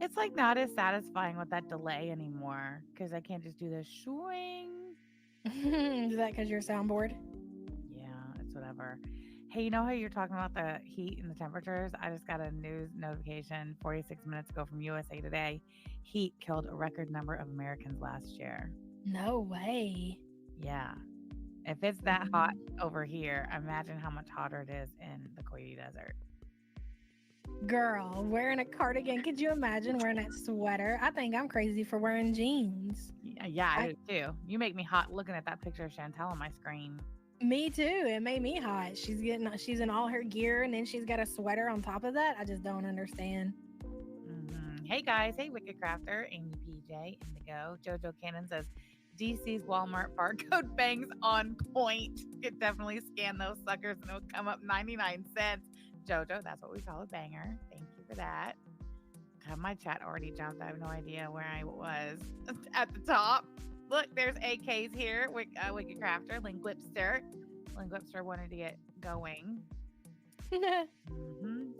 It's like not as satisfying with that delay anymore because I can't just do the shooing. Is that because you're soundboard? Yeah, it's whatever. Hey, you know how you're talking about the heat and the temperatures? I just got a news notification 46 minutes ago from USA Today. Heat killed a record number of Americans last year. No way. Yeah. If it's that hot over here, imagine how much hotter it is in the Koyi Desert. Girl, wearing a cardigan. Could you imagine wearing that sweater? I think I'm crazy for wearing jeans. Yeah, I do too. You make me hot looking at that picture of Chantel on my screen. Me too. It made me hot. She's in all her gear, and then she's got a sweater on top of that. I just don't understand. Mm-hmm. Hey guys, hey Wicked Crafter, Amy PJ, Indigo, Jojo Cannon says DC's Walmart barcode bangs on point. You could definitely scan those suckers and it'll come up 99 cents. Jojo, that's what we call a banger. Thank you for that. God, my chat already jumped. I have no idea where I was at the top. Look, there's AKs here. Wicked Crafter, Linguipster wanted to get going.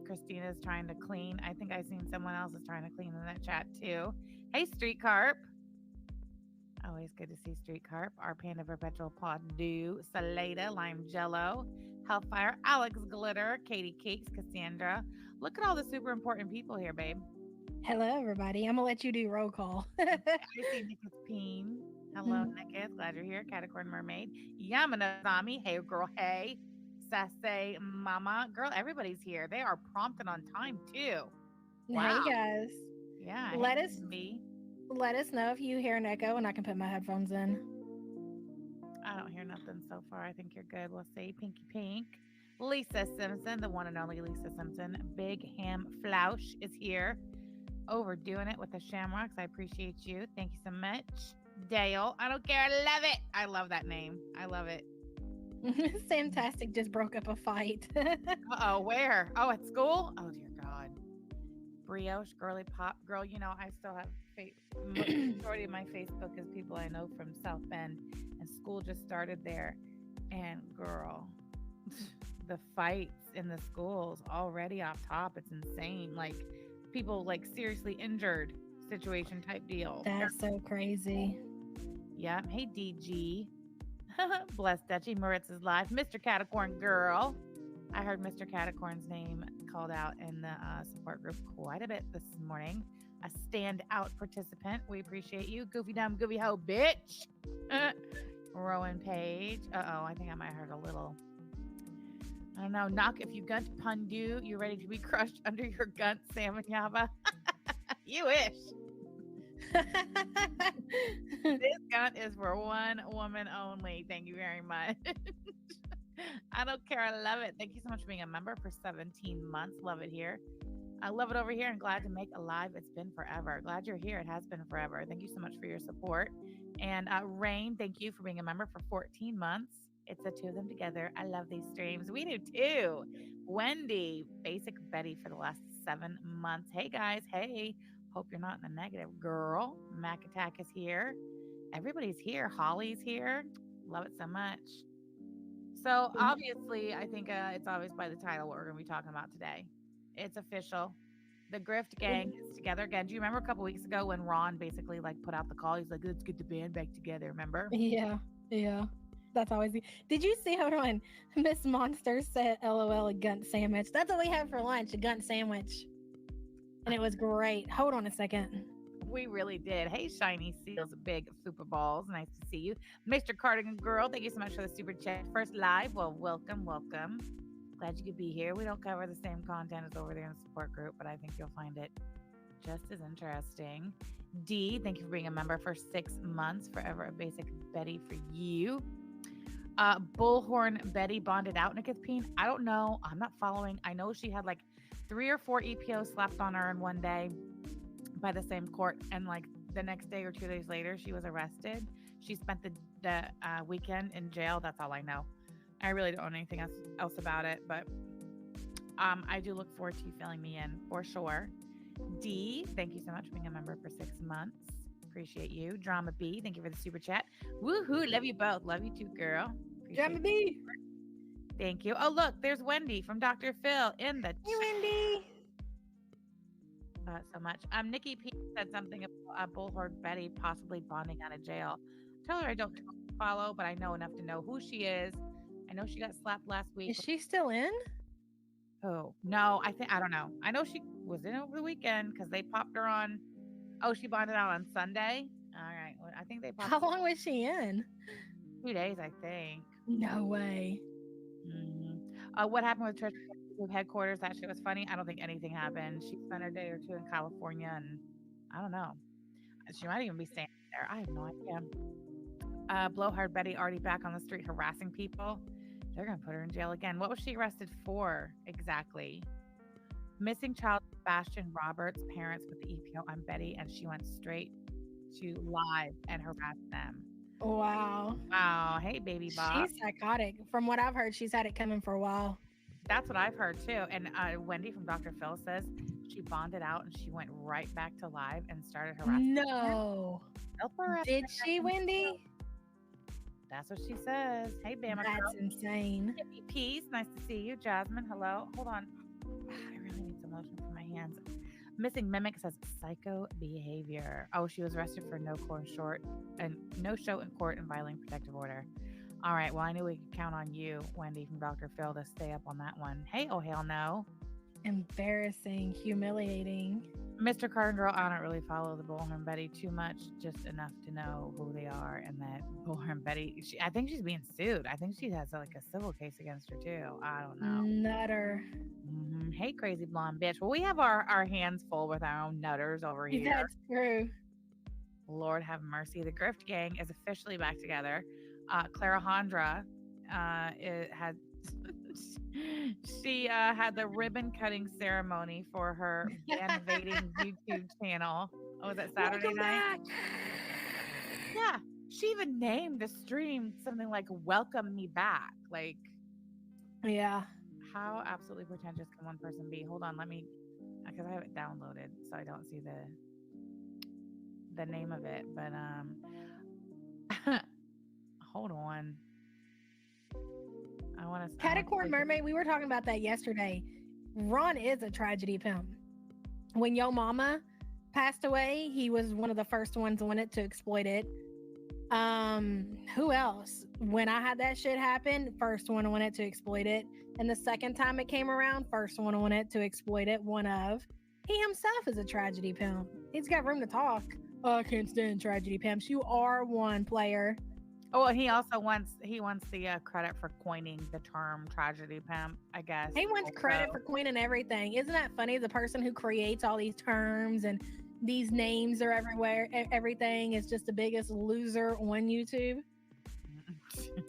Christina's trying to clean. I think I've seen someone else is trying to clean in that chat too. Hey, Street Carp. Always good to see Street Carp. Our Panda Perpetual Pod Do, Salada, Lime Jello, Hellfire, Alex Glitter, Katie Cakes, Cassandra. Look at all the super important people here, babe. Hello, everybody. I'm going to let you do roll call. I see Nicketh Peen. Hello, Nicketh. Glad you're here. Catacorn Mermaid. Yamanazami. Hey, girl. Hey. Sase Mama. Girl, everybody's here. They are prompt and on time, too. Wow. Hey, guys. Yeah. Let us know if you hear an echo and I can put my headphones in. I don't hear nothing so far. I think you're good. We'll see. Pinky Pink. Lisa Simpson, the one and only Lisa Simpson. Big Ham Flausch is here. Overdoing it with the Shamrocks. I appreciate you. Thank you so much. Dale. I don't care. I love it. I love that name. I love it. Samtastic just broke up a fight. Uh-oh. Where? Oh, at school? Oh, dear God. Brioche, Girly Pop. Girl, you know, I still have majority of my Facebook is people I know from South Bend, and school just started there. And girl, the fights in the schools already off top. It's insane. Like, people like seriously injured situation type deal. That's so crazy. Yeah. Hey, DG. Bless Dutchy. Moritz is live. Mr. Catacorn girl. I heard Mr. Catacorn's name called out in the support group quite a bit this morning. A standout participant. We appreciate you. Goofy dumb, goofy ho, bitch. Rowan Page. Uh-oh, I think I might have heard a little. I don't know. Knock if you gunt pundu, you're ready to be crushed under your gunt, Sam and Yaba. You wish. This gunt is for one woman only. Thank you very much. I don't care. I love it. Thank you so much for being a member for 17 months. Love it here. I love it over here and glad to make a live. It's been forever. Glad you're here. It has been forever. Thank you so much for your support. And Rain, thank you for being a member for 14 months. It's the two of them together. I love these streams. We do too. Wendy, Basic Betty for the last 7 months. Hey guys. Hey. Hope you're not in the negative, girl. Mac Attack is here. Everybody's here. Holly's here. Love it so much. So obviously, I think it's obvious by the title what we're going to be talking about today. It's official. The Grift gang is together again. Do you remember a couple weeks ago when Ron basically like put out the call? He's like, let's get the band back together. Remember? Yeah. That's always. Did you see how when Miss Monster said LOL a gunt sandwich? That's what we had for lunch, a gunt sandwich. And it was great. Hold on a second. We really did. Hey, Shiny Seals, big Fupa Balls. Nice to see you. Mr. Cardigan Girl, thank you so much for the super chat. First live. Well, welcome. Glad you could be here. We don't cover the same content as over there in the support group, but I think you'll find it just as interesting. D, thank you for being a member for 6 months. Forever a Basic Betty for you. Bullhorn Betty bonded out, Nicketh Peen. I don't know. I'm not following. I know she had like 3 or 4 EPOs slapped on her in one day by the same court, and like the next day or 2 days later she was arrested. She spent the weekend in jail. That's all I know. I really don't know anything else about it, but I do look forward to you filling me in for sure. D, thank you so much for being a member for 6 months. Appreciate you. Drama B, thank you for the super chat. Woohoo, love you both. Love you too, girl. Appreciate Drama B. Thank you. Oh, look, there's Wendy from Dr. Phil in the chat. Hey, Wendy. so much. Nikki P said something about Bullhorn Betty possibly bonding out of jail. Tell her I don't follow, but I know enough to know who she is. I know she got slapped last week. Is she still in? Oh no, I don't know. I know she was in over the weekend because they popped her on. Oh, she bonded out on Sunday. All right, well, I think they popped. How long was she in? 2 days, I think. No way. What happened with Trish headquarters? That shit was funny. I don't think anything happened. She spent a day or two in California, and I don't know. She might even be staying there. I have no idea. Blowhard Betty already back on the street harassing people. They're gonna put her in jail again. What was she arrested for exactly? Missing child Bastion Roberts' parents with the EPO on Betty, and she went straight to live and harassed them. Wow. Wow. Hey, baby Bob. She's psychotic. From what I've heard, she's had it coming for a while. That's what I've heard too. And Wendy from Dr. Phil says she bonded out and she went right back to live and started harassing. No. Did she, Wendy? That's what she says. Hey, Bama. That's insane. Peace. Nice to see you. Jasmine, hello. Hold on. I really need some lotion for my hands. Missing Mimic says psycho behavior. Oh, she was arrested for no show in court and violating protective order. All right. Well, I knew we could count on you, Wendy from Dr. Phil, to stay up on that one. Hey, oh hell no. Embarrassing, humiliating. Mr. Carter Girl, I don't really follow the Bullhorn Betty too much, just enough to know who they are and that Bullhorn Betty, I think she's being sued. I think she has like a civil case against her too. I don't know. Nutter. Hey, crazy blonde bitch. Well, we have our hands full with our own nutters over here. That's true. Lord have mercy. The Grift gang is officially back together. Clara Hondra had she had the ribbon cutting ceremony for her invading YouTube channel. Oh, was that Saturday Welcome night? Back. Yeah, she even named the stream something like "Welcome Me Back." Like, yeah. How absolutely pretentious can one person be? Hold on, let me, because I have it downloaded, so I don't see the name of it. But hold on. I want to. Catacorn Mermaid. We were talking about that yesterday. Ron is a tragedy pimp. When Yo Mama passed away, he was one of the first ones on it to exploit it. Who else? When I had that shit happen, first one on it to exploit it. And the second time it came around, first one on it to exploit it. He himself is a tragedy pimp. He's got room to talk. Oh, I can't stand tragedy pimps. You are one, player. Oh, and he also wants the credit for coining the term tragedy pimp, I guess. He wants credit for coining everything. Isn't that funny? The person who creates all these terms and these names are everywhere. Everything is just the biggest loser on YouTube.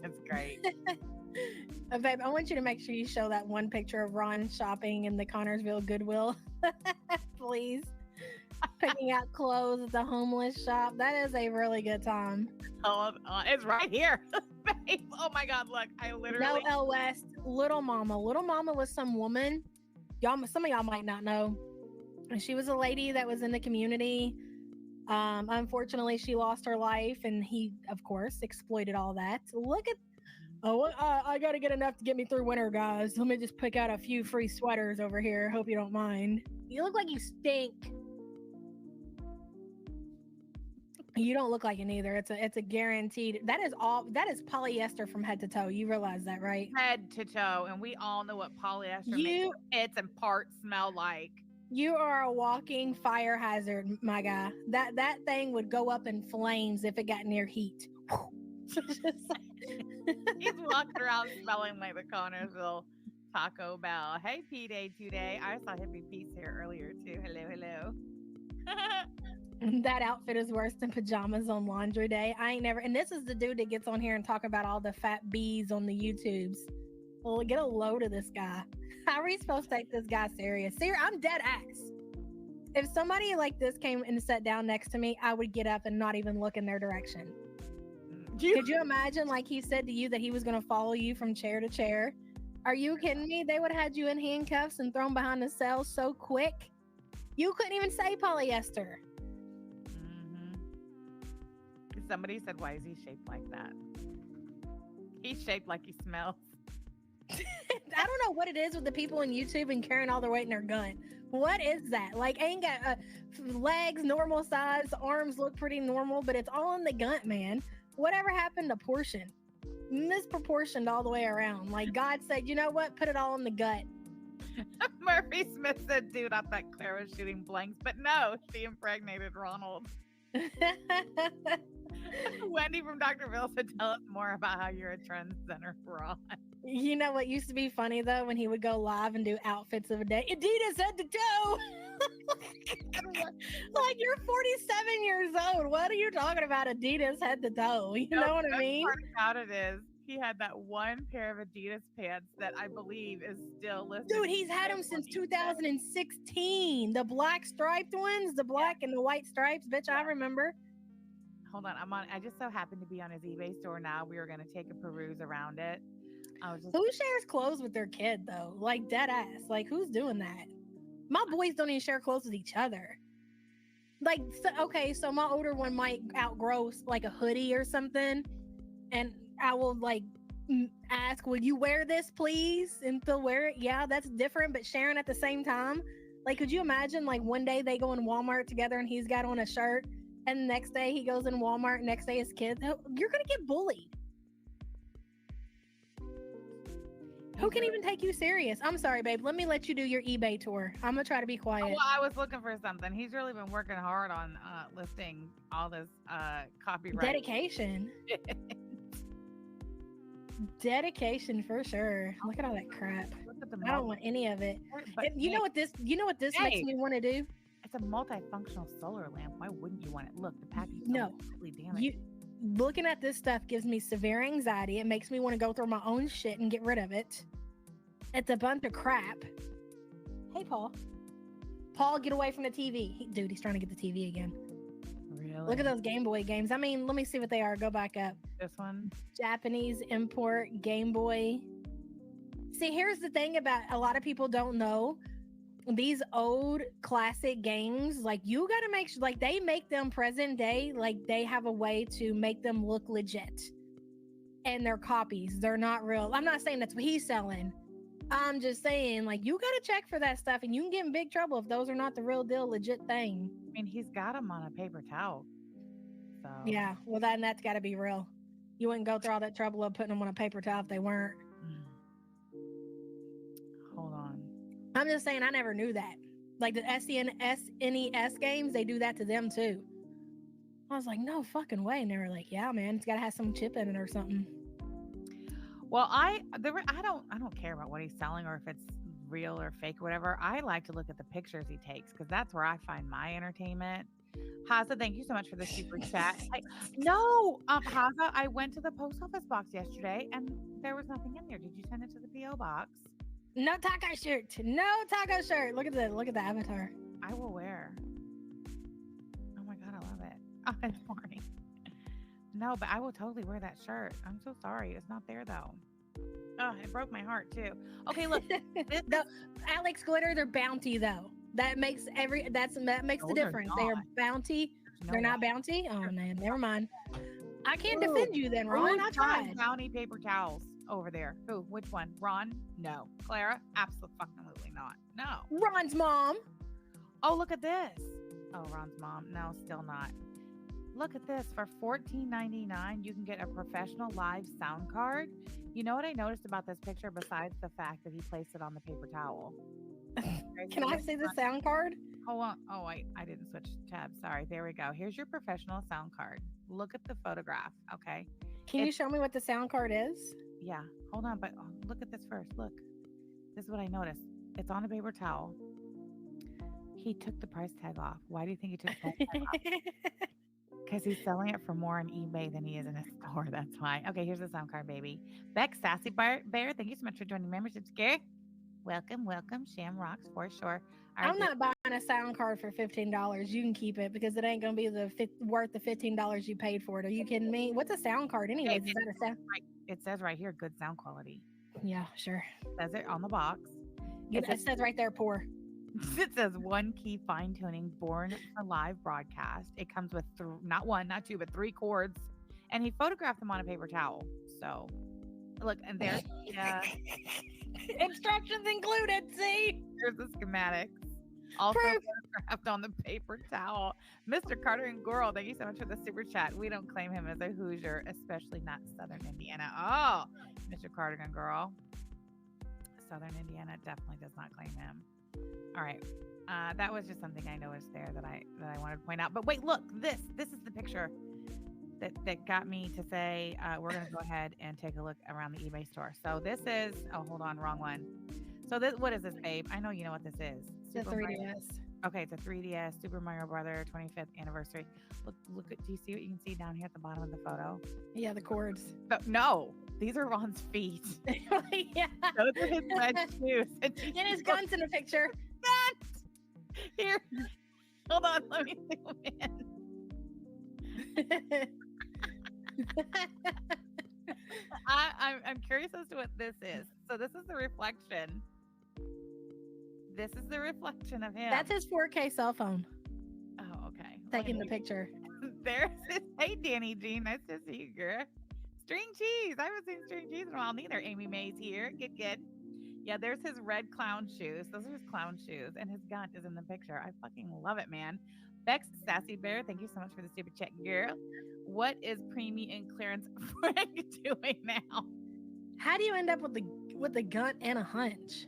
That's great. Babe, I want you to make sure you show that one picture of Ron shopping in the Connorsville Goodwill. Please. Picking out clothes at the homeless shop. That is a really good time. Oh, it's right here. Babe. Oh my God, look. I literally. No, L West. Little Mama. Little Mama was some woman. Some of y'all might not know. She was a lady that was in the community. Unfortunately, she lost her life, and he, of course, exploited all that. Look at. I got to get enough to get me through winter, guys. Let me just pick out a few free sweaters over here. Hope you don't mind. You look like you stink. You don't look like it either. It's a guaranteed. That is polyester from head to toe. You realize that, right? Head to toe, and we all know what polyester makes its and parts smell like. You are a walking fire hazard, my guy. That thing would go up in flames if it got near heat. He's walking around smelling like the Connorsville Taco Bell. Hey, P-Day today. I saw Hippie Peace here earlier too. Hello. That outfit is worse than pajamas on laundry day. I ain't never. And this is the dude that gets on here and talk about all the fat bees on the YouTubes. Well, get a load of this guy. How are we supposed to take this guy serious? I'm dead ass. If somebody like this came and sat down next to me, I would get up and not even look in their direction. Could you imagine, like he said to you, that he was going to follow you from chair to chair? Are you kidding me? They would have had you in handcuffs and thrown behind the cells so quick. You couldn't even say polyester. Somebody said, why is he shaped like that? He's shaped like he smells. I don't know what it is with the people on YouTube and carrying all their weight in their gun. What is that? Like, ain't got legs normal size, arms look pretty normal, but it's all in the gut, man. Whatever happened to portion? Misproportioned all the way around. Like God said, you know what? Put it all in the gut. Murphy Smith said, dude, I thought Claire was shooting blanks, but no, she impregnated Ronald. Wendy from Dr. Bill said, tell us more about how you're a trend center, Ron. You know what used to be funny though, when he would go live and do outfits of a day? Adidas head to toe. Like, you're 47 years old. What are you talking about? Adidas head to toe. You know what I mean? The part about it is he had that one pair of Adidas pants that I believe is still listed. Dude, he's had them since 2016. The black striped ones, the black and the white stripes, bitch. I remember. Hold on, I just so happened to be on his eBay store now. We were gonna take a peruse around it. Who shares clothes with their kid though? Like, dead ass. Like, who's doing that? My boys don't even share clothes with each other. Like, so my older one might outgrow like a hoodie or something, and I will like ask, will you wear this please? And they'll wear it. Yeah, that's different, but sharing at the same time. Like, could you imagine like one day they go in Walmart together and he's got on a shirt, and the next day he goes in Walmart, and next day his kids? You're gonna get bullied. Who can even take you serious? I'm sorry, babe. Let me let you do your eBay tour. I'm gonna try to be quiet. Well, I was looking for something. He's really been working hard on listing all this copyright. Dedication. Dedication for sure. Look at all that crap. I don't want any of it. But you know what this makes me want to do? It's a multifunctional solar lamp. Why wouldn't you want it? Look, the package is completely damaged. Looking at this stuff gives me severe anxiety. It makes me want to go through my own shit and get rid of it. It's a bunch of crap. Hey, Paul. Paul, get away from the TV. Dude, he's trying to get the TV again. Really? Look at those Game Boy games. I mean, let me see what they are. Go back up. This one? Japanese import Game Boy. See, here's the thing about a lot of people don't know. These old classic games, like, you got to make sure, like, they make them present day, like they have a way to make them look legit, and they're copies. They're not real. I'm not saying that's what he's selling. I'm just saying, like, you got to check for that stuff, and you can get in big trouble if those are not the real deal, legit thing. I mean, he's got them on a paper towel. So yeah, well, that's got to be real. You wouldn't go through all that trouble of putting them on a paper towel if they weren't. Hold on. I'm just saying, I never knew that. Like the SNES games, they do that to them too. I was like, no fucking way. And they were like, yeah, man, it's got to have some chip in it or something. Well, I don't care about what he's selling or if it's real or fake or whatever. I like to look at the pictures he takes because that's where I find my entertainment. Haza, thank you so much for the super chat. Haza, I went to the post office box yesterday and there was nothing in there. Did you send it to the PO box? No taco shirt. No taco shirt. Look at the avatar. I will wear. Oh my God, I love it. Oh, it's boring. No, but I will totally wear that shirt. I'm so sorry. It's not there though. Oh, it broke my heart too. Okay, look. Alex Glitter, they're Bounty though. That makes the difference. They are Bounty. They're not Bounty. Oh man, never mind. I can't defend you then, Ron. I tried. Bounty paper towels over there. Who? Which one? Ron? No. Clara? Absolutely not. No. Ron's mom. Oh, look at this. Oh, Ron's mom. No, still not. Look at this. For $14.99, you can get a professional live sound card. You know what I noticed about this picture besides the fact that he placed it on the paper towel? Can I see the sound card? Hold on. Oh, I didn't switch tabs. Sorry. There we go. Here's your professional sound card. Look at the photograph. Okay. Can you show me what the sound card is? Yeah. Hold on. But look at this first. Look. This is what I noticed. It's on a paper towel. He took the price tag off. Why do you think he took the price tag off? Because he's selling it for more on eBay than he is in a store. That's why. Okay, here's the sound card, baby. Beck, Sassy Bear, thank you so much for joining membership. Scare. Welcome. Shamrocks for sure. Right, I'm not buying a sound card for $15. You can keep it because it ain't going to be worth the $15 you paid for it. Are you kidding me? What's a sound card anyways? Is that a sound? It says right here, good sound quality. Yeah, sure. It says it on the box. It says right there, poor. It says one key fine tuning, born for live broadcast. It comes with not one, not two, but 3 cords. And he photographed them on a paper towel. So Look, and there's Instructions included. See, there's the schematics. Also proof. photographed on the paper towel. Mr. Carter and Girl, thank you so much for the super chat. We don't claim him as a Hoosier, especially not Southern Indiana. Oh, Mr. Carter and Girl. Southern Indiana definitely does not claim him. All right. That was just something I noticed there that I wanted to point out. But wait, look, this is the picture that got me to say we're going to go ahead and take a look around the eBay store. So this is, oh, hold on, wrong one. So this, what is this, babe? I know you know what this is. The 3DS. Okay, it's a 3DS Super Mario Brother 25th anniversary. Look at, do you see what you can see down here at the bottom of the photo? Yeah, the cords. But no, these are Ron's feet. Yeah. Those are his red shoes. And his guns in the picture. Guns! Here, hold on, let me zoom in. I'm curious as to what this is. So this is the reflection. This is the reflection of him. That's his 4K cell phone. Oh, okay. Taking the picture. There's his, hey, Danny Jean. Nice to see you, girl. String cheese. I haven't seen string cheese in a while neither. Amy May's here. Good. Yeah, there's his red clown shoes. Those are his clown shoes. And his gun is in the picture. I fucking love it, man. Bex Sassy Bear, thank you so much for the super chat, girl. What is Preemie and Clarence Frank doing now? How do you end up with the gun and a hunch?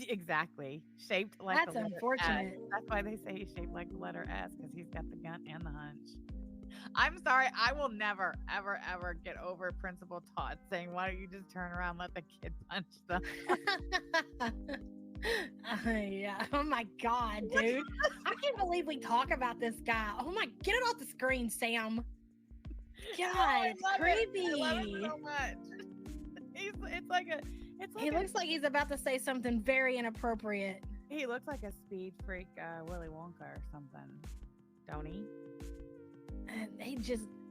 Exactly. Shaped like That's the letter unfortunate. S. That's why they say he's shaped like the letter S, because he's got the gun and the hunch. I'm sorry. I will never, ever, ever get over Principal Todd saying, why don't you just turn around and let the kid punch them? Yeah. Oh my God, dude. I can't believe we talk about this guy. Oh my, get it off the screen, Sam. God, it's creepy. I love it so much. He looks like he's about to say something very inappropriate. He looks like a speed freak Willy Wonka or something, don't he? And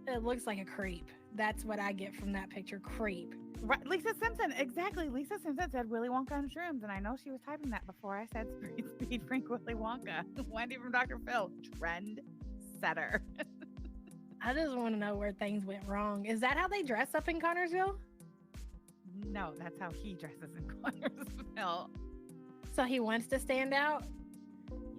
it looks like a creep. That's what I get from that picture, creep. Right, Lisa Simpson, exactly. Lisa Simpson said Willy Wonka on shrooms, and I know she was typing that before I said speed freak Willy Wonka. Wendy from Dr. Phil, trend setter. I just want to know where things went wrong. Is that how they dress up in Connorsville? No, that's how he dresses in Connorsville. So he wants to stand out?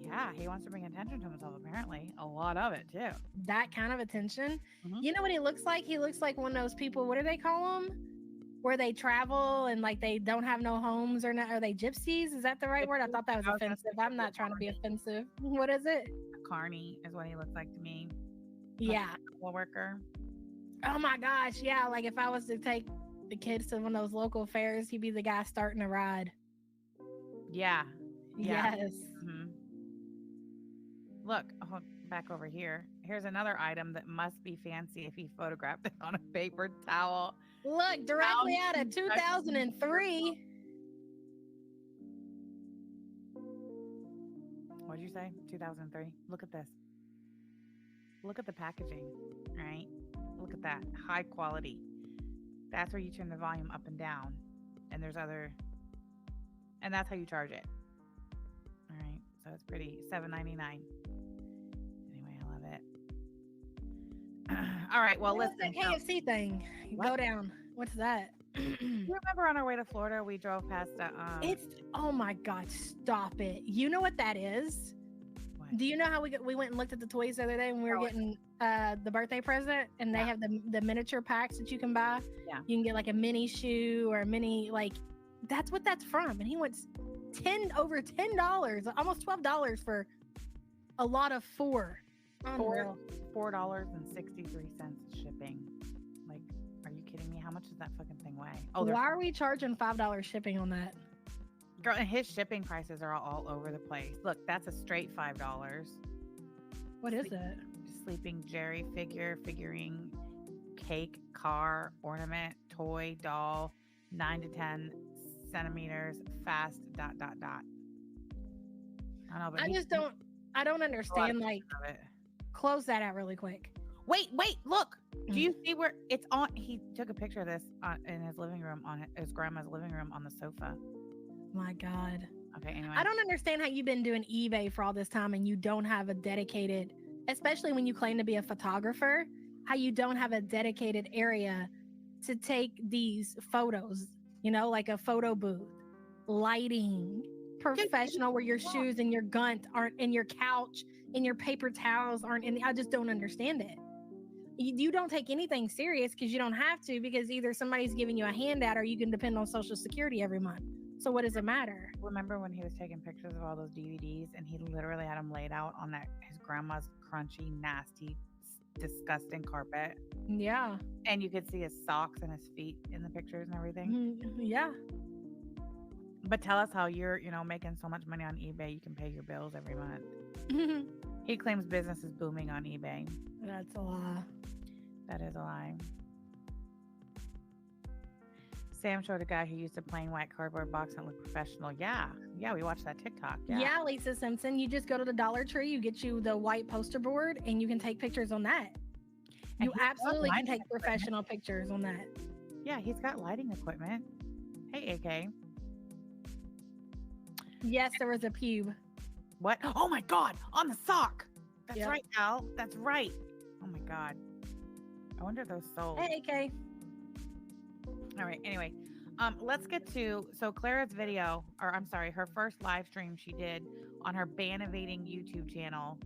Yeah, he wants to bring attention to himself, apparently. A lot of it, too. That kind of attention? Mm-hmm. You know what he looks like? He looks like one of those people, what do they call them? Where they travel and like they don't have no homes or not. Are they gypsies? Is that the right word? I thought that was offensive. I'm not trying to be offensive. What is it? A carny is what he looks like to me. Yeah. A worker. Oh my gosh. Yeah. Like if I was to take the kids to one of those local fairs, he'd be the guy starting a ride. Yeah. Yes. Mm-hmm. Look, back over here. Here's another item that must be fancy if he photographed it on a paper towel. Look, directly out of 2003. What'd you say? 2003. Look at this. Look at the packaging, right? Look at that. High quality. That's where you turn the volume up and down. And there's other, and that's how you charge it. All right. So it's pretty. $7.99. Anyway, I love it. All right. Well, listen. The KFC thing. What? Go down. What's that? You remember on our way to Florida, we drove past it's, oh my God, stop it. You know what that is? What? Do you know how we went and looked at the toys the other day when we were getting the birthday present, and they have the miniature packs that you can buy? Yeah. You can get like a mini shoe or a mini, like, that's what that's from. And he wants over $10, almost $12 for a lot of four. $4.63 shipping. Like, are you kidding me? How much does that fucking thing weigh? Oh, why are we charging $5 shipping on that? Girl, and his shipping prices are all over the place. Look, that's a straight $5. What is it? Sleeping Jerry figurine, cake, car, ornament, toy, doll, 9 to 10 centimeters, fast, ... I don't know, but I don't understand, like, close that out really quick. Wait, look. Do you see where it's on? He took a picture of this in his living room, on his grandma's living room, on the sofa. My God. Okay, anyway. I don't understand how you've been doing eBay for all this time and you don't have a dedicated, especially when you claim to be a photographer, how you don't have a dedicated area to take these photos, like a photo booth, lighting, professional, where your shoes and your gunt aren't in your couch and your paper towels aren't in I just don't understand it. You don't take anything serious because you don't have to, because either somebody's giving you a handout or you can depend on Social Security every month. So what does it matter? Remember when he was taking pictures of all those DVDs and he literally had them laid out on his grandma's crunchy, nasty, disgusting carpet? Yeah. And you could see his socks and his feet in the pictures and everything. Yeah. But tell us how you're, making so much money on eBay, you can pay your bills every month. He claims business is booming on eBay. That's a lie. That is a lie. Sam showed a guy who used a plain white cardboard box and looked professional. Yeah, we watched that TikTok. Yeah, Lisa Simpson. You just go to the Dollar Tree, you get you the white poster board, and you can take pictures on that. You absolutely can take professional pictures on that. Yeah, he's got lighting equipment. Hey, AK. Yes, there was a pube. What? Oh my God, on the sock. That's right, Al. That's right. Oh my God. I wonder if those sold. Hey, AK. All right. Anyway, let's get to Clara's video, or I'm sorry, her first live stream she did on her Ban Evading YouTube channel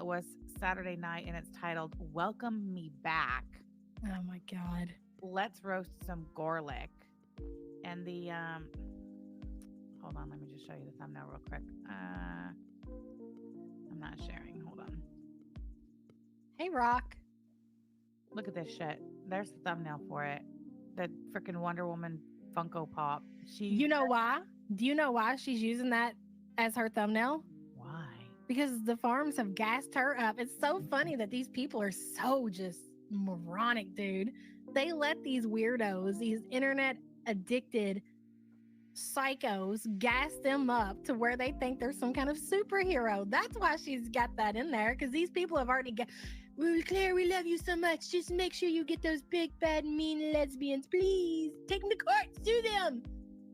was Saturday night, and it's titled "Welcome Me Back." Oh my God. Let's roast some garlic. And the hold on, let me just show you the thumbnail real quick. I'm not sharing. Hold on. Hey, Rock. Look at this shit. There's the thumbnail for it. The freaking Wonder Woman Funko Pop. You know why? Do you know why she's using that as her thumbnail? Why? Because the farms have gassed her up. It's so funny that these people are so just moronic, dude. They let these weirdos, these internet addicted psychos, gas them up to where they think they're some kind of superhero. That's why she's got that in there, because these people have already got, well, Claire, we love you so much. Just make sure you get those big, bad, mean lesbians, please. Take them to court. Sue them.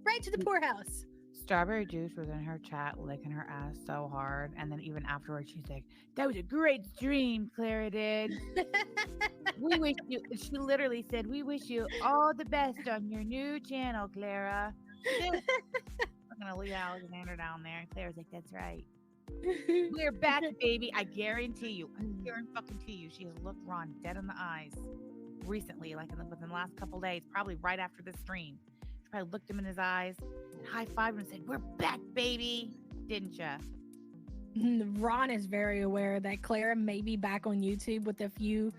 Right to the poorhouse. Strawberry Juice was in her chat licking her ass so hard. And then even afterwards, she's like, that was a great stream, Clara did. We wish you, she literally said, we wish you all the best on your new channel, Clara. I'm going to leave Alexander down there. And Clara's like, that's right. We're back, baby. I guarantee you. She has looked Ron dead in the eyes recently, like within the last couple days, probably right after this stream. She probably looked him in his eyes and high-fived him and said, we're back, baby. Didn't ya? Ron is very aware that Clara may be back on YouTube with a few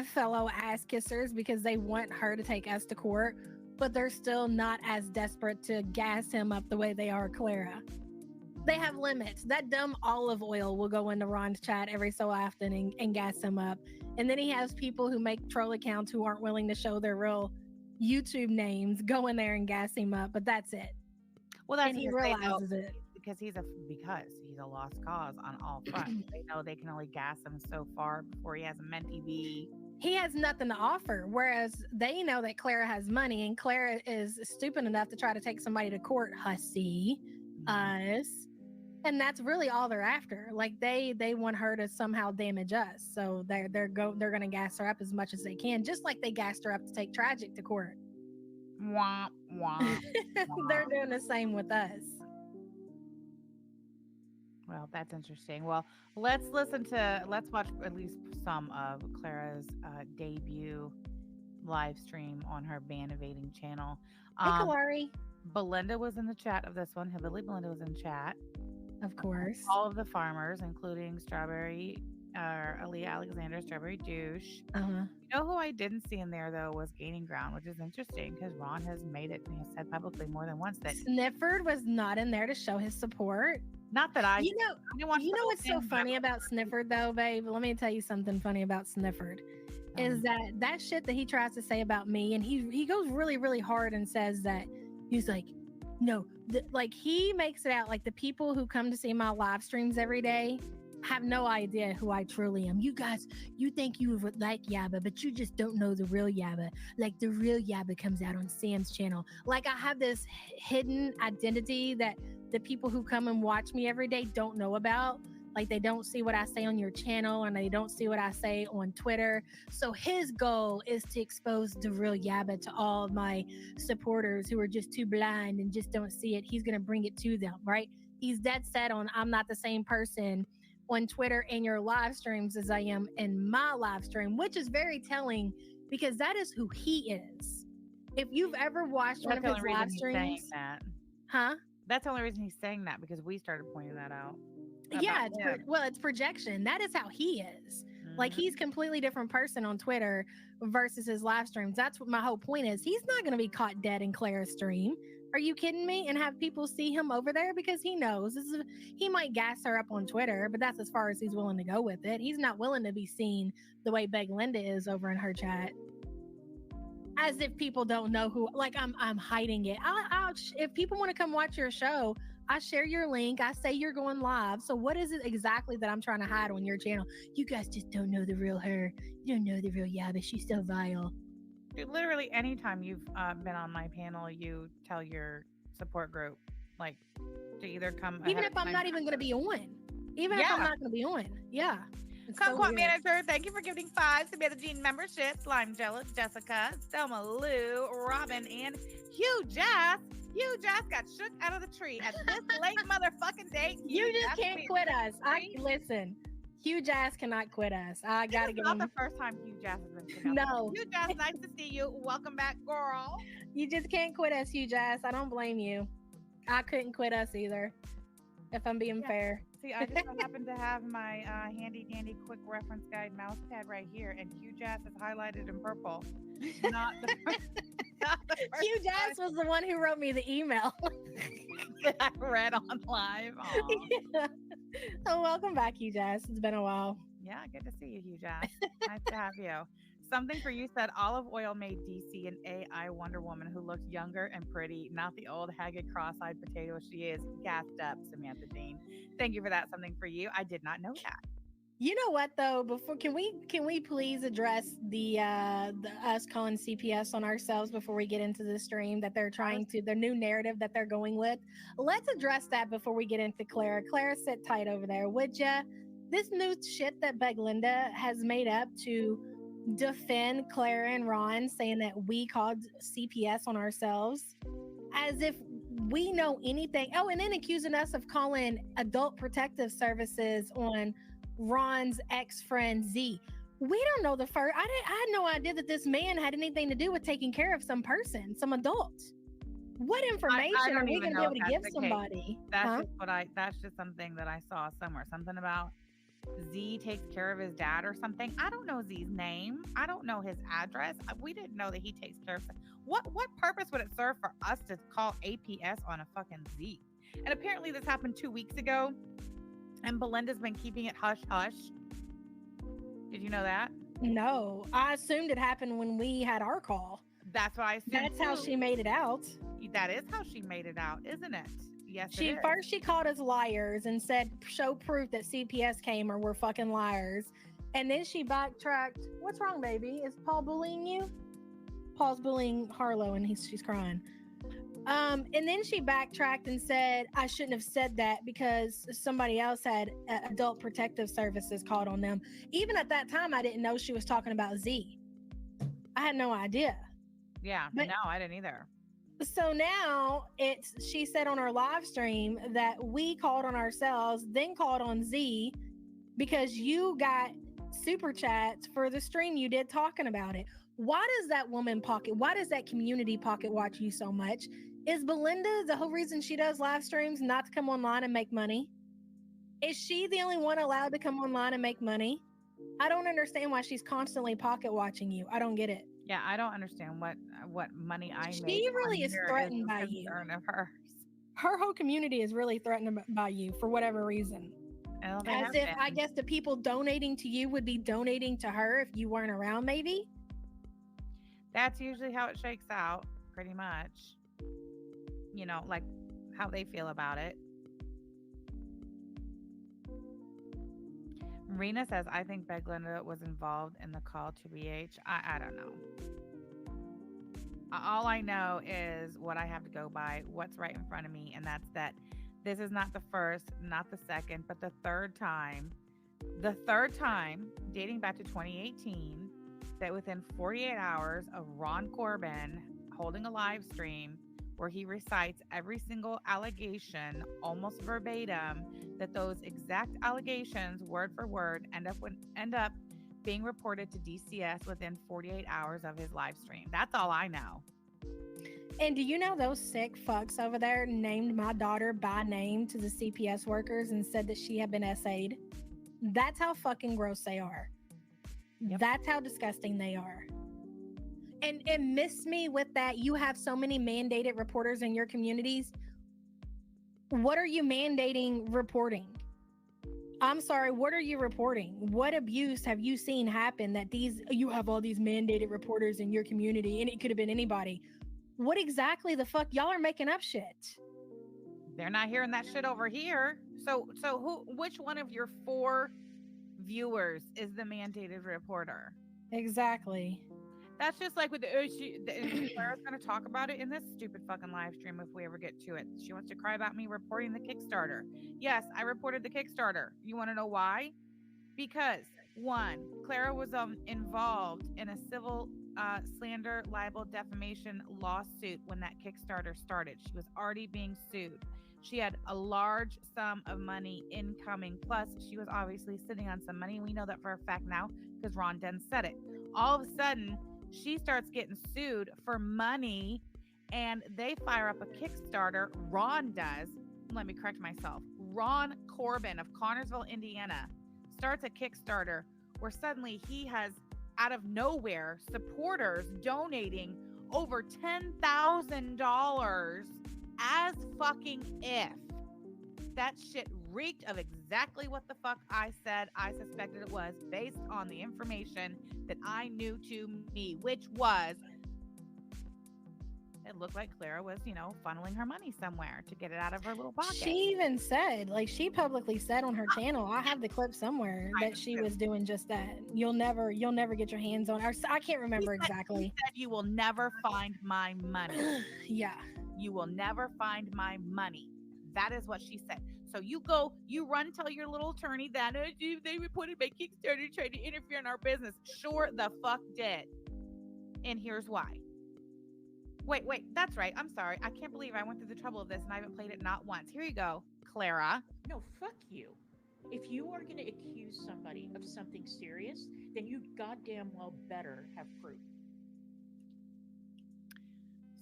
fellow ass kissers because they want her to take us to court, but they're still not as desperate to gas him up the way they are Clara. They have limits. That dumb olive oil will go into Ron's chat every so often and gas him up. And then he has people who make troll accounts who aren't willing to show their real YouTube names go in there and gas him up. But that's it. Well, that's and he realizes it. Because he's a lost cause on all fronts. They know they can only gas him so far before he has a Menti V. He has nothing to offer, whereas they know that Clara has money, and Clara is stupid enough to try to take somebody to court. Hussy, us. And that's really all they're after. Like they want her to somehow damage us. So they're gonna gas her up as much as they can, just like they gassed her up to take Tragic to court. Wah, wah, wah. They're doing the same with us. Well, that's interesting. Well, let's watch at least some of Clara's debut live stream on her Ban Evading channel. Hey, Kalari. Belinda was in the chat of this one. Hillbilly Belinda was in chat. Of course. All of the farmers, including Strawberry, Aaliyah Alexander, Strawberry Douche. Uh-huh. You know who I didn't see in there, though, was Gaining Ground, which is interesting because Ron has made it and he has said publicly more than once that Snifford was not in there to show his support. Not that I You know what's so funny about Snifford, though, babe? Let me tell you something funny about Snifford. Is that shit that he tries to say about me, and he goes really, really hard and says that he's like, no, like he makes it out like the people who come to see my live streams every day have no idea who I truly am. You guys, you think you like YABA, but you just don't know the real YABA. Like the real YABA comes out on Sam's channel. Like I have this hidden identity that the people who come and watch me every day don't know about. Like they don't see what I say on your channel and they don't see what I say on Twitter. So his goal is to expose the real YABA to all of my supporters who are just too blind and just don't see it. He's going to bring it to them, right? He's dead set on I'm not the same person on Twitter and your live streams as I am in my live stream, which is very telling because that is who he is. If you've ever watched one of his live streams, huh? That's the only reason he's saying that because we started pointing that out. Yeah, it's projection. That is how he is. Like he's completely different person on Twitter versus his live streams. That's what my whole point is. He's not going to be caught dead in Clara's stream. Are you kidding me? And have people see him over there because he knows he might gas her up on Twitter, but that's as far as he's willing to go with it. He's not willing to be seen the way Beg Linda is over in her chat. As if people don't know who, like I'm hiding it. If people want to come watch your show, I share your link. I say you're going live. So what is it exactly that I'm trying to hide on your channel? You guys just don't know the real her. You don't know the real YABA. She's so vile. Dude, literally anytime you've been on my panel, you tell your support group like to either come. Even if I'm not even going to be on. Even if I'm not going to be on. Yeah. Kumquat Manager, thank you for giving 5 to Jean memberships. Lime Jealous, Jessica, Selma Lou, Robin, and Hugh Jazz. Hugh Jazz got shook out of the tree at this late motherfucking date. You just can't quit us. Listen, Hugh Jazz cannot quit us. I got to get him. Not the first time Hugh Jazz has been. No. Hugh Jazz, nice to see you. Welcome back, girl. You just can't quit us, Hugh Jazz. I don't blame you. I couldn't quit us either, if I'm being fair. See, I just happen to have my handy dandy quick reference guide mouse pad right here, and Hugh Jazz is highlighted in purple. Not the first Hugh Jazz was the one who wrote me the email that I read on live. Yeah. Oh, welcome back, Hugh Jazz. It's been a while. Yeah, good to see you, Hugh Jazz. Nice to have you. Something for you said Olive Oil made DC an AI Wonder Woman who looked younger and pretty, not the old haggard cross-eyed potato she is. Gassed up, Samantha Dean. Thank you for that. Something for you. I did not know that. You know what though? Before can we please address the us calling CPS on ourselves before we get into the stream that they're trying to the new narrative that they're going with? Let's address that before we get into Clara. Clara, sit tight over there, would ya? This new shit that Beg Linda has made up to defend Clara and Ron, saying that we called CPS on ourselves as if we know anything. Oh, and then accusing us of calling Adult Protective Services on Ron's ex-friend Z. We don't know the first. I had no idea that this man had anything to do with taking care of some person, some adult. What information are we going to be able to give somebody? That's just something that I saw somewhere. Something about Z takes care of his dad or something. I don't know Z's name. I don't know his address. We didn't know that he takes care of. What purpose would it serve for us to call APS on a fucking Z? And apparently this happened 2 weeks ago. And Belinda's been keeping it hush hush. Did you know that? No, I assumed it happened when we had our call. That's what I assumed. That's how she made it out. That is how she made it out, isn't it? Yes. First she called us liars and said, show proof that CPS came or we're fucking liars. And then she backtracked. What's wrong, baby? Is Paul bullying you? Paul's bullying Harlow and she's crying. And then she backtracked and said, I shouldn't have said that because somebody else had Adult Protective Services called on them. Even at that time, I didn't know she was talking about Z. I had no idea. Yeah, no, I didn't either. So now she said on her live stream that we called on ourselves, then called on Z because you got super chats for the stream you did talking about it. Why does that why does that community pocket watch you so much? Is Belinda the whole reason she does live streams not to come online and make money? Is she the only one allowed to come online and make money? I don't understand why she's constantly pocket watching you. I don't get it. Yeah, I don't understand what money I make. She really is threatened by you. Her whole community is really threatened by you for whatever reason. As if, I guess, the people donating to you would be donating to her if you weren't around, maybe? That's usually how it shakes out, pretty much. You know, like how they feel about it. Rena says, I think Beg Linda was involved in the call to BH. I don't know. All I know is what I have to go by, what's right in front of me, and that's that This is not the first, not the second, but the third time. The third time, dating back to 2018, that within 48 hours of Ron Corbin holding a live stream where he recites every single allegation almost verbatim, that those exact allegations, word for word, end up being reported to DCS within 48 hours of his live stream. That's all I know. And do you know those sick fucks over there named my daughter by name to the CPS workers and said that she had been SA'd? That's how fucking gross they are. Yep. That's how disgusting they are. And miss me with that. You have so many mandated reporters in your communities. What are you mandating reporting? I'm sorry, what are you reporting? What abuse have you seen happen that you have all these mandated reporters in your community and it could have been anybody? What exactly the fuck? Y'all are making up shit. They're not hearing that shit over here. So which one of your 4 viewers is the mandated reporter? Exactly. That's just like with the Clara's going to talk about it in this stupid fucking live stream if we ever get to it. She wants to cry about me reporting the Kickstarter. Yes, I reported the Kickstarter. You want to know why? Because 1, Clara was involved in a civil slander, libel, defamation lawsuit when that Kickstarter started. She was already being sued. She had a large sum of money incoming. Plus, she was obviously sitting on some money. We know that for a fact now because Ron Dunn said it. All of a sudden, she starts getting sued for money and they fire up a Kickstarter. Ron does. Let me correct myself. Ron Corbin of Connersville, Indiana, starts a Kickstarter where suddenly he has, out of nowhere, supporters donating over $10,000 as fucking if. That shit reeked of exactly what the fuck I said I suspected it was based on the information that I knew to me, which was it looked like Clara was, funneling her money somewhere to get it out of her little pocket. She even said, she publicly said on her channel, I have the clip somewhere, that she was doing just that. You'll never get your hands on her. I can't remember exactly. She said, you will never find my money. Yeah. You will never find my money. That is what she said. So you run, tell your little attorney that they reported my Kickstarter trying to interfere in our business. Sure the fuck did. And here's why. Wait, that's right. I'm sorry. I can't believe I went through the trouble of this and I haven't played it not once. Here you go, Clara. No, fuck you. If you are going to accuse somebody of something serious, then you goddamn well better have proof.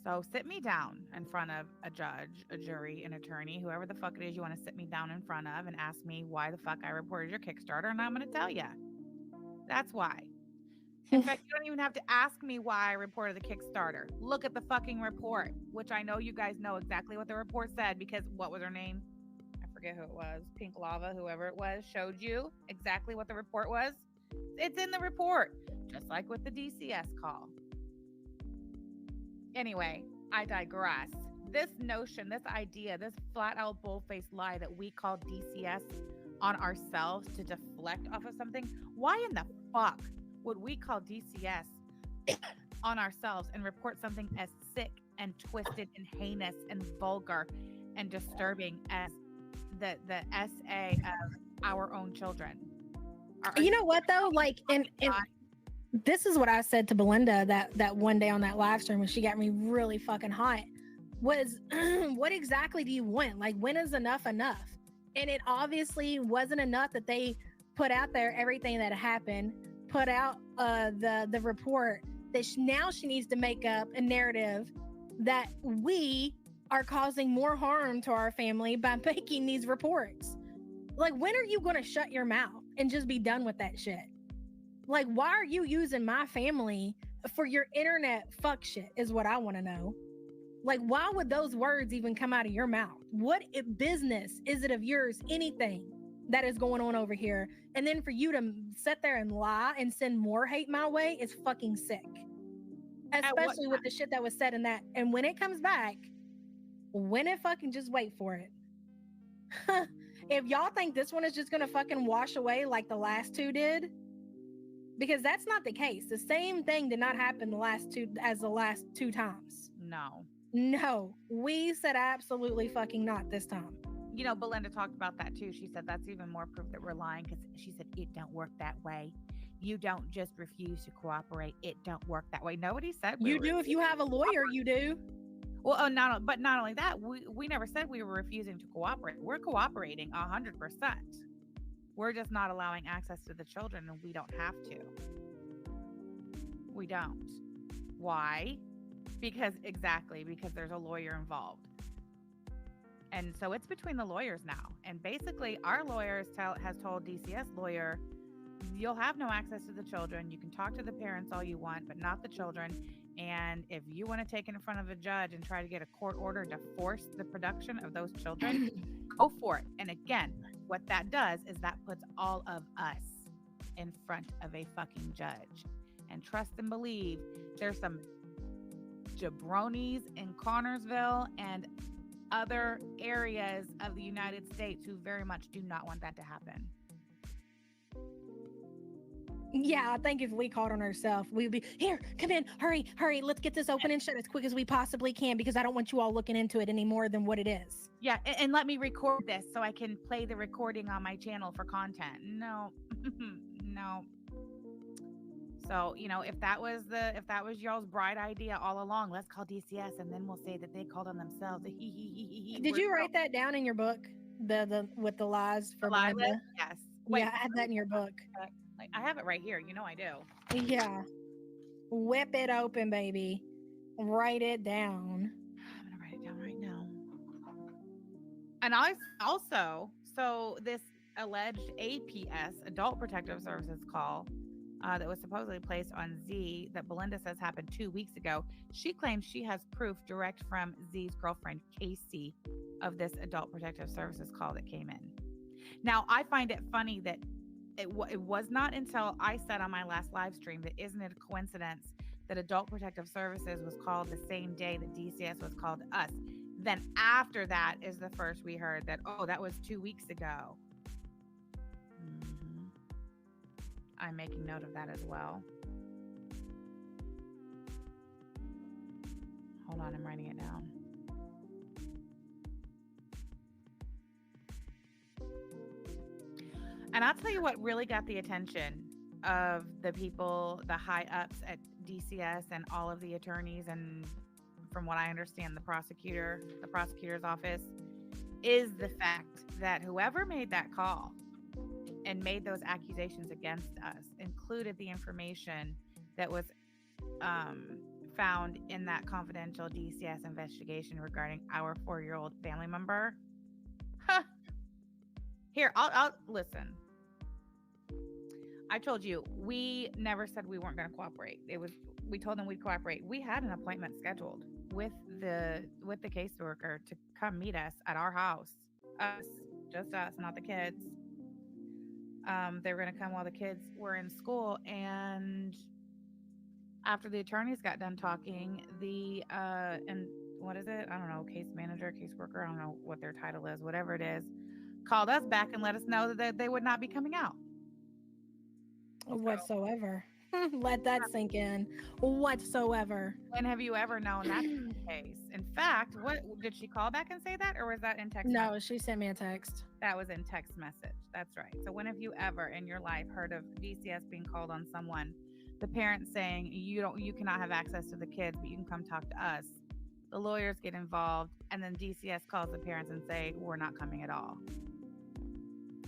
So sit me down in front of a judge, a jury, an attorney, whoever the fuck it is you want to sit me down in front of and ask me why the fuck I reported your Kickstarter, and I'm going to tell you. That's why. In fact, you don't even have to ask me why I reported the Kickstarter. Look at the fucking report, which I know you guys know exactly what the report said because what was her name? I forget who it was. Pink Lava, whoever it was, showed you exactly what the report was. It's in the report, just like with the DCS call. Anyway, I digress. This notion, this idea, this flat out bull-faced lie that we call DCS on ourselves to deflect off of something. Why in the fuck would we call DCS on ourselves and report something as sick and twisted and heinous and vulgar and disturbing as the SA of our own children? You know what though? And this is what I said to Belinda that one day on that live stream when she got me really fucking hot was, what exactly do you want? When is enough? And it obviously wasn't enough that they put out there everything that happened, put out the report that now she needs to make up a narrative that we are causing more harm to our family by making these reports. When are you going to shut your mouth and just be done with that shit? Why are you using my family for your internet fuck shit is what I want to know. Why would those words even come out of your mouth? What business is it of yours, anything that is going on over here? And then for you to sit there and lie and send more hate my way is fucking sick. Especially with the shit that was said in that. And when it comes back, just wait for it. If y'all think this one is just going to fucking wash away like the last two did, because that's not the case. The same thing did not happen the last two times. No, we said absolutely fucking not this time. Belinda talked about that too. She said that's even more proof that we're lying because she said it don't work that way. You don't just refuse to cooperate. It don't work that way. Nobody said we You were do if you have a lawyer. You do. well, but not only that, we never said we were refusing to cooperate. We're cooperating 100%. We're just not allowing access to the children, and we don't have to. We don't. Why? Because there's a lawyer involved. And so it's between the lawyers now. And basically, our lawyers has told DCS lawyer, you'll have no access to the children. You can talk to the parents all you want, but not the children. And if you want to take it in front of a judge and try to get a court order to force the production of those children, go for it. And again, what that does is that puts all of us in front of a fucking judge. And trust and believe, there's some jabronis in Connorsville and other areas of the United States who very much do not want that to happen. Yeah, I think if we caught on ourselves, we'd be here. Come in, hurry, let's get this open and shut as quick as we possibly can because I don't want you all looking into it any more than what it is. Yeah, and let me record this so I can play the recording on my channel for content. No, no. So if that was y'all's bright idea all along, let's call DCS and then we'll say that they called on themselves. Did you write that down in your book? The with the lies for Lies? Bible? Yes. Yeah, I had that in your book. I have it right here. I do. Yeah. Whip it open, baby. Write it down. I'm gonna write it down right now. And I also, so this alleged APS, Adult Protective Services call, that was supposedly placed on Z that Belinda says happened 2 weeks ago. She claims she has proof direct from Z's girlfriend, Casey, of this Adult Protective Services call that came in. Now, I find it funny that it was not until I said on my last live stream that isn't it a coincidence that Adult Protective Services was called the same day that DCS was called to us. Then after that is the first we heard that, that was 2 weeks ago. Mm-hmm. I'm making note of that as well. Hold on, I'm writing it down. And I'll tell you what really got the attention of the people, the high ups at DCS and all of the attorneys, and from what I understand, the prosecutor's office, is the fact that whoever made that call and made those accusations against us included the information that was found in that confidential DCS investigation regarding our 4-year-old family member. Huh. Here, I'll listen. I told you, we never said we weren't going to cooperate. We told them we'd cooperate. We had an appointment scheduled with the caseworker to come meet us at our house. Just us, not the kids. They were going to come while the kids were in school, and after the attorneys got done talking, and what is it? I don't know, case manager, caseworker, I don't know what their title is, whatever it is, called us back and let us know that they would not be coming out. Whatsoever. Let that sink in. Whatsoever. When have you ever known that's the case? In fact, what did she call back and say that, or was that in text? No, message? She sent me a text. That was in text message. That's right. So when have you ever in your life heard of DCS being called on someone, the parents saying you cannot have access to the kids, but you can come talk to us? The lawyers get involved, and then DCS calls the parents and say we're not coming at all.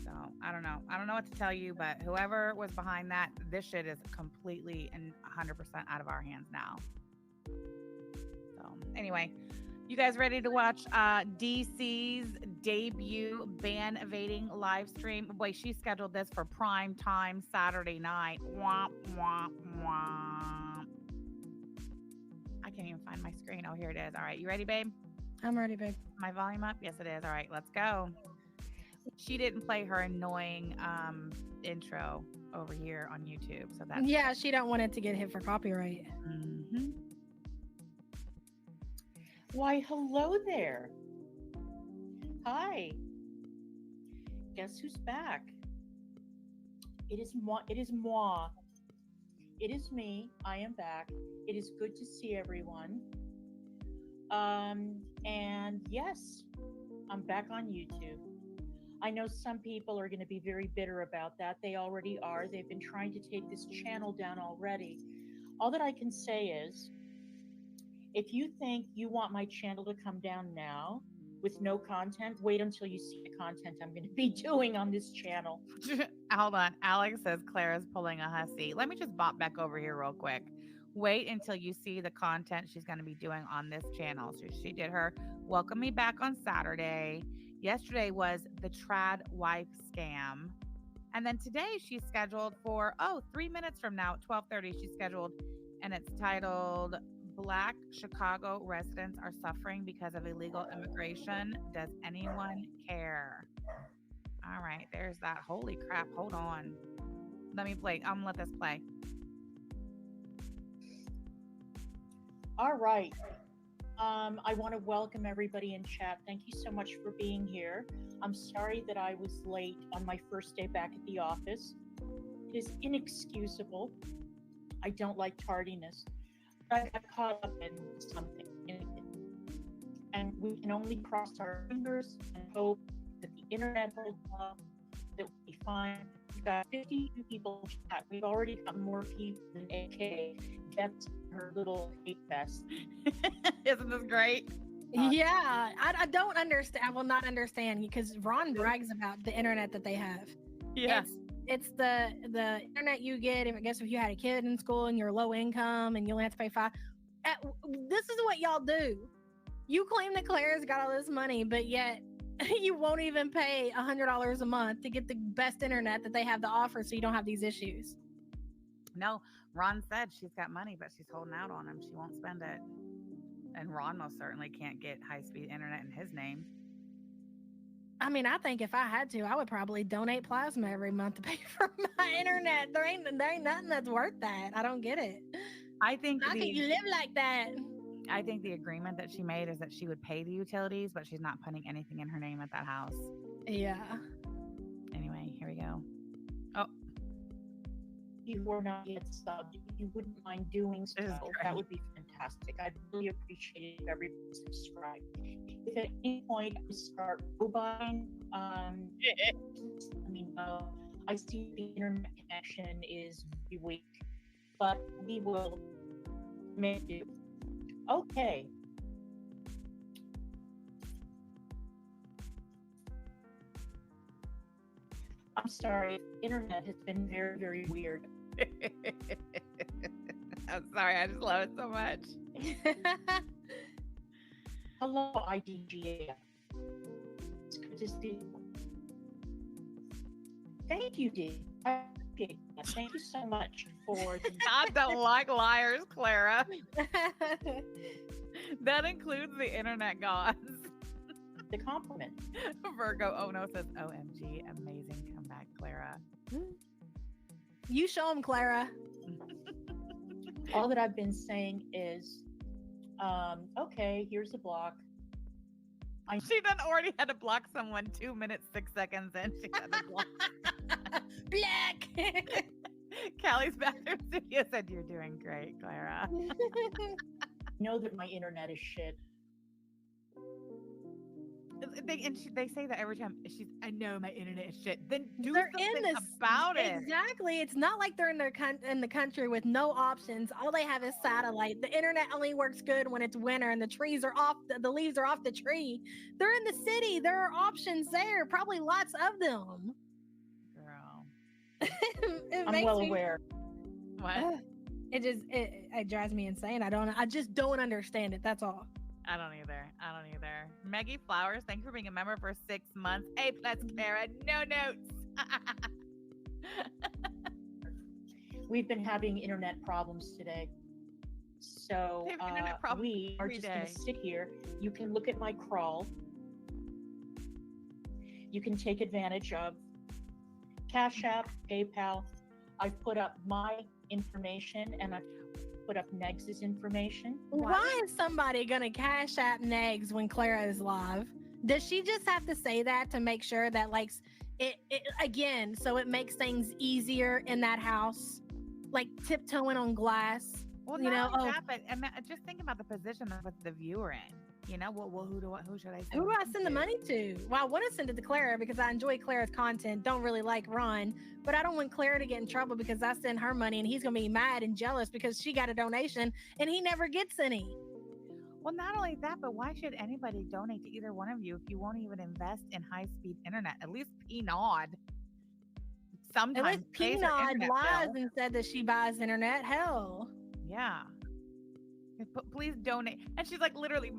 So I don't know what to tell you, but whoever was behind that, this shit is completely and 100% out of our hands now. So anyway, you guys ready to watch DC's debut ban evading live stream? Boy, she scheduled this for prime time Saturday night. Womp, womp, womp. I can't even find my screen. Oh, here it is. All right, you ready, babe? I'm ready, babe. My volume up? Yes, it is. All right, let's go. She didn't play her annoying intro over here on YouTube, so that's she don't want it to get hit for copyright. Mm-hmm. Why, hello there. Hi. Guess who's back? It is moi. It is moi. It is me. I am back. It is good to see everyone. And yes, I'm back on YouTube. I know some people are going to be very bitter about that. They already are. They've been trying to take this channel down already. All that I can say is if you think you want my channel to come down now with no content, wait until you see the content I'm going to be doing on this channel. Hold on. Alex says Clara's pulling a hussy. Let me just bop back over here real quick. Wait until you see the content she's going to be doing on this channel. So she did her Welcome Me Back on Saturday. Yesterday was the trad wife scam. And then today she's scheduled for, 3 minutes from now at 12:30, she's scheduled, and it's titled Black Chicago Residents Are Suffering Because of Illegal Immigration. Does anyone care? All right, there's that. Holy crap. Hold on. Let me play. I'm gonna let this play. All right. I want to welcome everybody in chat. Thank you so much for being here. I'm sorry that I was late on my first day back at the office. It is inexcusable. I don't like tardiness. But I got caught up in something. And we can only cross our fingers and hope that the internet holds up, that we'll be fine. We've got 52 people in chat. We've already got more people than AK gets her little hate fest. Isn't this great? Yeah, I don't understand. I will not understand because Ron brags about the internet that they have. Yeah. It's the internet you get. I guess if you had a kid in school and you're low income and you only have to pay $5. This is what y'all do. You claim that Claire's got all this money, but yet you won't even pay $100 a month to get the best internet that they have to offer, so you don't have these issues. No, Ron said she's got money, but she's holding out on him. She won't spend it. And Ron most certainly can't get high-speed internet in his name. I mean, I think if I had to, I would probably donate plasma every month to pay for my internet. There ain't nothing that's worth that. I don't get it. I think How can you live like that? I think the agreement that she made is that she would pay the utilities, but she's not putting anything in her name at that house. Yeah. Anyway, here we go. Oh. You were not yet subbed. If you wouldn't mind doing so, that would be fantastic. I'd really appreciate it if everybody subscribed. If at any point I start roboting, I see the internet connection is very weak, but we will make do. Okay. I'm sorry, internet has been very, very weird. I'm sorry, I just love it so much. Hello, IDGA. It's good to see you. Thank you, Dee. Thank you so much for the I don't like liars, Clara. That includes the internet gods. the compliment. Virgo Ono says, OMG, amazing comeback, Clara. You show them, Clara. All that I've been saying is, okay, here's the block. She done already had to block someone 2 minutes, 6 seconds in. She had to block. Black. Callie's bathroom studio said, you're doing great, Clara. Know that my internet is shit. They say that every time. I know my internet is shit. Then do They're something about it. Exactly. It's not like they're in the country with no options. All they have is satellite. The internet only works good when it's winter and the trees are off. The leaves are off the tree. They're in the city. There are options there. Probably lots of them. Girl, I'm well aware. What? It drives me insane. I just don't understand it. That's all. I don't either. Maggie Flowers, thank you for being a member for 6 months. A plus, Clara. No notes. We've been having internet problems today. So we are just going to sit here. You can look at my crawl. You can take advantage of Cash App, PayPal. I've put up my information and I've put up Negs's information. Why is somebody gonna Cash App Negs when Clara is live? Does she just have to say that to make sure that like it again, so it makes things easier in that house, like tiptoeing on glass? Well, just think about the position that the viewer in. You know, well, who should I send? Who do I send the money to? Well, I want to send it to Clara because I enjoy Clara's content. Don't really like Ron, but I don't want Clara to get in trouble because I send her money and he's gonna be mad and jealous because she got a donation and he never gets any. Well, not only that, but why should anybody donate to either one of you if you won't even invest in high-speed internet? At least P-Nod. At Sometimes least pays her Peanut internet lies bill. and said that she buys internet. Hell. Yeah. Please donate. And she's like, literally,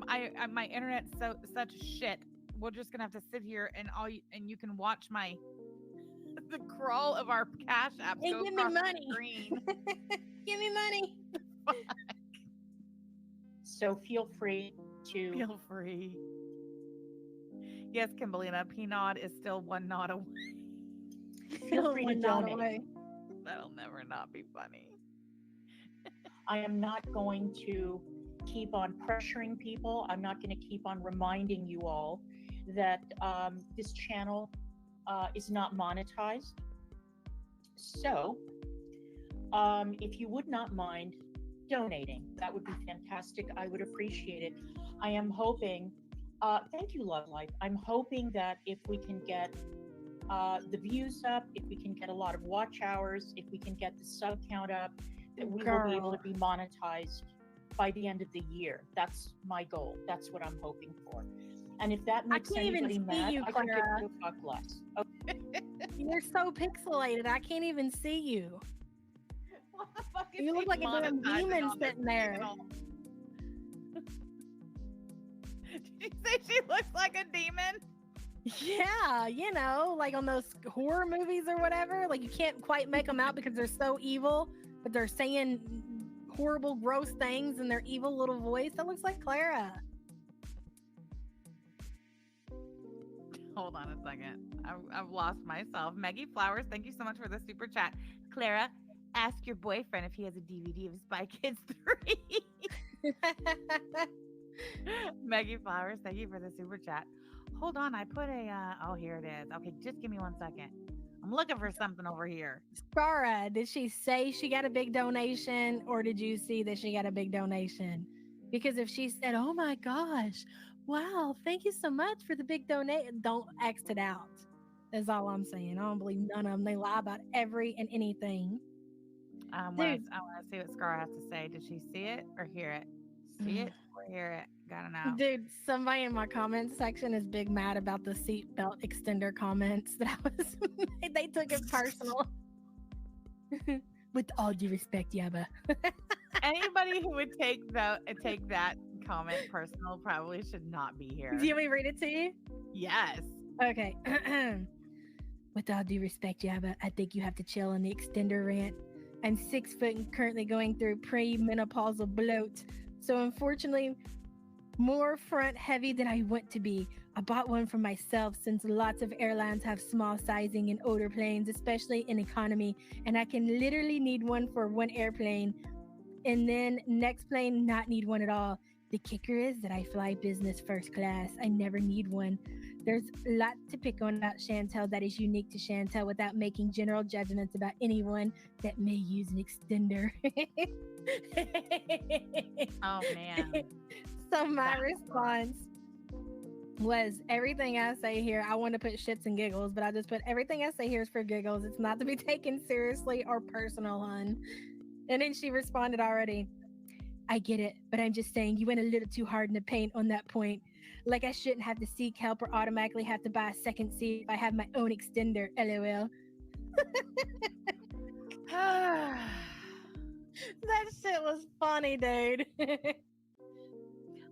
my internet's such shit. We're just gonna have to sit here and and you can watch the crawl of our cash apps Hey, go give me across the money. screen. Give me money. So feel free to. Feel free. Yes, Kimberlina, P-Nod is still one nod away. Feel free to One nod donate. away. That'll never not be funny. I am not going to keep on pressuring people. I'm not going to keep on reminding you all that this channel is not monetized. So if you would not mind donating, that would be fantastic. I would appreciate it. I am hoping, thank you, Love Life. I'm hoping that if we can get the views up, if we can get a lot of watch hours, if we can get the sub count up, that we will be able to be monetized by the end of the year. That's my goal. That's what I'm hoping for. And if that makes can't even anybody see mad, you, I can give Clara. you a fuck less. Okay. You're so pixelated. I can't even see you. What the fuck is You look he like a damn monetizing demon on this sitting there. channel? Did you say she looks like a demon? Yeah, you know, like on those horror movies or whatever. Like you can't quite make them out because they're so evil, but they're saying horrible, gross things in their evil little voice. That looks like Clara. Hold on a second. I've lost myself. Maggie Flowers, thank you so much for the super chat. Clara, ask your boyfriend if he has a DVD of Spy Kids 3. Maggie Flowers, thank you for the super chat. Hold on, I put oh, here it is. Okay, just give me 1 second. I'm looking for something over here. Scara, did she say she got a big donation or did you see that she got a big donation? Because if she said, oh my gosh, wow, thank you so much for the big donation, don't X it out. That's all I'm saying. I don't believe none of them. They lie about every and anything. I want to see what Scar has to say. Did she see it or hear it? See it or hear it? Gotta know. Dude, somebody in my comments section is big mad about the seatbelt extender comments that I was made. They took it personal. With all due respect, YABA. Anybody who would take that comment personal probably should not be here. Do you want me to read it to you? Yes. Okay. With all due respect, YABA, I think you have to chill on the extender rant. I'm 6 foot and currently going through pre-menopausal bloat. So unfortunately, more front heavy than I want to be. I bought one for myself since lots of airlines have small sizing in older planes, especially in economy, and I can literally need one for one airplane and then next plane not need one at all. The kicker is that I fly business first class. I never need one. There's a lot to pick on about Chantel that is unique to Chantel without making general judgments about anyone that may use an extender. Oh man. So my response was everything I say here, I want to put shits and giggles, but I just put everything I say here is for giggles. It's not to be taken seriously or personal, hun. And then she responded already. I get it, but I'm just saying you went a little too hard in the paint on that point. Like I shouldn't have to seek help or automatically have to buy a second seat if I have my own extender, LOL. That shit was funny, dude.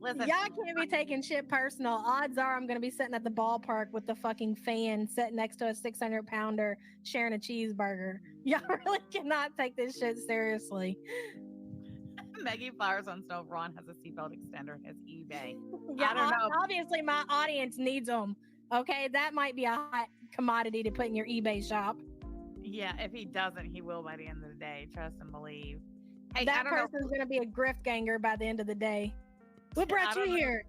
Listen, Y'all can't be taking shit personal. Odds are I'm going to be sitting at the ballpark with the fucking fan sitting next to a 600-pounder sharing a cheeseburger. Y'all really cannot take this shit seriously. Maggie Flowers on Stove Ron has a seatbelt extender in his eBay. Yeah, I don't know. obviously my audience needs them. Okay, that might be a hot commodity to put in your eBay shop. Yeah, if he doesn't, he will by the end of the day. Trust and believe. Hey, That person's going to be a grift ganger by the end of the day. What brought you here?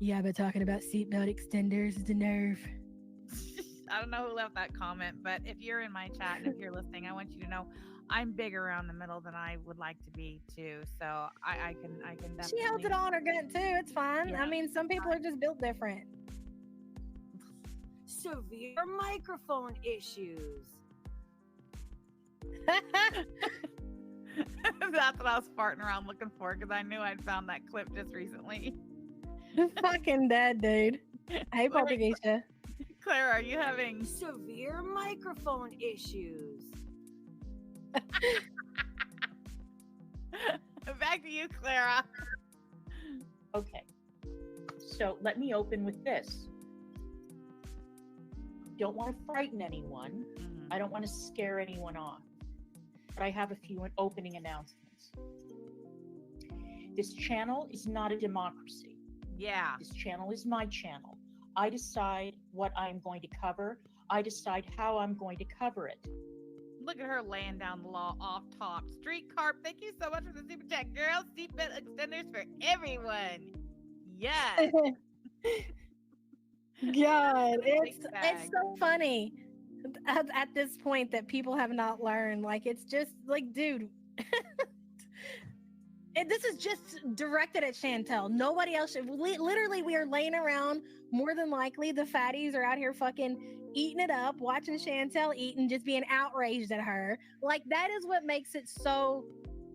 Yeah, but talking about seatbelt extenders is the nerve. I don't know who left that comment, but if you're in my chat and if you're listening, I want you to know I'm bigger around the middle than I would like to be too. So I can definitely. She held it on her gut too. It's fine. Yeah. I mean, some people are just built different. Severe microphone issues. That's what I was farting around looking for because I knew I'd found that clip just recently. Fucking dead, dude. Hey, Portuguesa. Clara, are you having Severe microphone issues. Back to you, Clara. Okay. So let me open with this. Don't want to frighten anyone. Mhm. I don't want to scare anyone off. But I have a few opening announcements. This channel is not a democracy. Yeah. This channel is my channel. I decide what I'm going to cover. I decide how I'm going to cover it. Look at her laying down the law off top. Street Carp, thank you so much for the super chat, girl. Seatbelt extenders for everyone. Yes. God, it's bag. so funny at this point that people have not learned. Like, it's just like, dude, this is just directed at Chantel. Nobody else should. Literally, we are laying around. More than likely, the fatties are out here fucking eating it up, watching Chantel eat and just being outraged at her. Like, that is what makes it so,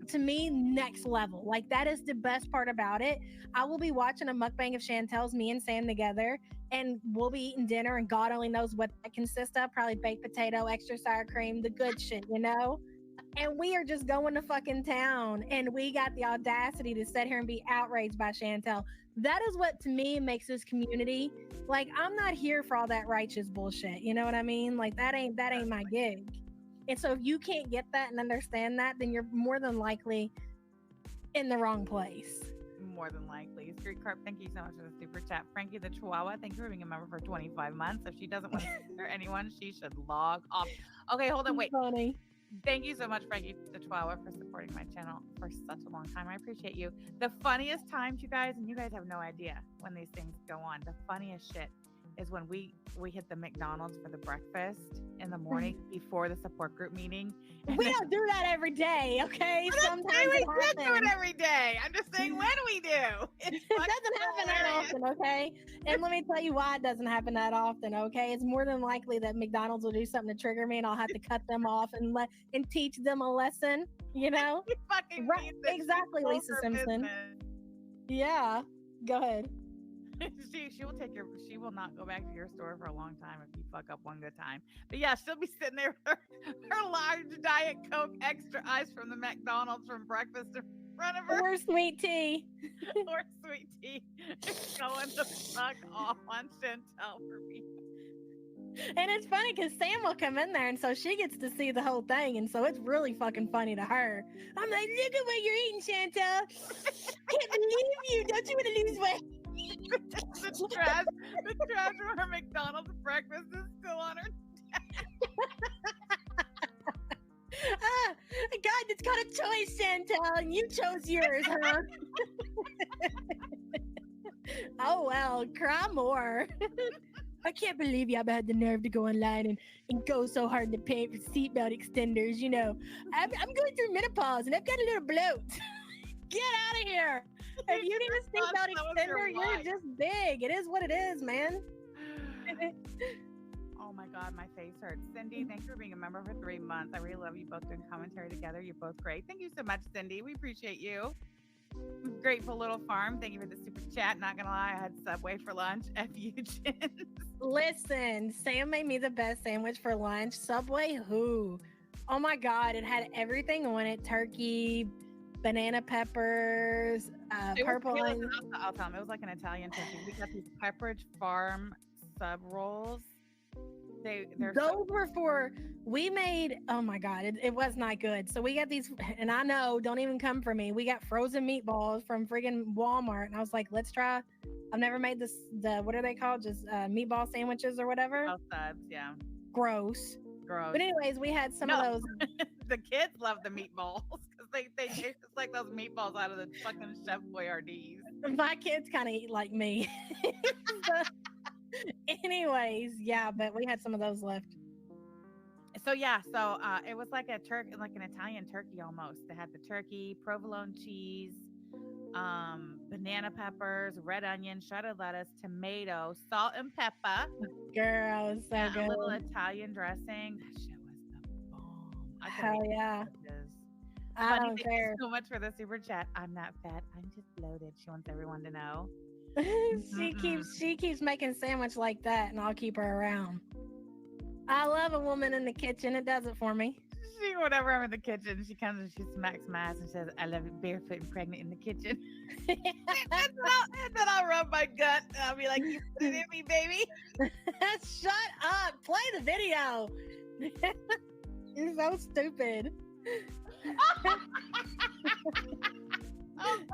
to me, next level. Like, that is the best part about it. I will be watching a mukbang of Chantel's, me and Sam together, and we'll be eating dinner, and God only knows what that consists of. Probably baked potato, extra sour cream, the good shit, you know? And we are just going to fucking town, and we got the audacity to sit here and be outraged by Chantel. That is what, to me, makes this community. Like, I'm not here for all that righteous bullshit. You know what I mean? Like, that ain't my gig. And so if you can't get that and understand that, then you're more than likely in the wrong place. More than likely. Street Carp, thank you so much for the super chat. Frankie the Chihuahua, thank you for being a member for 25 months. If she doesn't want to scare anyone, she should log off. Okay, hold on, wait. Funny. Thank you so much, Frankie the Chihuahua, for supporting my channel for such a long time. I appreciate you. The funniest times, you guys, and you guys have no idea when these things go on. The funniest shit is when we hit the McDonald's for the breakfast in the morning before the support group meeting. We don't do that every day, okay? Sometimes we it should do it happens. every day. I'm just saying when we do. It doesn't happen that often, okay? And let me tell you why it doesn't happen that often, okay? It's more than likely that McDonald's will do something to trigger me, and I'll have to cut them off and teach them a lesson, you know? You fucking Right, mean that exactly, she Lisa sold her Simpson. business. Yeah, go ahead. She will not go back to your store for a long time if you fuck up one good time. But yeah, she'll be sitting there with her large Diet Coke extra ice from the McDonald's from breakfast in front of her. Or sweet tea. Or sweet tea. Going the fuck off on Chantel for me. And it's funny because Sam will come in there, and so she gets to see the whole thing, and so it's really fucking funny to her. I'm like, look at what you're eating, Chantel. Can't believe you. Don't you want to lose weight? the trash from her McDonald's breakfast is still on her. God, it's got a choice, Chantel, and you chose yours, huh? Oh, well, cry more. I can't believe YABA had the nerve to go online and go so hard to pay for seatbelt extenders. You know, I'm going through menopause and I've got a little bloat. Get out of here. If you need a seatbelt extender, you're just big. It is what it is, man. Oh my God, my face hurts. Cindy, thanks for being a member for 3 months. I really love you both doing commentary together. You're both great. Thank you so much, Cindy. We appreciate you. Grateful Little Farm, thank you for the super chat. Not gonna lie, I had Subway for lunch. F you, Jen. Listen, Sam made me the best sandwich for lunch. Subway, who? Oh my God, it had everything on it. Turkey, banana peppers, purple onion. I'll tell them, it was like an Italian turkey. We got these Pepperidge Farm sub rolls. Those were for, we made, oh my God, it was not good. So we got these, and I know, don't even come for me. We got frozen meatballs from friggin' Walmart. And I was like, let's try, I've never made what are they called? Just meatball sandwiches or whatever. Oh, subs, yeah. Gross. But anyways, we had some of those. The kids love the meatballs because they taste just like those meatballs out of the fucking Chef Boyardee's. My kids kind of eat like me. Anyways, yeah, but we had some of those left. So it was like a turkey, like an Italian turkey almost. They had the turkey, provolone cheese, banana peppers, red onion, shredded lettuce, tomato, salt and pepper, Girl, it was so and a good. little Italian dressing. That shit was the bomb. I could Hell yeah. I Funny, don't thank care. you so much for the super chat. I'm not fat. I'm just bloated. She wants everyone to know. she keeps making sandwich like that, and I'll keep her around. I love a woman in the kitchen. It does it for me. Whenever I'm in the kitchen, she comes and she smacks my ass and says, "I love it barefoot and pregnant in the kitchen." and then I'll rub my gut and I'll be like, "You put it in me, baby." Shut up. Play the video. You're so stupid.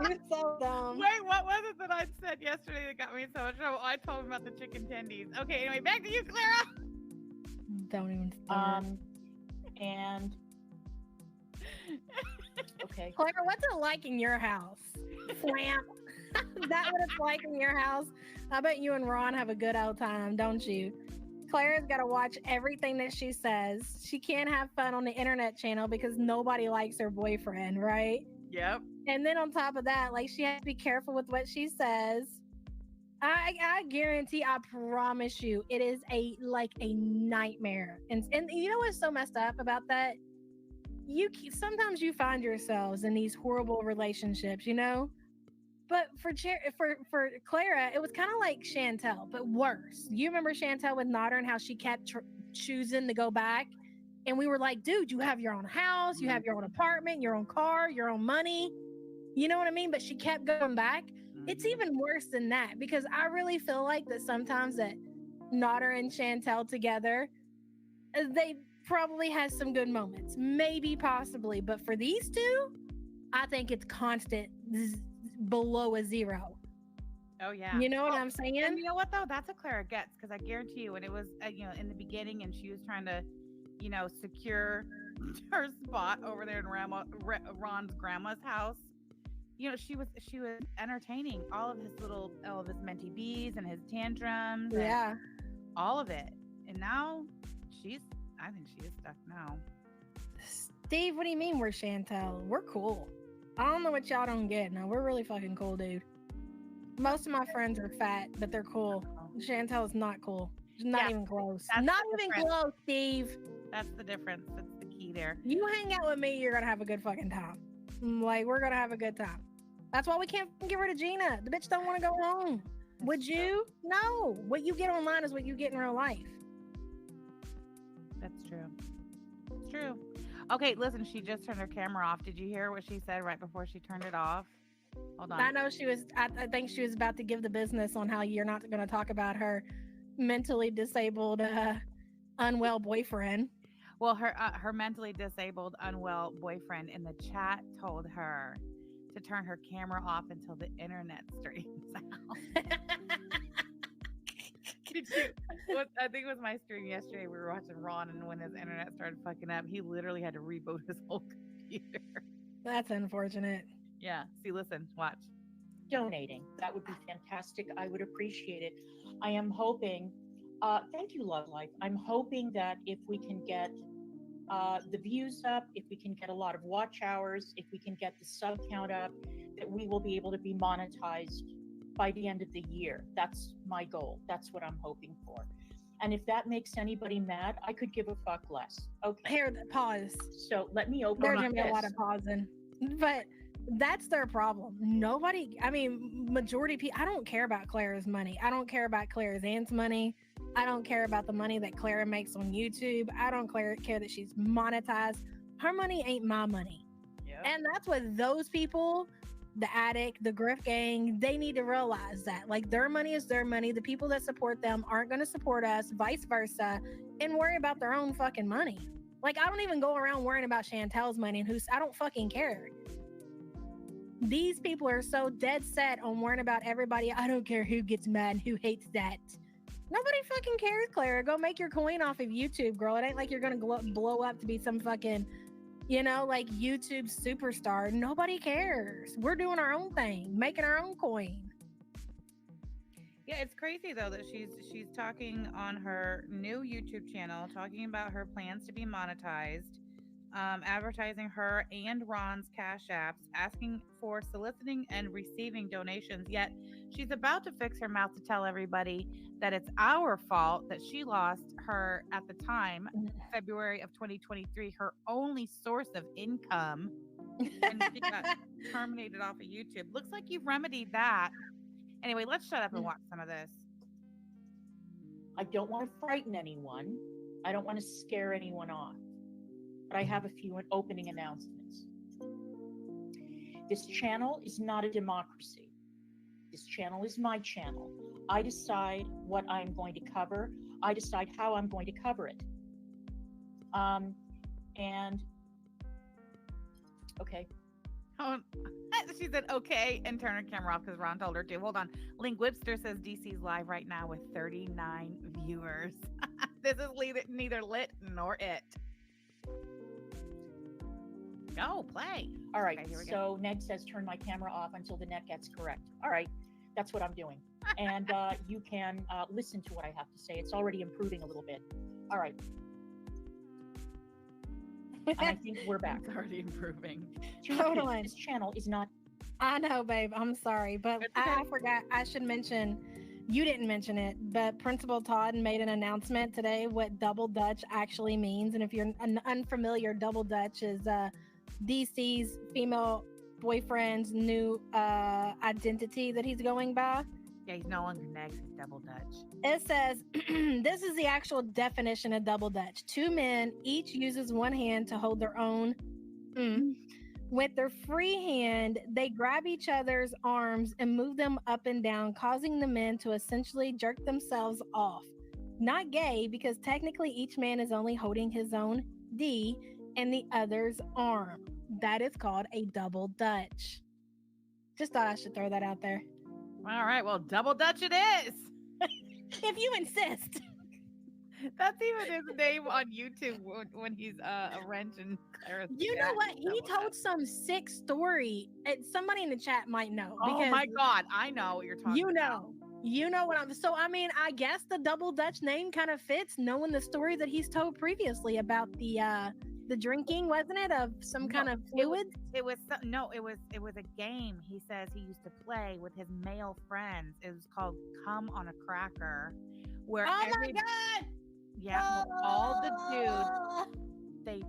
You're so dumb. Wait, what was it that I said yesterday that got me in so much trouble? I told him about the chicken tendies. Okay, anyway, back to you, Clara. Don't even start. And okay, Clara, what's it like in your house? Flamp. That what it's like in your house? I bet you and Ron have a good old time, don't you? Clara's got to watch everything that she says. She can't have fun on the internet channel because nobody likes her boyfriend, right? Yep. And then on top of that, like, she has to be careful with what she says. I guarantee, I promise you, it is a nightmare. And you know what's so messed up about that? Sometimes you find yourselves in these horrible relationships, you know. But for Clara, it was kind of like Chantel, but worse. You remember Chantel with Nodder and how she kept choosing to go back? And we were like, dude, you have your own house, you have your own apartment, your own car, your own money. You know what I mean? But she kept going back. It's even worse than that, because I really feel like that sometimes that Nodder and Chantel together, they probably has some good moments, maybe, possibly. But for these two, I think it's constant below a zero. Oh yeah. You know what I'm saying? And you know what though? That's what Clara gets, because I guarantee you, when it was in the beginning, and she was trying to, secure her spot over there in Ron's grandma's house. She was entertaining all of his mentee bees and his tantrums. Yeah. And all of it. And now I think she is stuck now. Steve, what do you mean we're Chantel? We're cool. I don't know what y'all don't get. No, we're really fucking cool, dude. Most of my friends are fat, but they're cool. Chantel is not cool. She's not even close. Not even close, Steve. That's the difference. That's the key there. You hang out with me, you're gonna have a good fucking time. Like, we're gonna have a good time. That's why we can't get rid of Gina. The bitch don't want to go home. Would you? No. What you get online is what you get in real life. That's true. It's true. Okay, listen, she just turned her camera off. Did you hear what she said right before she turned it off? Hold on. I know she was, I think she was about to give the business on how you're not going to talk about her mentally disabled, unwell boyfriend. Well, her mentally disabled, unwell boyfriend in the chat told her to turn her camera off until the internet straightens out. I think it was my stream yesterday. We were watching Ron, and when his internet started fucking up, he literally had to reboot his whole computer. That's unfortunate. Yeah. See, listen, watch. Donating. That would be fantastic. I would appreciate it. I am hoping, thank you, Love Life. I'm hoping that if we can get the views up, if we can get a lot of watch hours, if we can get the sub count up, that we will be able to be monetized by the end of the year. That's my goal. That's what I'm hoping for. And if that makes anybody mad, I could give a fuck less. Okay. Here, pause. So let me open There's up gonna be a lot of pausing, but that's their problem. Majority of people, I don't care about Clara's money. I don't care about Clara's aunt's money. I don't care about the money that Clara makes on YouTube. I don't care that she's monetized. Her money ain't my money. Yep. And that's what those people, the addict, the Grift gang, they need to realize that. Like, their money is their money. The people that support them aren't going to support us, vice versa, and worry about their own fucking money. Like, I don't even go around worrying about Chantel's money, and I don't fucking care. These people are so dead set on worrying about everybody. I don't care who gets mad and who hates that. Nobody fucking cares, Clara. Go make your coin off of YouTube, girl. It ain't like you're going to blow up to be some fucking, YouTube superstar. Nobody cares. We're doing our own thing, making our own coin. Yeah, it's crazy though that she's talking on her new YouTube channel, talking about her plans to be monetized, advertising her and Ron's cash apps, asking for soliciting and receiving donations. Yet she's about to fix her mouth to tell everybody that it's our fault that she lost her at the time, February of 2023, her only source of income when she got terminated off of YouTube. Looks like you've remedied that. Anyway, let's shut up and watch some of this. I don't want to frighten anyone. I don't want to scare anyone off. But I have a few opening announcements. This channel is not a democracy. This channel is my channel. I decide what I'm going to cover. I decide how I'm going to cover it. And okay. Oh, she said okay and turn her camera off because Ron told her to. Hold on. Linguipster says DC's live right now with 39 viewers. This is neither lit nor it. Go play. All right. Okay, here we go. So Ned says turn my camera off until the net gets correct. All right. That's what I'm doing. And you can listen to what I have to say. It's already improving a little bit. All right. And I think we're back. It's already improving. Hold on. This channel is not. I know, babe. I'm sorry, but It's okay. I forgot. I should mention. You didn't mention it, but Principal Todd made an announcement today what double Dutch actually means. And if you're unfamiliar, double Dutch is DC's female boyfriend's new identity that he's going by. Yeah, he's no longer next. He's double Dutch. It says, this is the actual definition of double Dutch. Two men each uses one hand to hold their own. With their free hand, they grab each other's arms and move them up and down, causing the men to essentially jerk themselves off. Not gay, because technically each man is only holding his own D and the other's arm. That is called a double Dutch. Just thought I should throw that out there. All right, well, double Dutch it is. If you insist. That's even his name on YouTube when he's a wrench and Clara's You know cat. what? He Double told Dutch. some sick story. Somebody in the chat might know. Oh my God, I know what you're talking about. You know what I'm. So I mean, I guess the double Dutch name kind of fits, knowing the story that he's told previously about the drinking, wasn't it, of some kind of fluid? It was a game he says he used to play with his male friends. It was called Come on a Cracker, where Oh my God! yeah, where all the dudes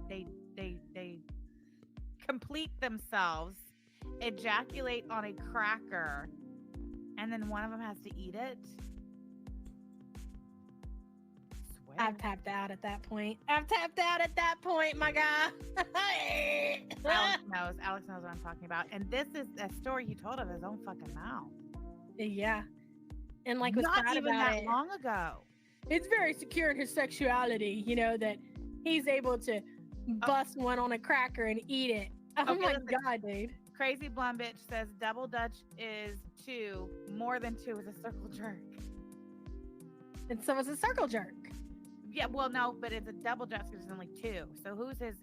they complete themselves, ejaculate on a cracker, and then one of them has to eat it. Swear. I've tapped out at that point. My guy. Alex knows what I'm talking about. And this is a story he told of his own fucking mouth. Yeah. And like was Not proud even about that it. long ago. It's very secure in his sexuality, you know, that he's able to bust one on a cracker and eat it. Oh Okay, my listen. God, dude. Crazy Blonde Bitch says double Dutch is 2. More than 2 is a circle jerk. And so it's a circle jerk. Yeah, well, no, but it's a double Dutch because there's only 2. So who's his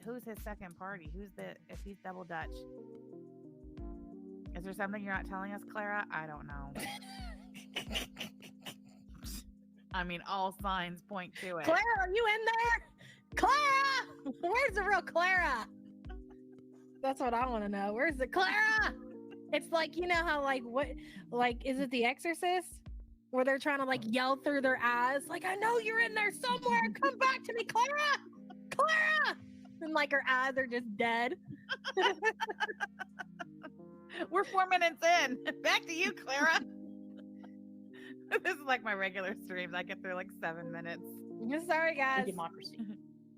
second party? If he's double Dutch? Is there something you're not telling us, Clara? I don't know. I mean, all signs point to it. Clara, are you in there? Clara! Where's the real Clara? That's what I want to know. Where's the Clara? It's like, you know how is it The Exorcist? Where they're trying to like yell through their eyes, like, I know you're in there somewhere. Come back to me, Clara! Clara! And like her eyes are just dead. We're 4 minutes in. Back to you, Clara. This is like my regular streams. I get through like 7 minutes. Sorry, A guys. democracy.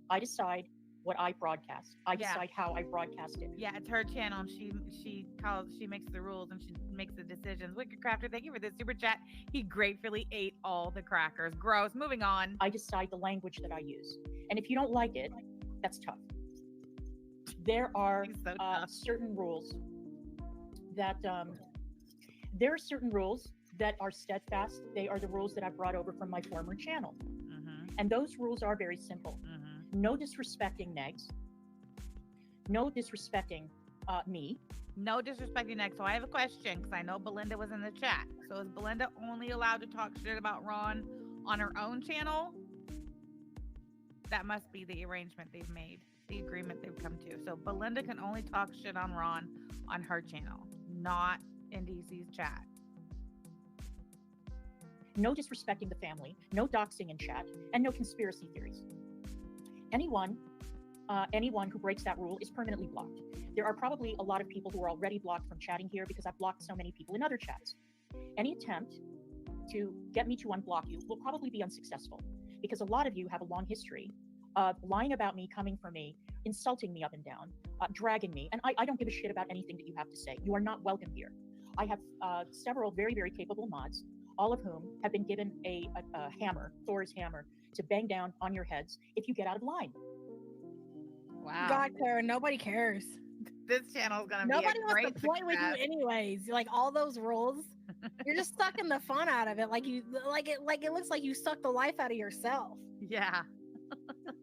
I decide what I broadcast. I Yeah. decide how I broadcast it. Yeah, it's her channel. She makes the rules and she makes the decisions. Wicked Crafter, thank you for this super chat. He gratefully ate all the crackers. Gross. Moving on. I decide the language that I use. And if you don't like it, that's tough. There are He's so tough. certain rules that are steadfast. They are the rules that I brought over from my former channel. And those rules are very simple. No disrespecting negs. No disrespecting me. No disrespecting next. So I have a question because I know Belinda was in the chat. So is Belinda only allowed to talk shit about Ron on her own channel? That must be the arrangement they've made, the agreement they've come to. So Belinda can only talk shit on Ron on her channel, not in DC's chat. No disrespecting the family, no doxing in chat, and no conspiracy theories. Anyone who breaks that rule is permanently blocked. There are probably a lot of people who are already blocked from chatting here because I've blocked so many people in other chats. Any attempt to get me to unblock you will probably be unsuccessful because a lot of you have a long history of lying about me, coming for me, insulting me up and down, dragging me, and I don't give a shit about anything that you have to say. You are not welcome here. I have several very, very capable mods, all of whom have been given a hammer, Thor's hammer, to bang down on your heads if you get out of line. Wow. God, Clara, nobody cares. This channel is going to be Nobody a wants great to play with you success. anyways. Like all those rules, you're just sucking the fun out of it. Like it looks like you suck the life out of yourself. Yeah.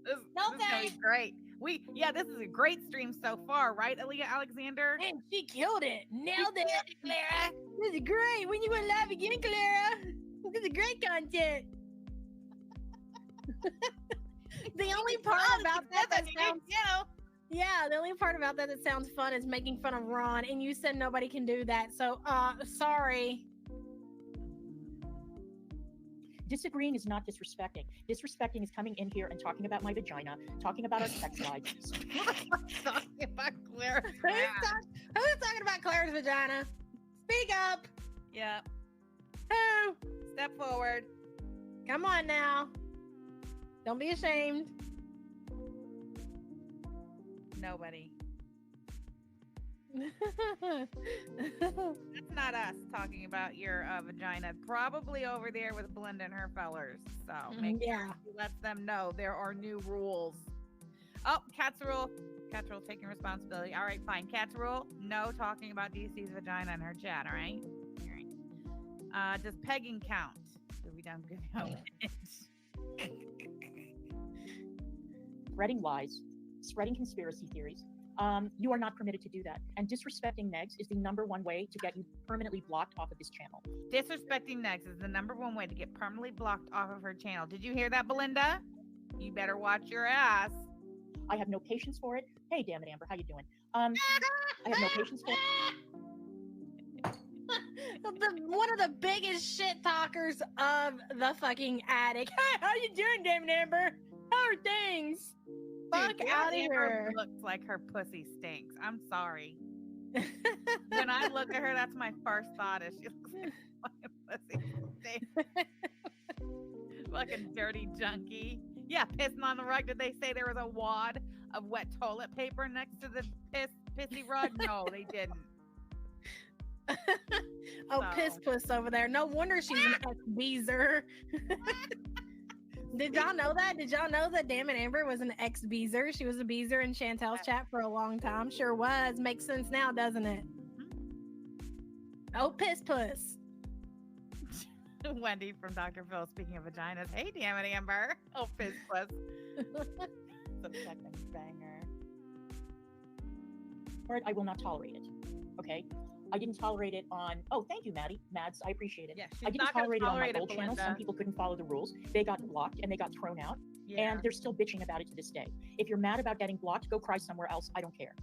This is gonna be great. This is a great stream so far, right, Aaliyah Alexander? And she killed it. Nailed it, Clara. This is great. When you went live again, Clara. This is great content. The only part about that sounds, yeah, the only part about that sounds fun is making fun of Ron, and you said nobody can do that. So, sorry. Disagreeing is not disrespecting. Disrespecting is coming in here and talking about my vagina, talking about our sex lives. Talking about Claire's Who's talking about Claire's vagina? Speak up. Yeah. Who? Step forward. Come on now. Don't be ashamed. Nobody. That's not us talking about your vagina. Probably over there with Belinda and her fellers. So make sure you let them know there are new rules. Oh, Cat's rule. Cat's rule taking responsibility. All right, fine. Cat's rule. No talking about DC's vagina in her chat. All right. All right. Does pegging count? So we don't give Spreading lies, spreading conspiracy theories. You are not permitted to do that. And disrespecting Negs is the #1 way to get you permanently blocked off of this channel. Disrespecting Negs is the #1 way to get permanently blocked off of her channel. Did you hear that, Belinda? You better watch your ass. I have no patience for it. Hey, damn it, Amber, how you doing? I have no patience for it. One of the biggest shit talkers of the fucking attic. Hey, how you doing, damn it, Amber? How are things? Fuck out of here. Looks like her pussy stinks. I'm sorry. When I look at her, that's my first thought is she looks like my pussy stinks. Fucking dirty junkie. Yeah, pissing on the rug. Did they say there was a wad of wet toilet paper next to the pissy rug? No, they didn't. Piss puss over there. No wonder she's an ex-beezer. Did y'all know that? Did y'all know that Damn It Amber was an ex-beezer? She was a beezer in Chantel's chat for a long time. Sure was. Makes sense now, doesn't it? Oh, piss puss. Wendy from Dr. Phil, speaking of vaginas. Hey, Damn It Amber. Oh, piss puss. The second banger. I will not tolerate it. Okay? I didn't tolerate it on. Oh, thank you, Mads. I appreciate it. Yeah, I didn't tolerate it on my old channel. Some people couldn't follow the rules. They got blocked and they got thrown out. Yeah. And they're still bitching about it to this day. If you're mad about getting blocked, go cry somewhere else. I don't care.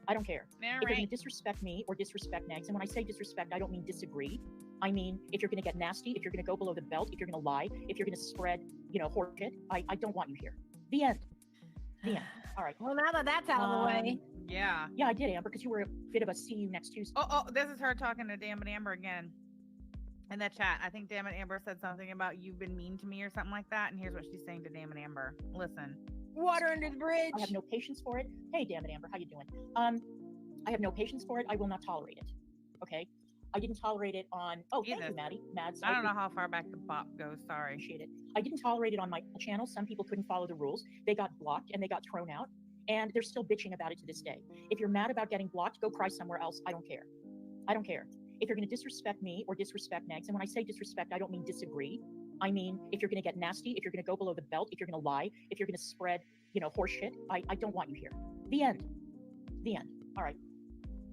I don't care. If you're going to disrespect me or disrespect Negs, and when I say disrespect, I don't mean disagree. I mean, if you're going to get nasty, if you're going to go below the belt, if you're going to lie, if you're going to spread, horse shit, I don't want you here. The end. The end. All right. Well, now that that's out of the way. Yeah. Yeah, I did, Amber, because you were a bit of a see you next Tuesday. Oh, this is her talking to Damn It Amber again. In the chat, I think Damn It Amber said something about you've been mean to me or something like that. And here's what she's saying to Damn It Amber. Listen. Water under the bridge. I have no patience for it. Hey, Damn It Amber, how you doing? I have no patience for it. I will not tolerate it. Okay? I didn't tolerate it on. Oh, thank you, Mads. I don't know how far back the bop goes. Sorry. Appreciate it. I didn't tolerate it on my channel. Some people couldn't follow the rules. They got blocked and they got thrown out. And they're still bitching about it to this day. If you're mad about getting blocked, go cry somewhere else. I don't care. I don't care. If you're going to disrespect me or disrespect Negs, and when I say disrespect, I don't mean disagree. I mean, if you're going to get nasty, if you're going to go below the belt, if you're going to lie, if you're going to spread, horse shit, I don't want you here. The end. The end. All right.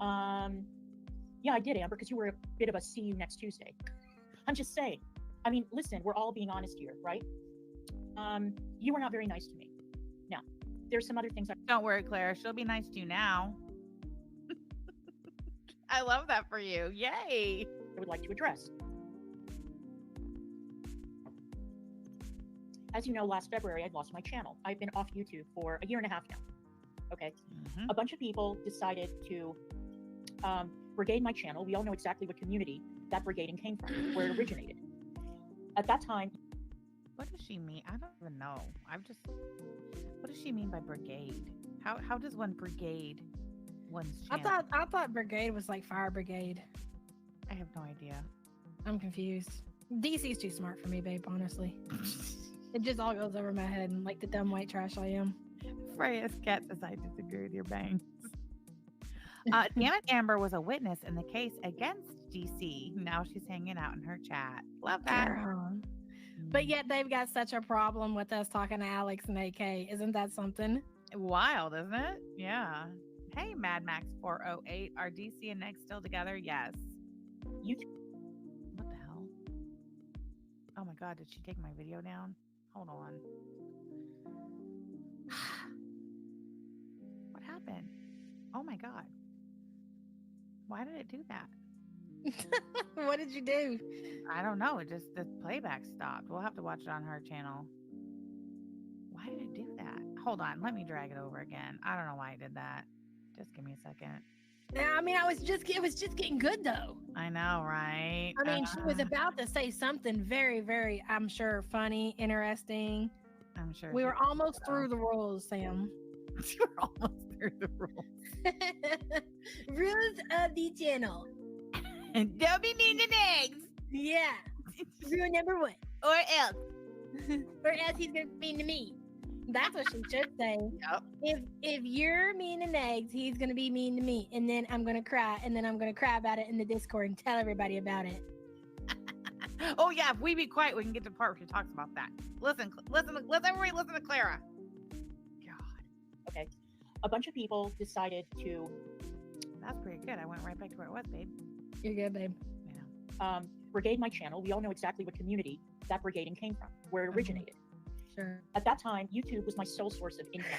Yeah, I did, Amber, because you were a bit of a see you next Tuesday. I'm just saying. I mean, listen, we're all being honest here, right? You were not very nice to me. Now, there's some other things Don't worry, Clara. She'll be nice to you now. I love that for you. Yay. I would like to address. As you know, last February, I lost my channel. I've been off YouTube for a year and a half now. Okay. Mhm. A bunch of people decided to brigade my channel. We all know exactly what community that brigading came from, where it originated. At that time, What does she mean? I don't even know. What does she mean by brigade? How does one brigade one's channel? I thought brigade was like fire brigade. I have no idea. I'm confused. DC's too smart for me, babe, honestly. It just all goes over my head and like the dumb white trash I am. Freya's cat says I disagree with your bangs. Damn it, Amber was a witness in the case against DC. Now she's hanging out in her chat. Love that. Girl. But yet they've got such a problem with us talking to Alex and AK. Isn't that something? Wild, isn't it? Yeah. Hey, Mad Max 408. Are DC and Nick still together? Yes. YouTube. What the hell? Oh my God, did she take my video down? Hold on. What happened? Oh my God. Why did it do that? What did you do? I don't know. It just, the playback stopped. We'll have to watch it on her channel. Why did it do that? Hold on. Let me drag it over again. I don't know why I did that. Just give me a second. I mean, it was just getting good though. I know, right? I mean, she was about to say something very, very, I'm sure, funny, interesting. I'm sure We she were will. almost through the rules, Sam. We're almost through the rules. Rules of the channel. And don't be mean to Nigs. Yeah. Rule number 1. Or else. Or else he's gonna be mean to me. That's what she should say. Yep. If you're mean to Negs, he's gonna be mean to me, and then I'm gonna cry, and then I'm gonna cry about it in the Discord and tell everybody about it. Oh yeah, if we be quiet, we can get to the part where she talks about that. Listen, everybody listen to Clara. God. Okay. A bunch of people decided to That's pretty good. I went right back to where it was, babe. You're good, babe. You know. brigade my channel. We all know exactly what community that brigading came from, where it originated. Sure. At that time, YouTube was my sole source of income.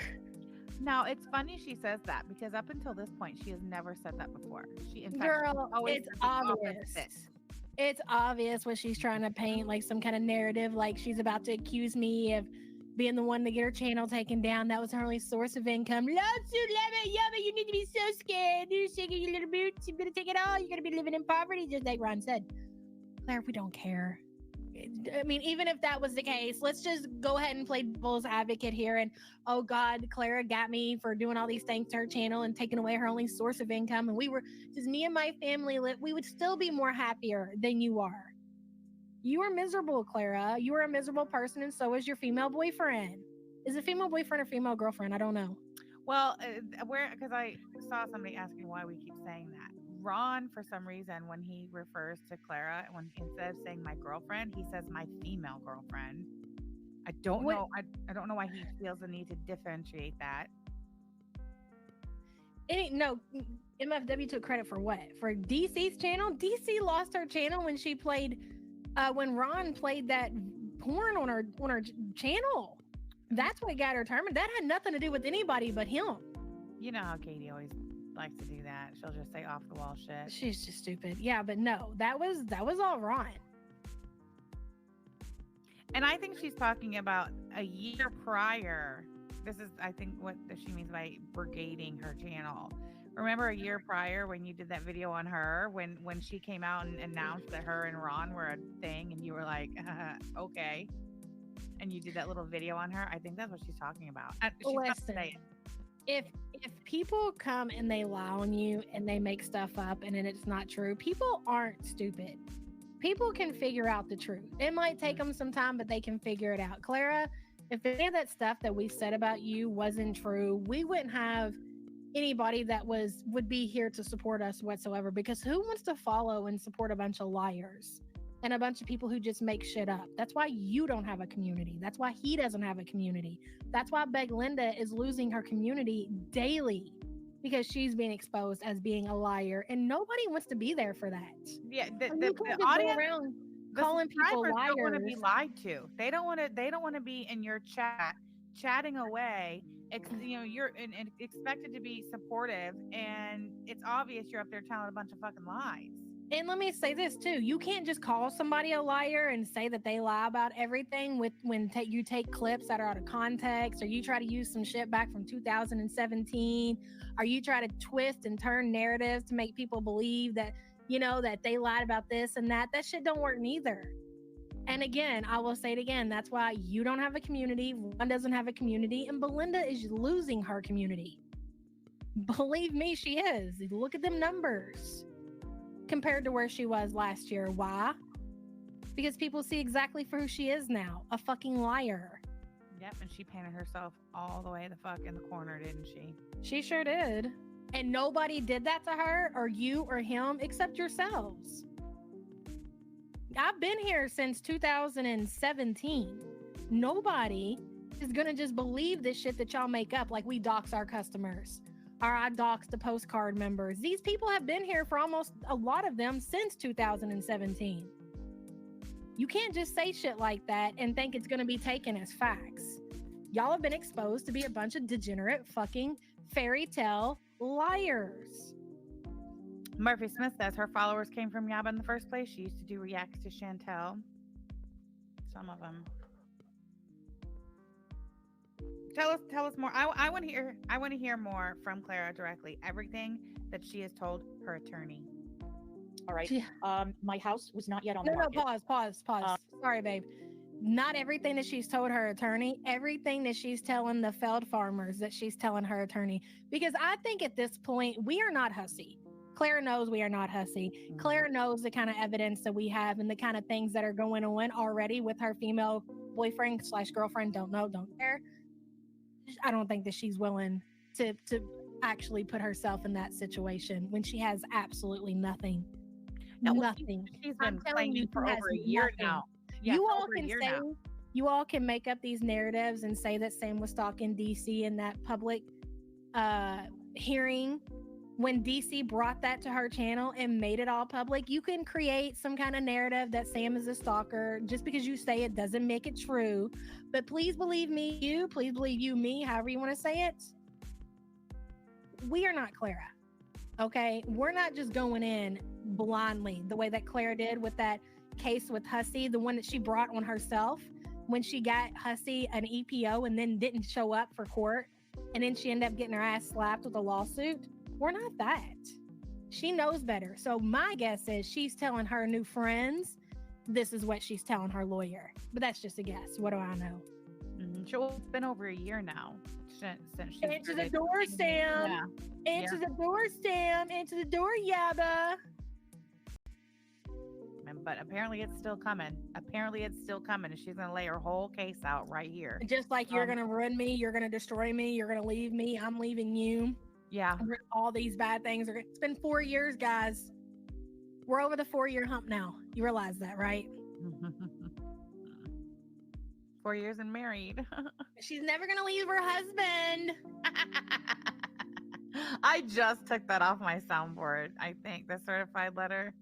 Now it's funny she says that because up until this point, she has never said that before. She, in fact, Girl, she's always it's said the obvious. opposite. It's obvious what she's trying to paint, like some kind of narrative, like she's about to accuse me of being the one to get her channel taken down. That was her only source of income. Lawsuit, YABA, you need to be so scared. You're sick of your little boots. You're gonna take it all. You're gonna be living in poverty, just like Ron said. Claire, we don't care. I mean, even if that was the case, let's just go ahead and play devil's advocate here. And oh God, Clara got me for doing all these things to her channel and taking away her only source of income. And we were just me and my family. We would still be more happier than you are. You are miserable, Clara. You are a miserable person, and so is your female boyfriend. Is it female boyfriend or female girlfriend? I don't know. Well, because I saw somebody asking why we keep saying that. Ron, for some reason, when he refers to Clara, when instead of saying my girlfriend, he says my female girlfriend. I don't know. I don't know why he feels the need to differentiate that. No, MFW took credit for what? For DC's channel? DC lost her channel when she played, when Ron played that porn on her channel. That's what got her terminated. That had nothing to do with anybody but him. You know how Katie always likes to do that. She'll just say off the wall shit. She's just stupid. Yeah, but no, that was all Ron. And I think she's talking about a year prior. This is, I think, what she means by brigading her channel. Remember a year prior when you did that video on her, when she came out and announced that her and Ron were a thing, and you were like, okay. And you did that little video on her. I think that's what she's talking about. She's not saying it. If people come and they lie on you and they make stuff up and then it's not true, people aren't stupid. People can figure out the truth. It might take them some time, but they can figure it out. Clara, if any of that stuff that we said about you wasn't true, we wouldn't have anybody that would be here to support us whatsoever, because who wants to follow and support a bunch of liars and a bunch of people who just make shit up? That's why you don't have a community. That's why he doesn't have a community. That's why Beg Linda is losing her community daily, because she's being exposed as being a liar, and nobody wants to be there for that. Yeah, And the you can't just go audience, around the calling people subscribers don't want to be liars. lied to. They don't want to. They don't want to be in your chat, chatting away. You're and expected to be supportive, and it's obvious you're up there telling a bunch of fucking lies. And let me say this too: you can't just call somebody a liar and say that they lie about everything. When you take clips that are out of context, or you try to use some shit back from 2017, or you try to twist and turn narratives to make people believe that that they lied about this and that. That shit don't work neither. And again, I will say it again. That's why you don't have a community. One doesn't have a community, and Belinda is losing her community. Believe me, she is. Look at them numbers compared to where she was last year. Why? Because people see exactly for who she is now, a fucking liar. Yep, and she painted herself all the way the fuck in the corner, didn't she? She sure did. And nobody did that to her or you or him except yourselves. I've been here since 2017. Nobody is going to just believe this shit that y'all make up, like we dox our customers. Or I doxed the postcard members. These people have been here for almost a lot of them since 2017. You can't just say shit like that and think it's going to be taken as facts. Y'all have been exposed to be a bunch of degenerate fucking fairy tale liars. Murphy Smith says her followers came from YABA in the first place. She used to do reacts to Chantel. Some of them. Tell us more. I want to hear more from Clara directly. Everything that she has told her attorney. All right. Yeah. My house was not yet on the No, market. pause. Sorry, babe. Not everything that she's told her attorney, everything that she's telling the Feld farmers that she's telling her attorney. Because I think at this point, we are not hussy. Clara knows we are not hussy. Mm-hmm. Clara knows the kind of evidence that we have and the kind of things that are going on already with her female boyfriend/girlfriend. Don't know, don't care. I don't think that she's willing to actually put herself in that situation when she has absolutely nothing. Nothing. She's been claiming for over a year now. Yeah, you all can say, you all can make up these narratives and say that Sam was stalking DC in that public hearing. When DC brought that to her channel and made it all public, you can create some kind of narrative that Sam is a stalker. Just because you say it doesn't make it true. But please believe me, please believe you, me, however you want to say it. We are not Clara. Okay? We're not just going in blindly the way that Clara did with that case with Hussey, the one that she brought on herself when she got Hussey an EPO and then didn't show up for court. And then she ended up getting her ass slapped with a lawsuit. We're not that. She knows better. So my guess is she's telling her new friends this is what she's telling her lawyer. But that's just a guess. What do I know? It's been over a year now since she Into the door, Sam. Yeah. Into the door, Sam. Into the door, Yabba. But apparently it's still coming. And she's going to lay her whole case out right here. Just like you're going to ruin me. You're going to destroy me. You're going to leave me. I'm leaving you. Yeah. All these bad things are. It's been 4 years, guys. We're over the 4-year hump now. You realize that, right? 4 years and married. She's never going to leave her husband. I just took that off my soundboard. I think the certified letter.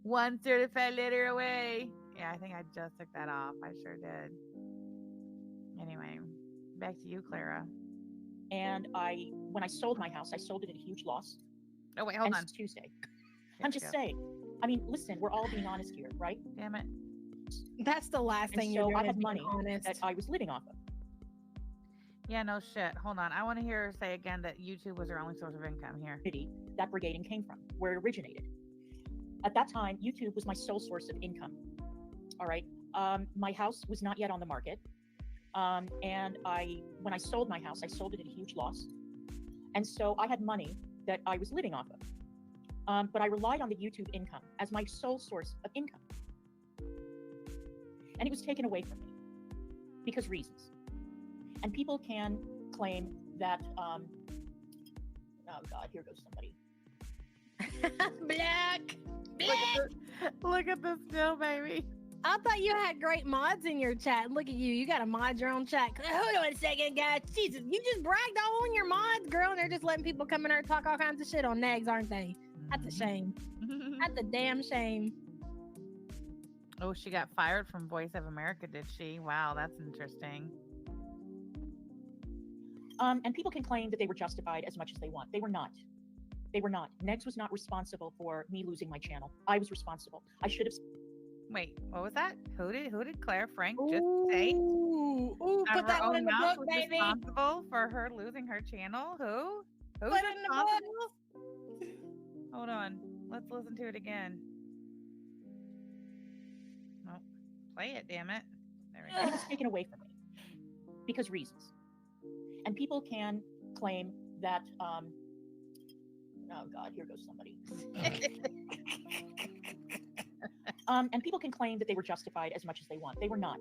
One certified letter away. Yeah, I think I just took that off. I sure did. Anyway, back to you, Clara. And when I sold my house, I sold it at a huge loss. Oh, wait, hold on. It's Tuesday. I'm just saying. I mean, listen, we're all being honest here, right? Damn it. That's the last thing so you're I doing. had money honest. that I was living off of. Yeah, no shit. Hold on. I want to hear her say again that YouTube was her only source of income here. That brigading came from, where it originated. At that time, YouTube was my sole source of income. All right. My house was not yet on the market. And when I sold my house, I sold it at a huge loss. And so I had money that I was living off of. But I relied on the YouTube income as my sole source of income. And it was taken away from me because reasons. And people can claim that, oh God, here goes somebody. Black. Look at this still, baby. I thought you had great mods in your chat. Look at you. You got to mod your own chat. Hold on a second, guys. Jesus, you just bragged all on your mods, girl, and they're just letting people come in there and talk all kinds of shit on negs, aren't they? That's a shame. That's a damn shame. Oh, she got fired from Voice of America, did she? Wow, that's interesting. And people can claim that they were justified as much as they want. They were not. They were not. Negs was not responsible for me losing my channel. I was responsible. I should have. Wait, what was that? Who did Claire Frank just say? Ooh, Out put of that her one own in the mouth book, was baby. responsible for her losing her channel? Who? Who's Put it in the book. responsible? Hold on. Let's listen to it again. Well, play it, damn it. There we And it go. was taken away from me because reasons. And people can claim that. Oh God, here goes somebody. And people can claim that they were justified as much as they want. They were not.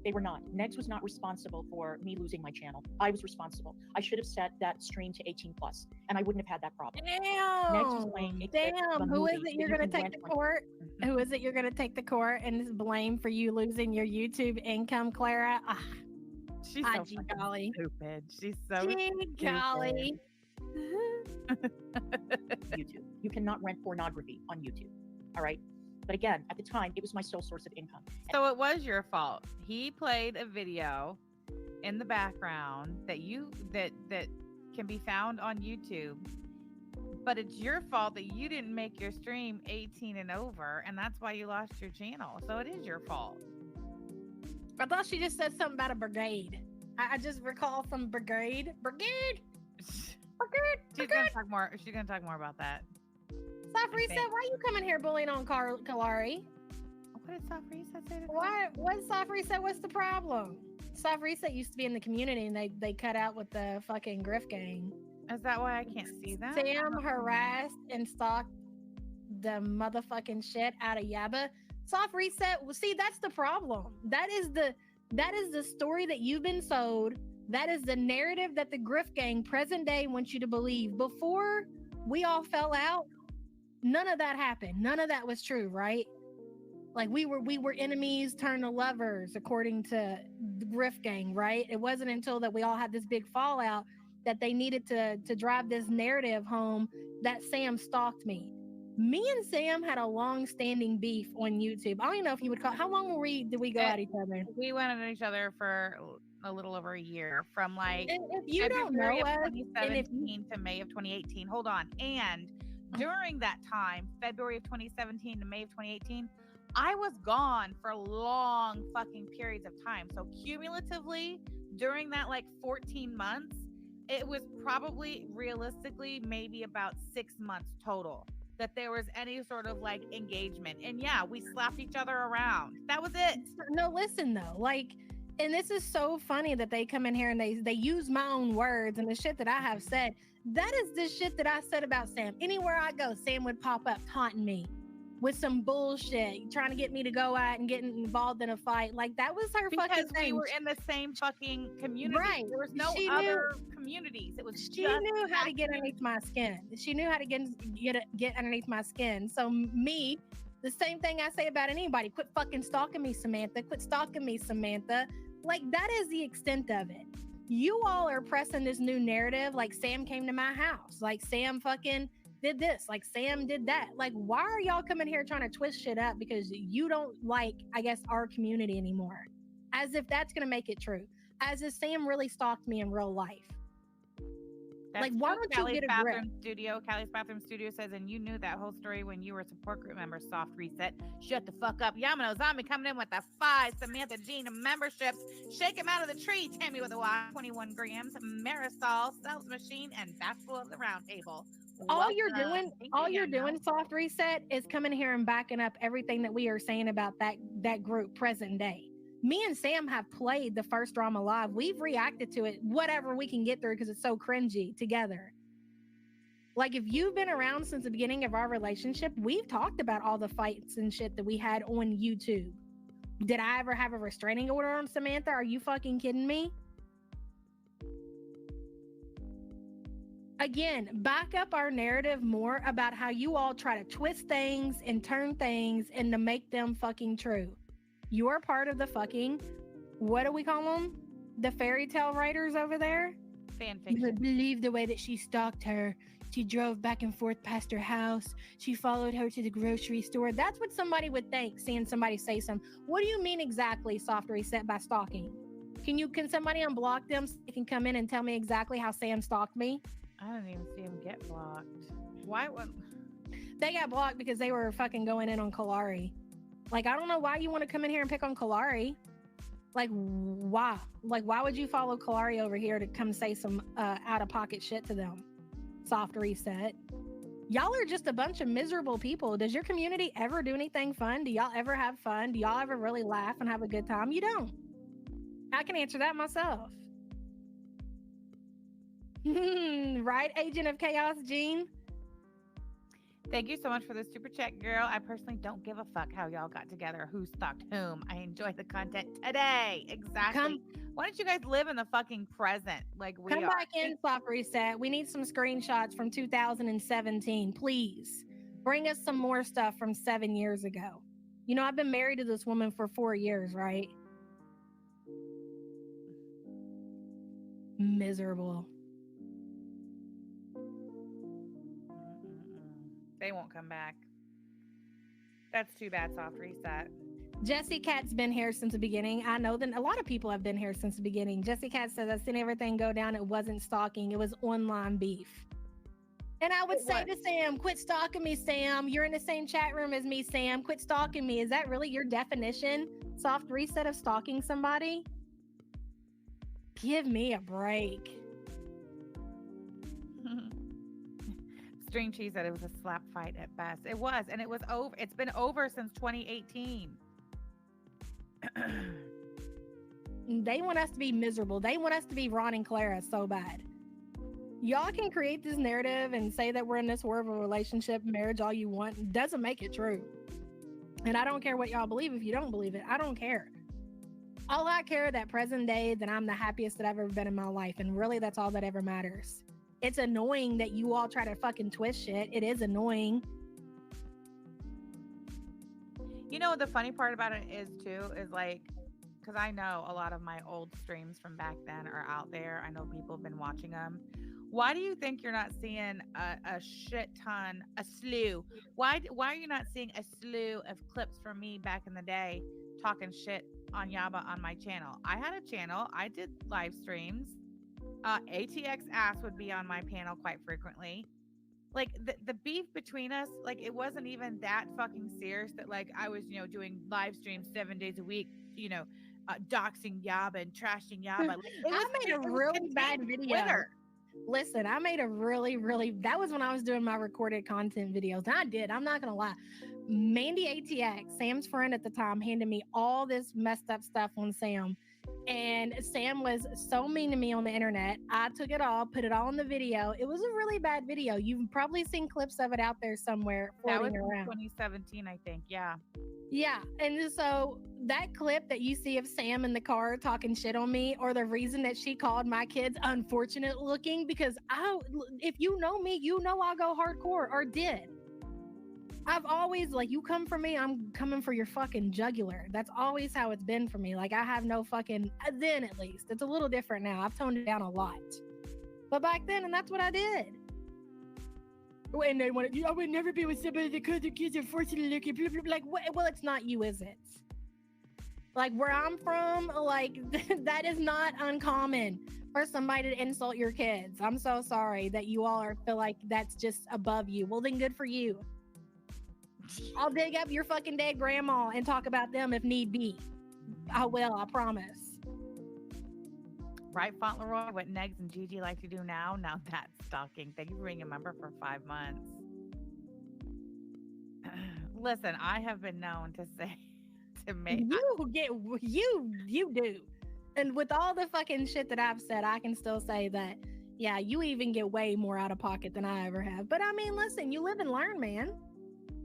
They were not. Negs was not responsible for me losing my channel. I was responsible. I should have set that stream to 18 plus, and I wouldn't have had that problem. Negs was playing a clip of a Damn. Who is movie it you're that going to even take went to on- court? Who is it you're going to take to court and blame for you losing your YouTube income, Clara? Ah, She's so gee fucking golly. stupid. She's so Gee golly. YouTube. You cannot rent pornography on YouTube. All right. But again, at the time, it was my sole source of income. So it was your fault. He played a video in the background that can be found on YouTube. But it's your fault that you didn't make your stream 18 and over, and that's why you lost your channel. So it is your fault. I thought she just said something about a brigade. I just recall some brigade. Brigade. She's gonna talk more. She's gonna talk more about that. Safri said, why are you coming here bullying on Kalari? What did Safrisa say? What Safri said? What's the problem? Safri said used to be in the community and they cut out with the fucking Grift gang. Is that why I can't see that? Sam harassed and stalked the motherfucking shit out of YABA. Safri said, well, see, that's the problem. That is the story that you've been sold. That is the narrative that the Grift gang present day wants you to believe. Before we all fell out, none of that happened. None of that was true, right? Like we were enemies turned to lovers, according to the Grift gang, right? It wasn't until that we all had this big fallout that they needed to drive this narrative home that Sam stalked me. Me and Sam had a long-standing beef on YouTube. I don't even know if you would call. How long did we go at each other? We went at each other for a little over a year, from like And if you don't know February of us, and if 2017 to May of 2018. Hold on, and during that time, February of 2017 to May of 2018, I was gone for long fucking periods of time. So cumulatively, during that like 14 months, it was probably realistically maybe about 6 months total that there was any sort of like engagement. And yeah, we slapped each other around. That was it. No, listen though, like, and this is so funny that they come in here and they use my own words and the shit that I have said. That is the shit that I said about Sam. Anywhere I go, Sam would pop up taunting me with some bullshit, trying to get me to go out and get involved in a fight. Like that was her Because fucking we thing. were in the same fucking community. Right. There was no She other communities. It was She just knew how that to get underneath my skin. She knew how to get underneath my skin. So me, the same thing I say about anybody. Quit fucking stalking me, Samantha. Quit stalking me, Samantha. Like that is the extent of it. You all are pressing this new narrative. Like Sam came to my house. Like Sam fucking did this. Like Sam did that. Like why are y'all coming here trying to twist shit up because you don't like, I guess, our community anymore? As if that's gonna make it true. As if Sam really stalked me in real life. Like, why don't you get a grip? Callie's Bathroom Studio says, and you knew that whole story when you were a support group member. Soft reset. Shut the fuck up. Yamano Zombie coming in with the 5 Samantha Jean memberships. Shake him out of the tree. Tammy with a Y. 21 grams. Marisol, Sales Machine, and Bashful of the Round Table. All you're Welcome. doing, Thank all you, you're Yamano. doing, Soft Reset, is coming here and backing up everything that we are saying about that group present day. Me and Sam have played the first drama live. We've reacted to it, whatever we can get through, because it's so cringy together. Like if you've been around since the beginning of our relationship, we've talked about all the fights and shit that we had on YouTube. Did I ever have a restraining order on Samantha? Are you fucking kidding me? Again, back up our narrative more about how you all try to twist things and turn things and to make them fucking true. You are part of the fucking, what do we call them? The fairy tale writers over there? Fan You would fiction. believe the way that she stalked her. She drove back and forth past her house. She followed her to the grocery store. That's what somebody would think, seeing somebody say something. What do you mean exactly, soft reset, by stalking? Can somebody unblock them so they can come in and tell me exactly how Sam stalked me? I didn't even see him get blocked. Why would They got blocked because they were fucking going in on Kalari. Like, I don't know why you want to come in here and pick on Kalari. Like, why? Like, why would you follow Kalari over here to come say some out-of-pocket shit to them? Soft reset. Y'all are just a bunch of miserable people. Does your community ever do anything fun? Do y'all ever have fun? Do y'all ever really laugh and have a good time? You don't. I can answer that myself. Right, Agent of Chaos, Jean? Thank you so much for the super chat, girl. I personally don't give a fuck how y'all got together, who stalked whom. I enjoy the content today. Exactly. Why don't you guys live in the fucking present like we Come are? back in, Soft Reset. We need some screenshots from 2017, please. Bring us some more stuff from 7 years ago. You know, I've been married to this woman for 4 years, right? Miserable. They won't come back. That's too bad, soft reset. Jesse Cat's been here since the beginning. I know that a lot of people have been here since the beginning. Jesse Cat says, I've seen everything go down. It wasn't stalking, it was online beef. And I would say to Sam, quit stalking me, Sam. You're in the same chat room as me, Sam. Quit stalking me. Is that really your definition? Soft reset of stalking somebody? Give me a break. String Cheese said it was a slap fight at best. It was, and it was over. It's been over since 2018. They want us to be miserable. They want us to be Ron and Clara so bad. Y'all can create this narrative and say that we're in this horrible relationship, marriage, all you want. It doesn't make it true. And I don't care what y'all believe if you don't believe it. I don't care. All I care that present day that I'm the happiest that I've ever been in my life. And really, that's all that ever matters. It's annoying that you all try to fucking twist shit. It is annoying. You know, the funny part about it is too, is like, because I know a lot of my old streams from back then are out there. I know people have been watching them. Why do you think you're not seeing a shit ton, a slew? Why are you not seeing a slew of clips from me back in the day talking shit on YABA on my channel? I had a channel. I did live streams. ATX ass would be on my panel quite frequently. Like the beef between us, like it wasn't even that fucking serious that like I was, you know, doing live streams 7 days a week, you know, doxing YABA and trashing YABA. Like, I made a really bad video. Listen, I made a really, that was when I was doing my recorded content videos. And I did, I'm not going to lie. Mandy ATX, Sam's friend at the time, handed me all this messed up stuff on Sam. And Sam was so mean to me on the internet. I took it all, put it all in the video. It was a really bad video. You've probably seen clips of it out there somewhere floating that was around. 2017, I think. Yeah. Yeah. And so that clip that you see of Sam in the car talking shit on me, or the reason that she called my kids unfortunate looking, because if you know me, you know I go hardcore, or did. I've always, like, you come for me, I'm coming for your fucking jugular. That's always how it's been for me. Like, I have no fucking, then at least. It's a little different now. I've toned it down a lot. But back then, and that's what I did. And they wanted, I would never be with somebody because their kids are fortunate looking. Blah, blah, blah. Like, well, it's not you, is it? Like, where I'm from, like, that is not uncommon for somebody to insult your kids. I'm so sorry that you all feel like that's just above you. Well, then good for you. I'll dig up your fucking dead grandma and talk about them if need be. I will, I promise. Right, Fauntleroy, what Negs and Gigi like to do now? Now that's stalking. Thank you for being a member for 5 months. Listen, I have been known to say to make you do. And with all the fucking shit that I've said, I can still say that, yeah, you even get way more out of pocket than I ever have. But I mean, listen, you live and learn, man.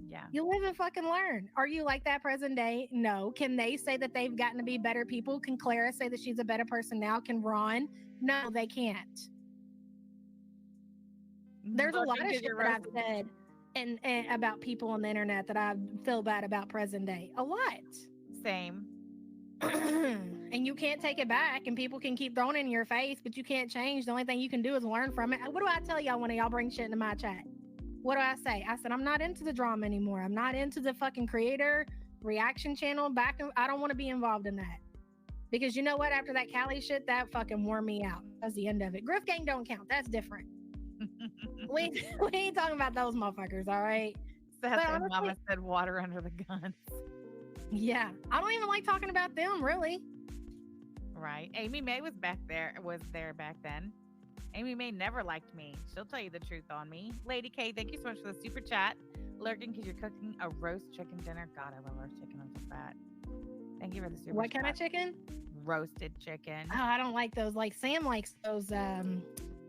Yeah. You live and fucking learn. Are you like that present day? No. Can they say that they've gotten to be better people? Can Clara say that she's a better person now? Can Ron? No, they can't. There's a lot of shit that I've said and about people on the internet that I feel bad about present day. A lot. Same. and you can't take it back, and people can keep throwing it in your face, but you can't change. The only thing you can do is learn from it. What do I tell y'all when y'all bring shit into my chat? What do I say? I said, I'm not into the drama anymore. I'm not into the fucking creator reaction channel back. I don't want to be involved in that. Because you know what? After that Cali shit, that fucking wore me out. That's the end of it. Grift gang don't count. That's different. we ain't talking about those motherfuckers, all right? Seth But and honestly, Mama said water under the guns. yeah. I don't even like talking about them, really. Right. Amy May was there back then. Amy May never liked me. She'll tell you the truth on me. Lady K, thank you so much for the super chat. Lurking because you're cooking a roast chicken dinner. God, I love roast chicken. I'm so fat. Thank you for the super What chat. kind of chicken? Roasted chicken. Oh, I don't like those. Like Sam likes those.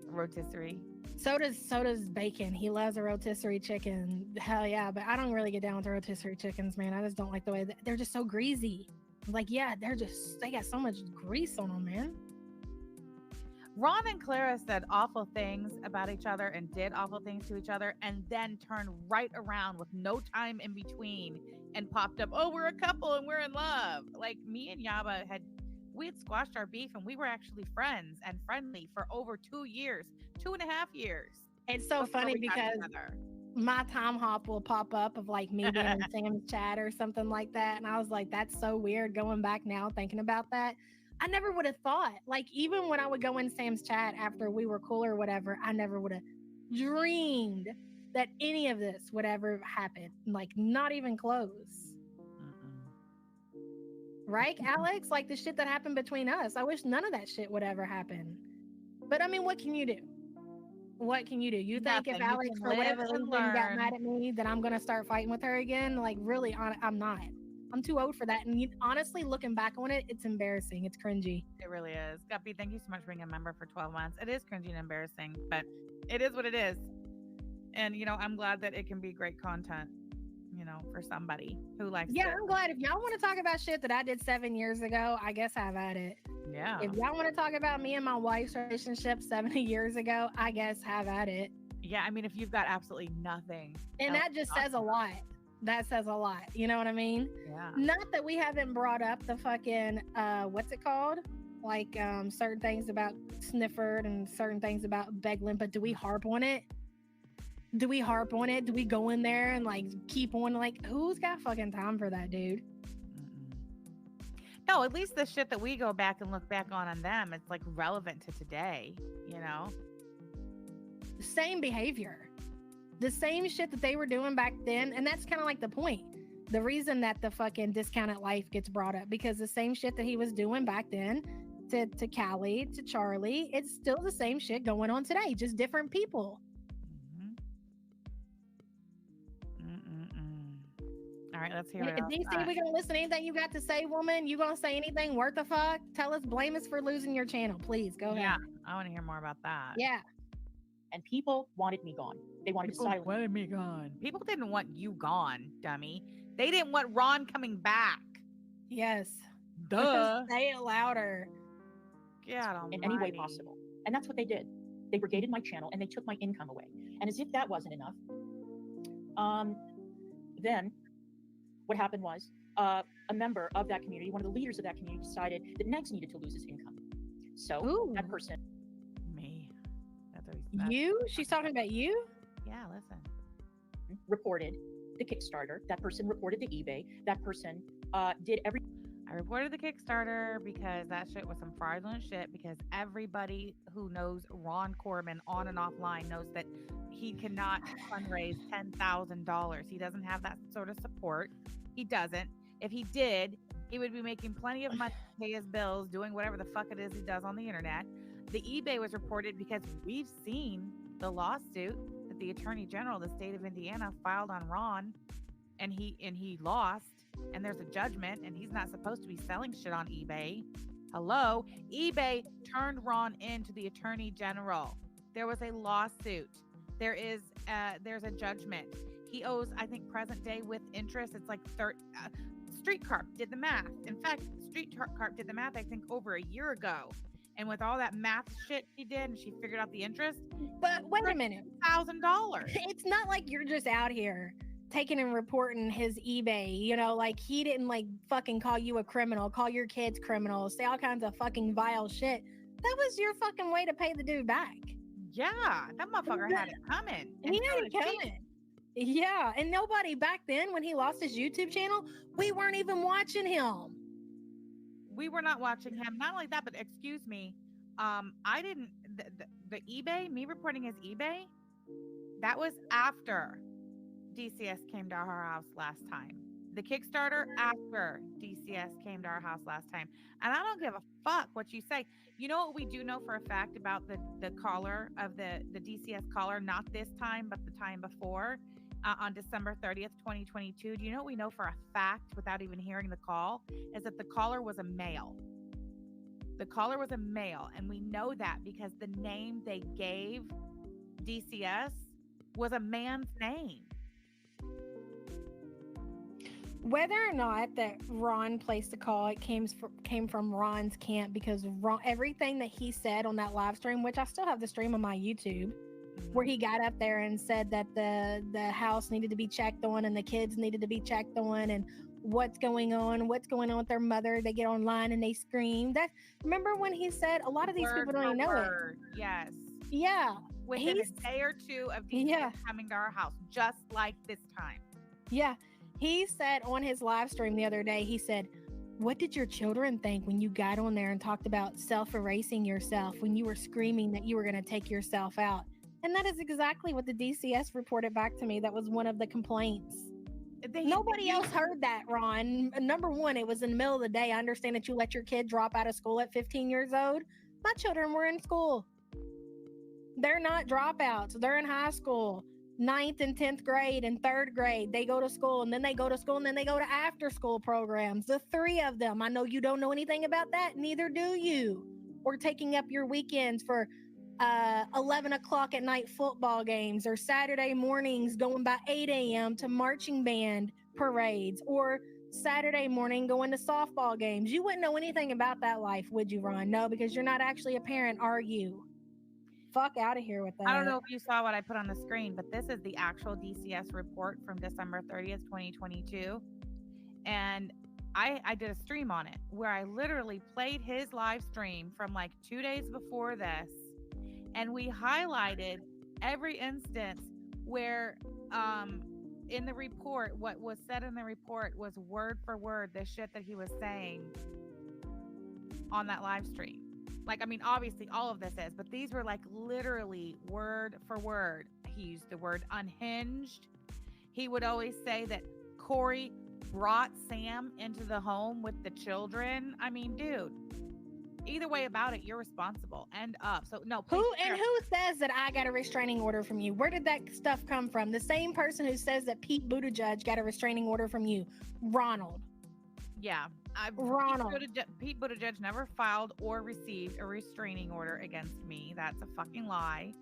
Rotisserie. So does Bacon. He loves a rotisserie chicken. Hell yeah, but I don't really get down with the rotisserie chickens, man. I just don't like the way they're just so greasy. Like, yeah, they got so much grease on them, man. Ron and Clara said awful things about each other and did awful things to each other and then turned right around with no time in between and popped up, oh, we're a couple and we're in love. Like me and YABA we had squashed our beef and we were actually friends and friendly for over 2 years, 2.5 years. It's so funny because my time hop will pop up of like me being in Sam's chat or something like that. And I was like, that's so weird going back now thinking about that. I never would have thought, like, even when I would go in Sam's chat after we were cool or whatever, I never would have dreamed that any of this would ever happen. Like, not even close. Right, Alex? Like the shit that happened between us. I wish none of that shit would ever happen. But I mean, what can you do? What can you do? You think Nothing. if Alex, for whatever reason, got mad at me, that I'm going to start fighting with her again? Like, really, I'm not. I'm too old for that. And honestly, looking back on it, it's embarrassing. It's cringy. It really is. Guppy, thank you so much for being a member for 12 months. It is cringy and embarrassing, but it is what it is. And, I'm glad that it can be great content, for somebody who likes it. Yeah, I'm glad. If y'all want to talk about shit that I did 7 years ago, I guess have at it. Yeah. If y'all want to talk about me and my wife's relationship 70 years ago, I guess have at it. Yeah, I mean, if you've got absolutely nothing. And that just says a lot. That says a lot. You know what I mean? Yeah. Not that we haven't brought up the fucking, what's it called? Like certain things about Snifford and certain things about Beglin, but do we harp on it? Do we harp on it? Do we go in there and like keep on like, who's got fucking time for that, dude? No, at least the shit that we go back and look back on them, it's like relevant to today, Same behavior. The same shit that they were doing back then. And that's kind of like the point. The reason that the fucking discounted life gets brought up, because the same shit that he was doing back then to Callie, to Charlie, it's still the same shit going on today, just different people. All right, let's hear it. DC, we gonna listen to anything you got to say, woman? You gonna say anything worth the fuck? Tell us, blame us for losing your channel, please. Go ahead. Yeah, I want to hear more about that. Yeah. And people wanted me gone. They wanted to silence me. Wanted me gone. People didn't want you gone, dummy. They didn't want Ron coming back. Yes. Duh. Say it louder. God in any way possible. And that's what they did. They brigaded my channel and they took my income away. And as if that wasn't enough, then what happened was a member of that community, one of the leaders of that community, decided that Negs needed to lose his income. So that person, me, you? She's talking about you? Yeah, listen. Reported the Kickstarter. That person reported the eBay. That person did every. I reported the Kickstarter because that shit was some fraudulent shit, because everybody who knows Ron Corbin on and offline knows that he cannot fundraise $10,000. He doesn't have that sort of support. He doesn't. If he did, he would be making plenty of money to pay his bills, doing whatever the fuck it is he does on the internet. The eBay was reported because we've seen the lawsuit that the Attorney General of the state of Indiana filed on Ron, and he lost. And there's a judgment, and he's not supposed to be selling shit on eBay. Hello? eBay turned Ron into the Attorney General. There was a lawsuit. There's a judgment. He owes, I think, present day with interest, it's like Street Carp did the math. In fact, Street Carp did the math, I think, over a year ago. And with all that math shit she did, and she figured out the interest. But wait a minute. $1,000. It's not like you're just out here taking and reporting his eBay, you know, like he didn't like fucking call you a criminal, call your kids criminals, say all kinds of fucking vile shit. That was your fucking way to pay the dude back. Yeah, that motherfucker had it coming. He had it coming. Yeah, and nobody back then when he lost his YouTube channel, we weren't even watching him. We were not watching him. Not only that, but excuse me, I didn't the eBay, me reporting his eBay, that was after DCS came to our house last time. The Kickstarter after DCS came to our house last time. And I don't give a fuck what you say. You know what we do know for a fact about the caller of the DCS caller, not this time, but the time before, on December 30th, 2022. Do you know what we know for a fact without even hearing the call? Is that the caller was a male. The caller was a male. And we know that because the name they gave DCS was a man's name. Whether or not that Ron placed the call, it came from Ron's camp, because Ron, everything that he said on that live stream, which I still have the stream on my YouTube, where he got up there and said that the house needed to be checked on and the kids needed to be checked on, and what's going on with their mother. They get online and they scream. That, remember when he said a lot of these people don't even know it. Yes. Yeah. Within a day or two of DCS coming to our house, just like this time. Yeah. He said on his live stream the other day, he said, what did your children think when you got on there and talked about self-erasing yourself, when you were screaming that you were going to take yourself out? And that is exactly what the DCS reported back to me. That was one of the complaints. Nobody else heard that, Ron. Number one, it was in the middle of the day. I understand that you let your kid drop out of school at 15 years old. My children were in school. They're not dropouts. They're in high school. 9th and 10th grade and 3rd grade, they go to school, and then they go to school, and then they go to after school programs. The 3 of them. I know you don't know anything about that. Neither do you. Or taking up your weekends for 11 o'clock at night football games, or Saturday mornings going by 8 a.m. to marching band parades, or Saturday morning going to softball games. You wouldn't know anything about that life, would you, Ron? No, because you're not actually a parent, are you? Fuck out of here with that. I don't know if you saw what I put on the screen, but this is the actual DCS report from December 30th, 2022. And I did a stream on it where I literally played his live stream from like 2 days before this. And we highlighted every instance where in the report, what was said in the report was word for word the shit that he was saying on that live stream. Like, I mean, obviously all of this is, but these were like literally word for word. He used the word unhinged. He would always say that Corey brought Sam into the home with the children. I mean, dude, either way about it, you're responsible. End up. So no. Who says that I got a restraining order from you? Where did that stuff come from? The same person who says that Pete Buttigieg got a restraining order from you, Ronald. Yeah. Ronald. Pete Buttigieg never filed or received a restraining order against me. That's a fucking lie.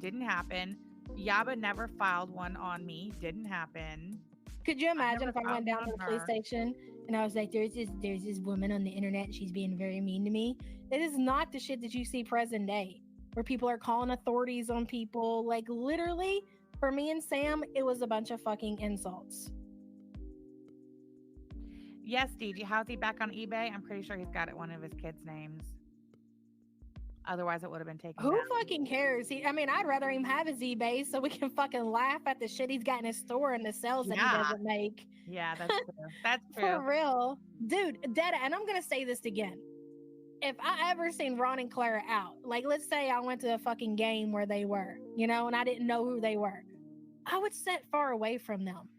Didn't happen. YABA never filed one on me. Didn't happen. Could you imagine if I went down to the police station and I was like, there's this woman on the internet and she's being very mean to me? It is not the shit that you see present day, where people are calling authorities on people. Like, literally, for me and Sam, it was a bunch of fucking insults. Yes, DG. How's he back on eBay? I'm pretty sure he's got it one of his kids' names. Otherwise, it would have been taken Who down. fucking cares? I'd rather him have his eBay so we can fucking laugh at the shit he's got in his store and the sales that he doesn't make. Yeah, that's true. That's true. For real. Dude, dead. And I'm going to say this again. If I ever seen Ron and Clara out, like, let's say I went to a fucking game where they were, you know, and I didn't know who they were, I would sit far away from them.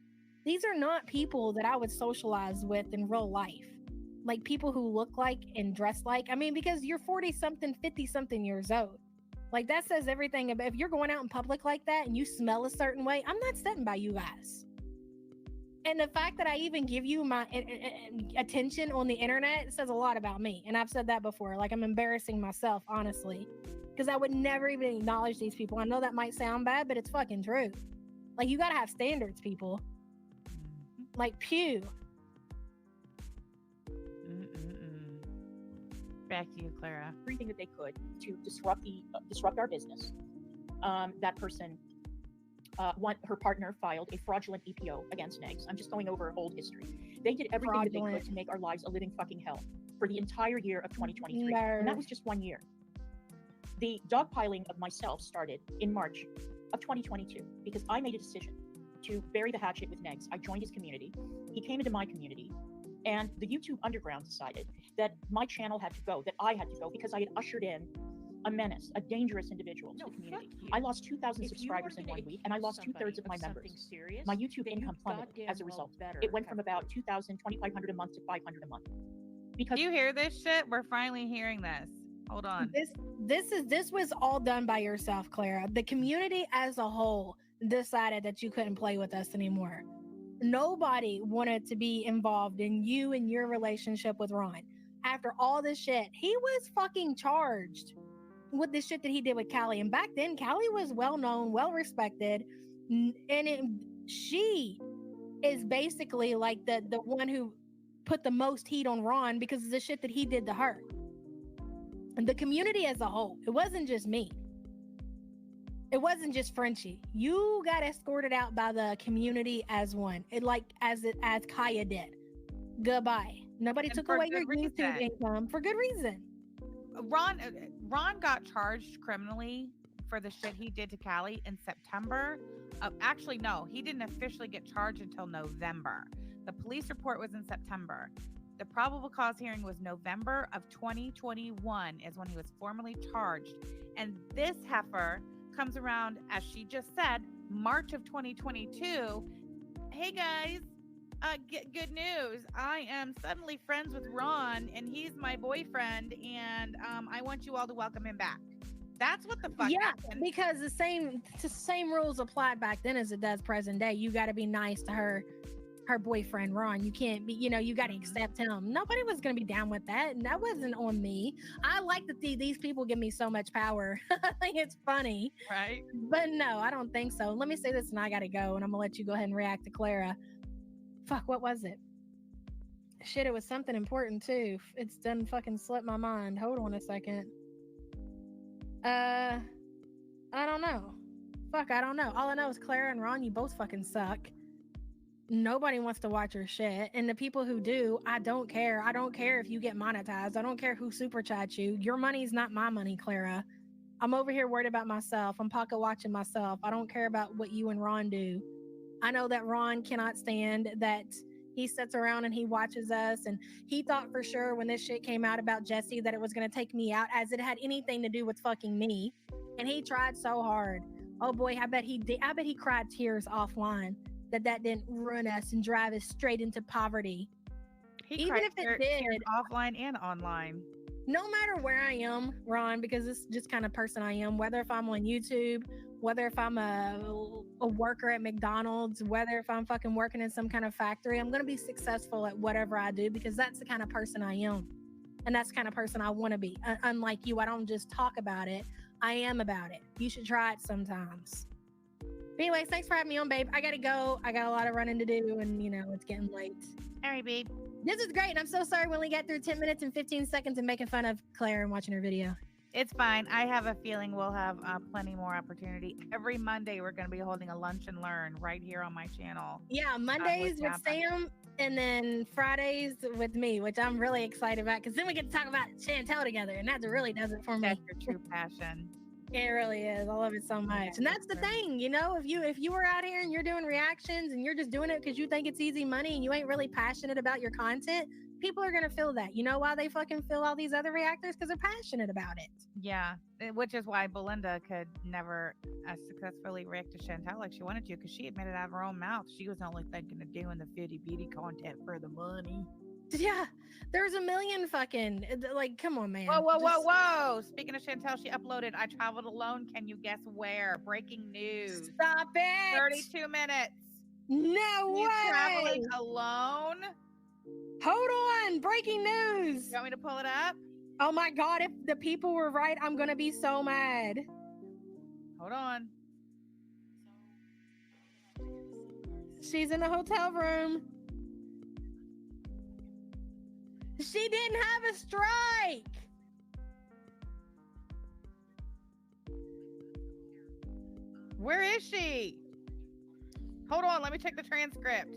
These are not people that I would socialize with in real life. Like, people who look like and dress like. I mean, because you're 40-something, 50-something years old. Like, that says everything about, if you're going out in public like that and you smell a certain way, I'm not sitting by you guys. And the fact that I even give you my attention on the internet says a lot about me. And I've said that before. Like, I'm embarrassing myself, honestly, because I would never even acknowledge these people. I know that might sound bad, but it's fucking true. Like, you got to have standards, people. Like, pew. Back to you, Clara. Everything that they could to disrupt our business. That person her partner filed a fraudulent EPO against Negs. I'm just going over old history. They did everything that they could to make our lives a living fucking hell for the entire year of 2023. And that was just 1 year. The dogpiling of myself started in March of 2022 because I made a decision to bury the hatchet with Negs. I joined his community. He came into my community. And the YouTube Underground decided that my channel had to go, that I had to go, because I had ushered in a menace, a dangerous individual to the community. I lost 2,000 subscribers in 1 week, and I lost 2/3 of my members. My YouTube income plummeted as a result. It went from about 2,000, 2,500 a month to 500 a month. Because you hear this shit? We're finally hearing this. Hold on. This was all done by yourself, Clara. The community as a whole decided that you couldn't play with us anymore. Nobody wanted to be involved in you and your relationship with Ron. After all this shit, he was fucking charged with the shit that he did with Callie. And back then, Callie was well known, well respected, and she is basically like the one who put the most heat on Ron because of the shit that he did to her. And the community as a whole, it wasn't just me. It wasn't just Frenchie. You got escorted out by the community as one. As Kaya did. Goodbye. Nobody took away your YouTube income for good reason. Ron got charged criminally for the shit he did to Callie in September. Actually, no, he didn't officially get charged until November. The police report was in September. The probable cause hearing was November of 2021 is when he was formally charged. And this heifer comes around, as she just said, March of 2022. Hey guys, good news. I am suddenly friends with Ron and he's my boyfriend and I want you all to welcome him back. That's what the fuck happened. Because the same rules applied back then as it does present day. You got to be nice to her boyfriend Ron. You can't be, you got to accept him. Nobody was going to be down with that, and that wasn't on me. I like that these people give me so much power. I think it's funny, right? But no, I don't think so. Let me say this and I gotta go, and I'm gonna let you go ahead and react to Clara. Fuck, what was it? Shit, it was something important too. It's done fucking slipped my mind. Hold on a second. I don't know. Fuck, I don't know. All I know is Clara and Ron, you both fucking suck. Nobody wants to watch your shit, and the people who do, I don't care. I don't care if you get monetized. I don't care who super chats you. Your money's not my money, Clara. I'm over here worried about myself. I'm pocket watching myself. I don't care about what you and Ron do. I know that Ron cannot stand that he sits around and he watches us, and he thought for sure when this shit came out about Jesse that it was going to take me out, as it had anything to do with fucking me. And he tried so hard. Oh boy, I bet he did. I bet he cried tears offline that didn't ruin us and drive us straight into poverty. Even if it did, offline and online. No matter where I am, Ron, because this is just kind of person I am, whether if I'm on YouTube, whether if I'm a worker at McDonald's, whether if I'm fucking working in some kind of factory, I'm going to be successful at whatever I do because that's the kind of person I am. And that's the kind of person I want to be. Unlike you, I don't just talk about it. I am about it. You should try it sometimes. But anyways, thanks for having me on, babe. I got to go. I got a lot of running to do and, it's getting late. All right, babe. This is great. And I'm so sorry we only got through 10 minutes and 15 seconds of making fun of Claire and watching her video. It's fine. I have a feeling we'll have plenty more opportunity. Every Monday, we're going to be holding a lunch and learn right here on my channel. Yeah, Mondays with Sam and then Fridays with me, which I'm really excited about because then we get to talk about Chantel together. And that really does it for me. That's your true passion. It really is. I love it so much. And that's the thing, if you were out here and you're doing reactions and you're just doing it because you think it's easy money and you ain't really passionate about your content, people are going to feel that. You know why they fucking feel all these other reactors? Because they're passionate about it. Yeah, which is why Belinda could never successfully react to Chantel like she wanted to because she admitted out of her own mouth she was only thinking of doing the foodie beauty content for the money. Yeah, there's a million fucking, come on, man. Whoa. Speaking of Chantel, she uploaded, I traveled alone. Can you guess where? Breaking news. Stop it. 32 minutes. No way. Traveling alone? Hold on. Breaking news. You want me to pull it up? Oh my God. If the people were right, I'm going to be so mad. Hold on. She's in a hotel room. She didn't have a strike. Where is she? Hold on, let me check the transcript.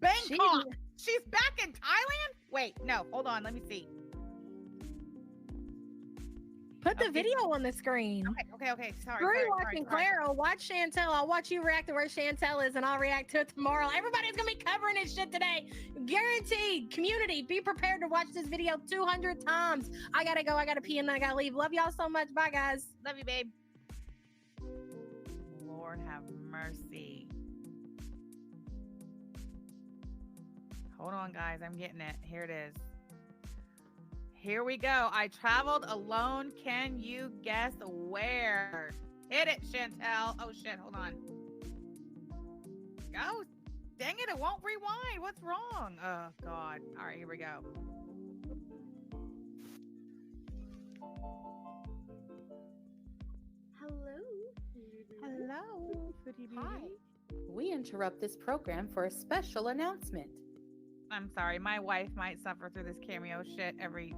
Bangkok. She's back in Thailand? Wait, no, hold on, let me see. Put the video on the screen. Okay. Sorry. We're watching Clara. Watch Chantel. I'll watch you react to where Chantel is, and I'll react to it tomorrow. Everybody's gonna be covering this shit today. Guaranteed. Community, be prepared to watch this video 200 times. I gotta go. I gotta pee, and then I gotta leave. Love y'all so much. Bye, guys. Love you, babe. Lord have mercy. Hold on, guys. I'm getting it. Here it is. Here we go. I traveled alone. Can you guess where? Hit it, Chantel. Oh, shit. Hold on. Go. Dang it. It won't rewind. What's wrong? Oh, God. All right. Here we go. Hello. Hi. We interrupt this program for a special announcement. I'm sorry. My wife might suffer through this cameo shit every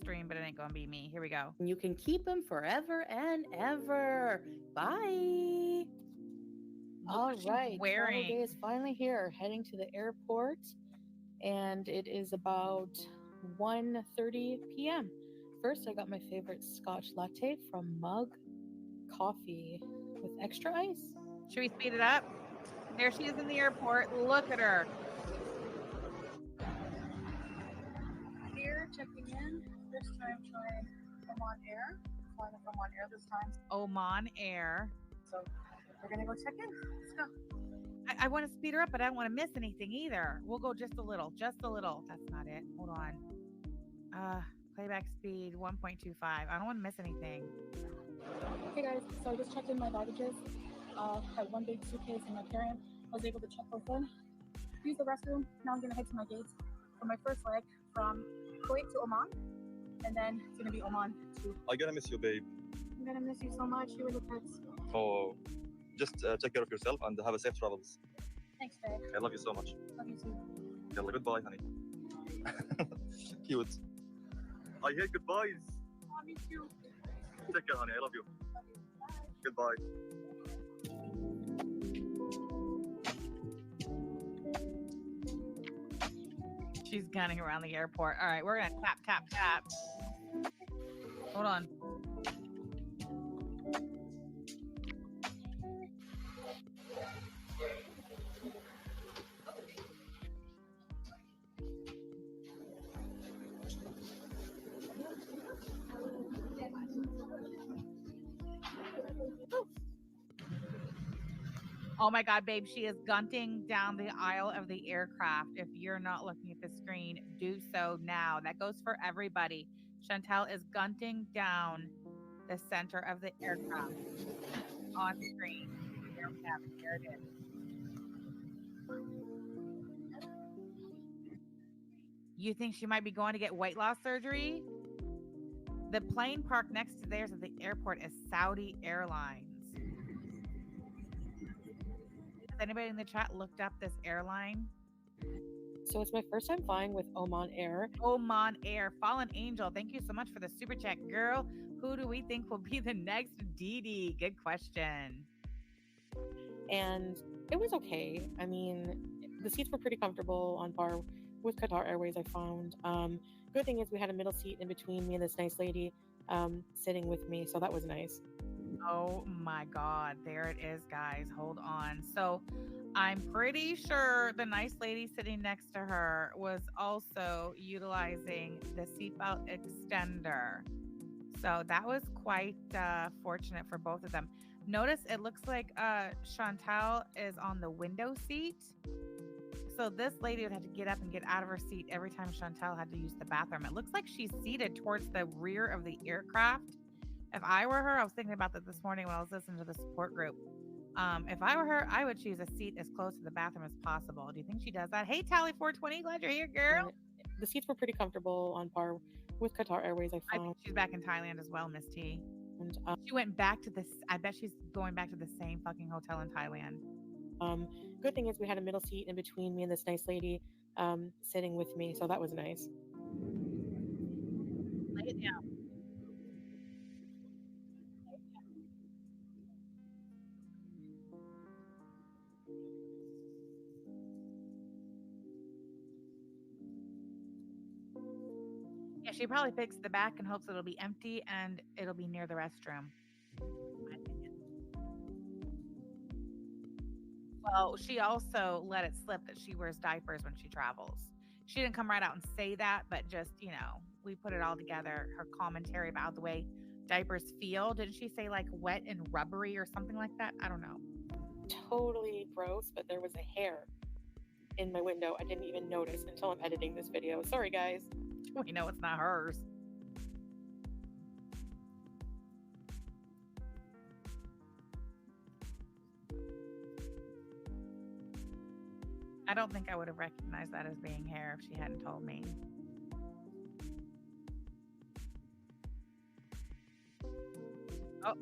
stream, but it ain't gonna be me. Here we go. You can keep them forever and ever. Bye. All right. Travel day is finally here. Heading to the airport, and it is about 1:30 p.m. First, I got my favorite Scotch latte from Mug Coffee with extra ice. Should we speed it up? There she is in the airport. Look at her. Here, checking in. This time trying Oman Air. Flying from Oman Air this time. Oman Air. So we're gonna go check in. Let's go. I want to speed her up, but I don't want to miss anything either. We'll go just a little. Just a little. That's not it. Hold on. Playback speed 1.25. I don't want to miss anything. Okay guys, so I just checked in my baggages. Had one big suitcase and my carry-on. I was able to check those in. Use the restroom. Now I'm gonna head to my gates for my first leg from Kuwait to Oman. And then it's gonna be Oman to... I'm gonna miss you, babe. I'm gonna miss you so much. You were the pets. Oh, just take care of yourself and have a safe travels. Thanks, babe. I love you so much. Love you too. Yalla, goodbye, honey. Cute. I hate goodbyes. Love you too. Take care, honey. I love you. Love you. Bye. Goodbye. She's gunning around the airport. All right, we're gonna tap. Hold on. Oh my God, babe, she is gunting down the aisle of the aircraft. If you're not looking at the screen, do so now. That goes for everybody. Chantel is gunting down the center of the aircraft on screen. There we have it. There it is. You think she might be going to get weight loss surgery? The plane parked next to theirs at the airport is Saudi Airlines. Has anybody in the chat looked up this airline? So it's my first time flying with Oman Air. Oman Air. Fallen Angel, thank you so much for the super chat. Girl, who do we think will be the next Dee? Good question. And it was okay. I mean, the seats were pretty comfortable, on par with Qatar Airways, I found. Good thing is we had a middle seat in between me and this nice lady sitting with me, so that was nice. Oh my God, there it is, guys. Hold on. So I'm pretty sure the nice lady sitting next to her was also utilizing the seatbelt extender. So that was quite fortunate for both of them. Notice it looks like Chantal is on the window seat. So this lady would have to get up and get out of her seat every time Chantal had to use the bathroom. It looks like she's seated towards the rear of the aircraft. If I were her, I was thinking about that this morning when I was listening to the support group. If I were her, I would choose a seat as close to the bathroom as possible. Do you think she does that? Hey, Tally420, glad you're here, girl. The seats were pretty comfortable, on par with Qatar Airways, I I found. think she's back in Thailand as well, Miss T. And, She went back to this. I bet she's going back to the same fucking hotel in Thailand. good thing is we had a middle seat in between me and this nice lady sitting with me, so that was nice. Lay it down. she probably picks the back and hopes it'll be empty and it'll be near the restroom. My opinion. Well, she also let it slip that she wears diapers when she travels. She didn't come right out and say that, but just, we put it all together. Her commentary about the way diapers feel. Didn't she say like wet and rubbery or something like that? I don't know. Totally gross, but there was a hair in my window. I didn't even notice until I'm editing this video. Sorry, guys. We know it's not hers. I don't think I would have recognized that as being hair if she hadn't told me. Oh,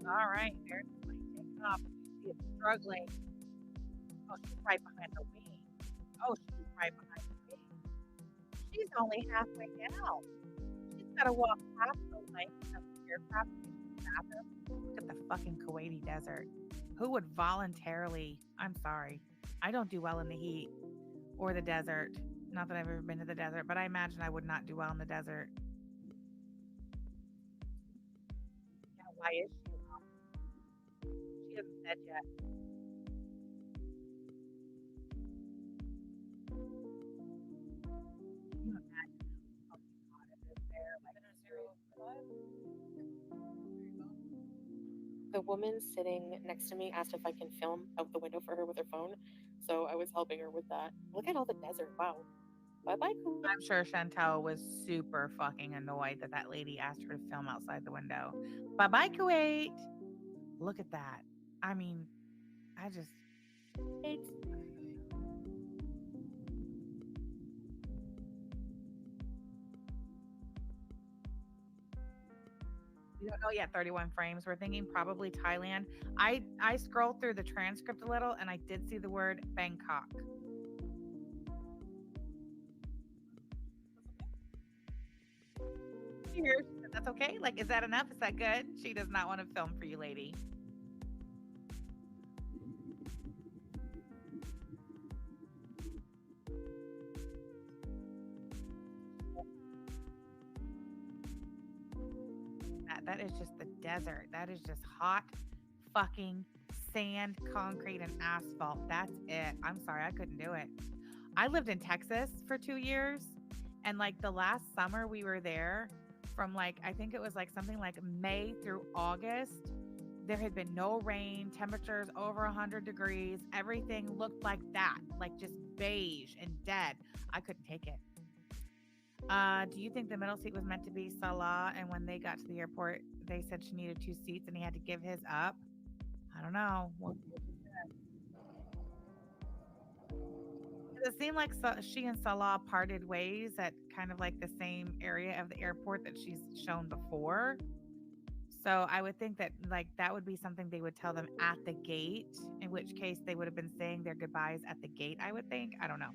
all right. There's the plane taking off. She is struggling. Oh, she's right behind the wing. Oh, she's right behind the wing. She's only halfway down. She's got to walk half the length of the aircraft to get to the bathroom. Look at the fucking Kuwaiti desert. Who would voluntarily? I'm sorry. I don't do well in the heat or the desert. Not that I've ever been to the desert, but I imagine I would not do well in the desert. Yeah, why is she wrong? She hasn't said yet. Can you imagine how fucking hot it is there? Like, The woman sitting next to me asked if I can film out the window for her with her phone, so I was helping her with that. Look at all the desert. Wow. Bye-bye, Kuwait. I'm sure Chantel was super fucking annoyed that that lady asked her to film outside the window. Bye-bye, Kuwait. Look at that. I mean, I just... We don't know yet, 31 frames. We're thinking probably Thailand. I scrolled through the transcript a little and I did see the word Bangkok. Here, she said, that's okay. Like, is that enough? Is that good? She does not want to film for you, lady. That is just the desert. That is just hot fucking sand, concrete, and asphalt. That's it. I'm sorry, I couldn't do it. I lived in Texas for 2 years, and like the last summer we were there from like, I think it was like something like May through August. There had been no rain, temperatures over 100 degrees. Everything looked like that, like just beige and dead. I couldn't take it. Do you think the middle seat was meant to be Salah? And when they got to the airport, they said she needed 2 seats and he had to give his up. I don't know. Does it seem like she and Salah parted ways at kind of like the same area of the airport that she's shown before? So I would think that like that would be something they would tell them at the gate, in which case they would have been saying their goodbyes at the gate, I would think. I don't know.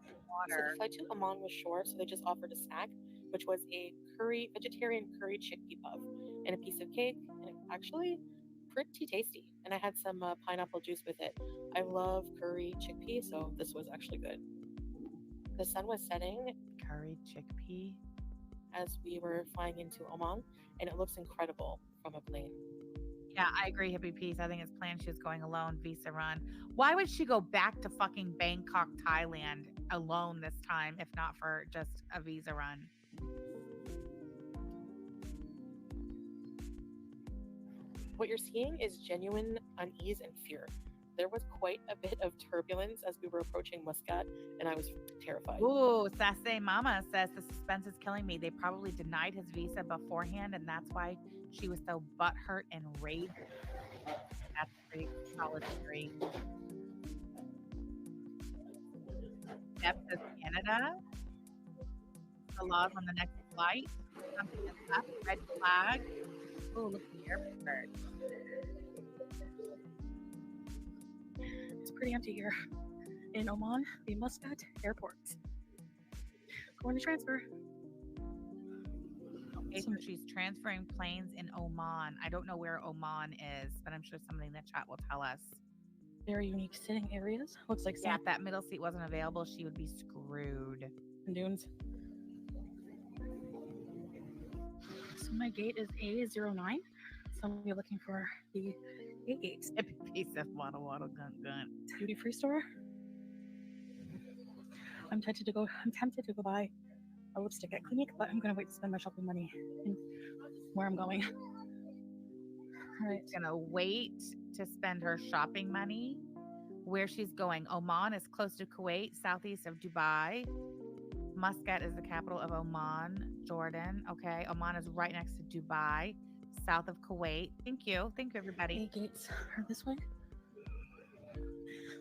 So Water. the flight to Oman was short, so they just offered a snack, which was a vegetarian curry chickpea puff and a piece of cake, and it was actually pretty tasty. And I had some pineapple juice with it. I love curry chickpea, so this was actually good. The sun was setting Curry chickpea. as we were flying into Oman, and it looks incredible from a plane. Yeah, I agree, Hippie Peace. I think it's planned she was going alone, visa run. Why would she go back to fucking Bangkok, Thailand alone this time, if not for just a visa run? What you're seeing is genuine unease and fear. There was quite a bit of turbulence as we were approaching Muscat, and I was terrified. Ooh, Sassy Mama says the suspense is killing me. They probably denied his visa beforehand, and that's why she was so butthurt and raged. That's pretty solid theory. Deb says Canada. The laws on the next flight. Something is up. Red flag. Ooh, look at the airport. It's pretty empty here in Oman, the Muscat airport. Going to transfer. Okay, so she's transferring planes in Oman. I don't know where Oman is, but I'm sure somebody in the chat will tell us. very unique sitting areas. Looks like Yeah, sand if that middle seat wasn't available, she would be screwed. dunes. So my gate is A09. So I'm gonna be looking for the A gates. Piece of waddle waddle gun gun. Duty free store. I'm tempted to go buy a lipstick at Clinique, but I'm gonna wait to spend my shopping money in where I'm going. All right. Gonna wait to spend her shopping money where she's going. Oman is close to Kuwait, southeast of Dubai. Muscat is the capital of Oman. Jordan. Okay. Oman is right next to Dubai, south of Kuwait. Thank you. Thank you, everybody. A gates are this way.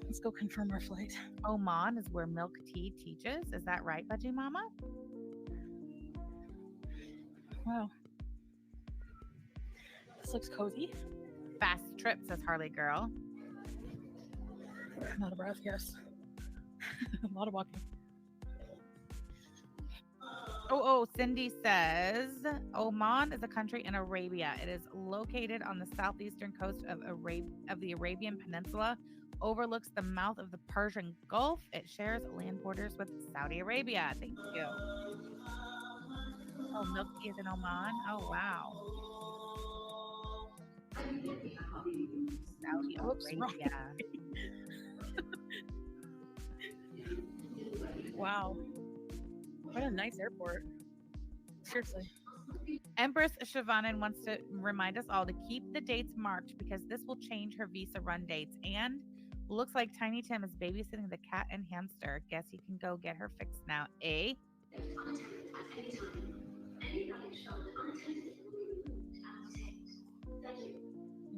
Let's go confirm our flight. Oman is where milk tea teaches. Is that right, Budgie Mama? Wow. This looks cozy. Fast trip, says Harley Girl. I'm out of breath, yes. A lot of walking. Oh, Cindy says Oman is a country in Arabia. It is located on the southeastern coast of the Arabian Peninsula, overlooks the mouth of the Persian Gulf. It shares land borders with Saudi Arabia. Thank you. Oh, milk tea is in Oman. Oh, wow. Saudi Arabia. Wow. What a nice airport. Seriously. Empress Shavanan wants to remind us all to keep the dates marked because this will change her visa run dates. And looks like Tiny Tim is babysitting the cat and hamster. Guess he can go get her fixed now, eh? You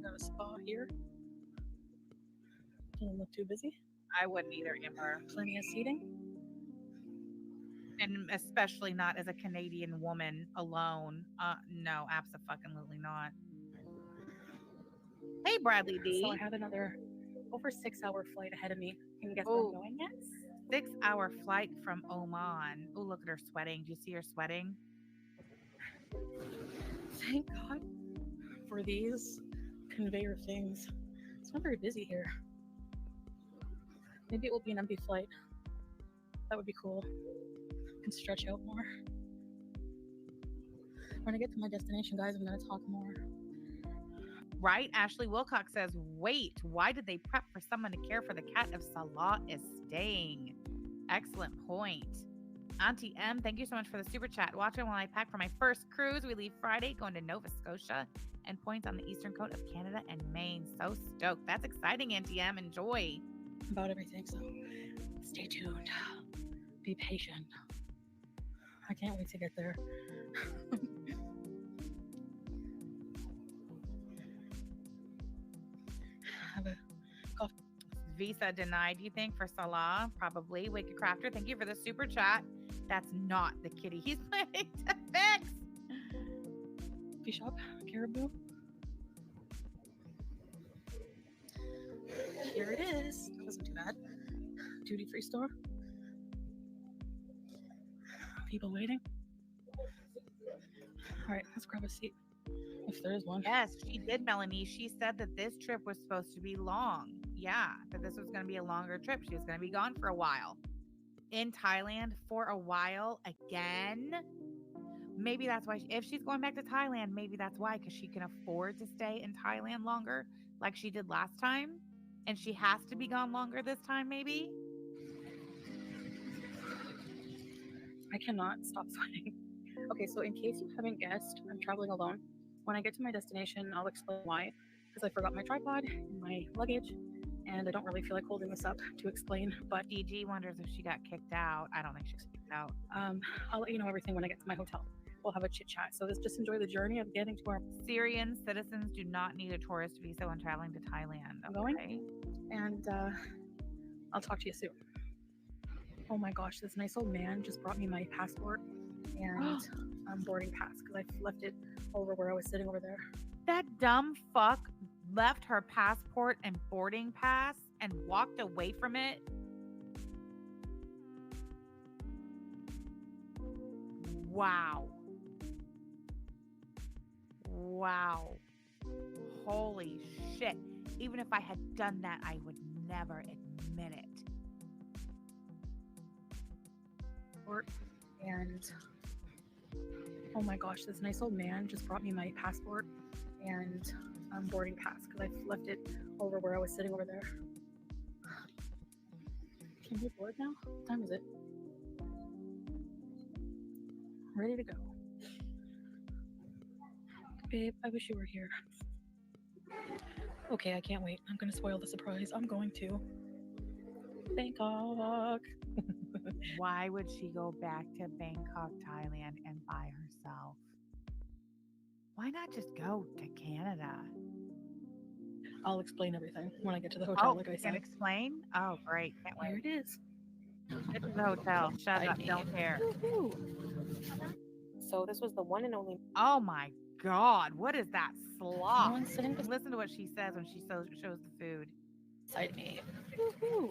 got a spa here. Doesn't look too busy. I wouldn't either, Amber. Plenty of seating. And especially not as a Canadian woman alone. No, absolutely not. Hey, Bradley D. So I have another over 6-hour flight ahead of me. Can you guess where I'm going next? 6-hour flight from Oman. Oh, look at her sweating. Do you see her sweating? Thank God for these conveyor things. It's not very busy here. Maybe it will be an empty flight. That would be cool. I can stretch out more. When I get to my destination, guys, I'm going to talk more. Right? Ashley Wilcox says, wait, why did they prep for someone to care for the cat if Salah is staying? Excellent point. Auntie M, thank you so much for the super chat. Watching while I pack for my first cruise. We leave Friday going to Nova Scotia and points on the eastern coast of Canada and Maine. So stoked. That's exciting, Auntie M. Enjoy. About everything, so stay tuned. Be patient. I can't wait to get there. Have a coffee. Visa denied, you think, for Salah? Probably. Wicked Crafter, thank you for the super chat. That's not the kitty he's planning to fix. Coffee shop, Caribou. Here it is. That wasn't too bad. Duty free store. People waiting. All right, let's grab a seat if there is one. Yes, she did, Melanie. She said that this trip was supposed to be long. Yeah, that this was going to be a longer trip. She was going to be gone for a while. In Thailand for a while again. Maybe that's why, if she's going back to Thailand, maybe that's why, because she can afford to stay in Thailand longer like she did last time. And she has to be gone longer this time, maybe. I cannot stop sweating. Okay, so in case you haven't guessed, I'm traveling alone. When I get to my destination, I'll explain why. Because I forgot my tripod in my luggage, and I don't really feel like holding this up to explain. But DG wonders if she got kicked out. I don't think she's kicked out. I'll let you know everything when I get to my hotel. We'll have a chit chat. So just enjoy the journey of getting to our Syrian citizens do not need a tourist visa when traveling to Thailand. I'm going. And I'll talk to you soon. Oh my gosh, this nice old man just brought me my passport and boarding pass because I left it over where I was sitting over there. That dumb fuck left her passport and boarding pass and walked away from it. Wow. Wow. Holy shit. Even if I had done that, I would never admit it. And oh my gosh, this nice old man just brought me my passport and boarding pass because I left it over where I was sitting over there. Can we board now? What time is it? Ready to go. Babe, I wish you were here. Okay, I can't wait. I'm gonna spoil the surprise. I'm going to Bangkok. Why would she go back to Bangkok, Thailand, and by herself? Why not just go to Canada? I'll explain everything when I get to the hotel, like I you can said. explain? Oh, great. Can't Here wait. it is. Get to the hotel. Shut up. Don't care. Woo-hoo. So this was the one and only Oh my God. What is that No slop? one's sitting Listen to what she says when she shows the food. beside me. Woo-hoo.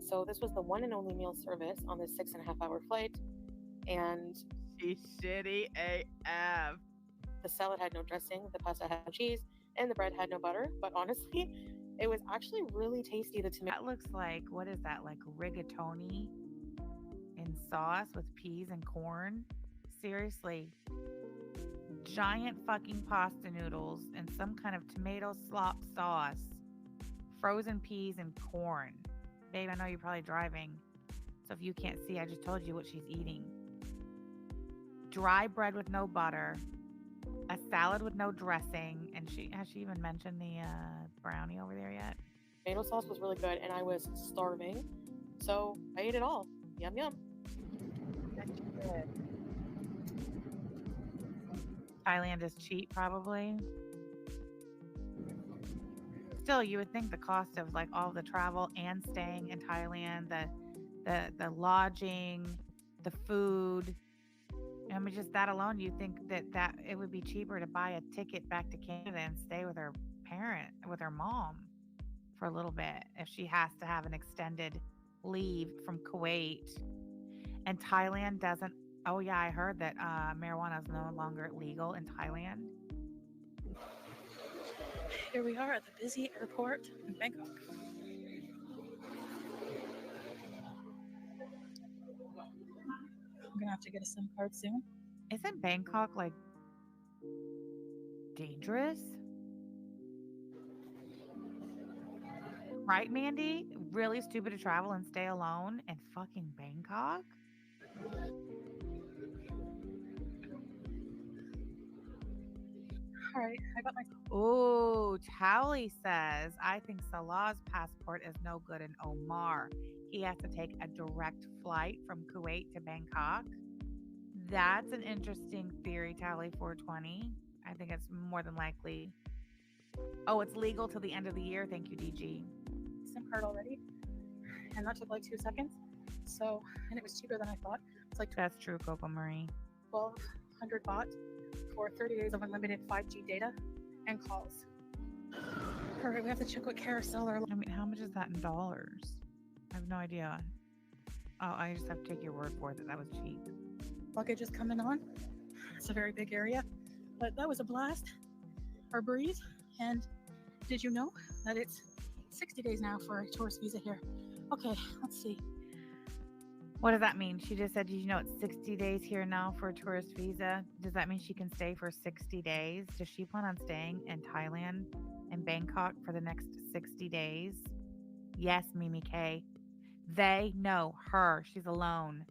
So this was the one and only meal service on this 6.5-hour flight, and She's shitty AF. the salad had no dressing, the pasta had no cheese, and the bread had no butter. But honestly, it was actually really tasty. The tomato That looks like, what is that? Like rigatoni in sauce with peas and corn? Seriously. Giant fucking pasta noodles and some kind of tomato slop sauce, frozen peas and corn. Babe, I know you're probably driving, so if you can't see, I just told you what she's eating. Dry bread with no butter, a salad with no dressing, and has she even mentioned the brownie over there yet? tomato sauce was really good, and I was starving, so I ate it all. Yum yum. Thailand is cheap, probably. Still, you would think the cost of like all the travel and staying in Thailand, the lodging, the food. I mean, just that alone, you think that it would be cheaper to buy a ticket back to Canada and stay with her mom for a little bit if she has to have an extended leave from Kuwait. And Thailand doesn't. Oh yeah, I heard that marijuana is no longer legal in Thailand. Here we are at the busy airport in Bangkok. I'm gonna have to get a SIM card soon. Isn't Bangkok like dangerous? Right, Mandy? Really stupid to travel and stay alone in fucking Bangkok? All right, I got my. Ooh, Towley says, I think Salah's passport is no good in Omar. He has to take a direct flight from Kuwait to Bangkok. That's an interesting theory, Towley 420. I think it's more than likely. Oh, it's legal till the end of the year. Thank you, DG. SIM card already, and that took like 2 seconds. So, and it was cheaper than I thought. It's like That's true, Coco Marie. 1,200 baht for 30 days of unlimited 5G data and calls. All right, we have to check what carousel or I mean, how much is that in dollars? I have no idea. Oh, I just have to take your word for it that was cheap. luggage is coming on. It's a very big area, but that was a blast. Our breeze. And did you know that it's 60 days now for a tourist visa here? Okay, let's see. What does that mean? She just said, did you know it's 60 days here now for a tourist visa? Does that mean she can stay for 60 days? Does she plan on staying in Thailand and Bangkok for the next 60 days? Yes, Mimi K. They know her. She's alone.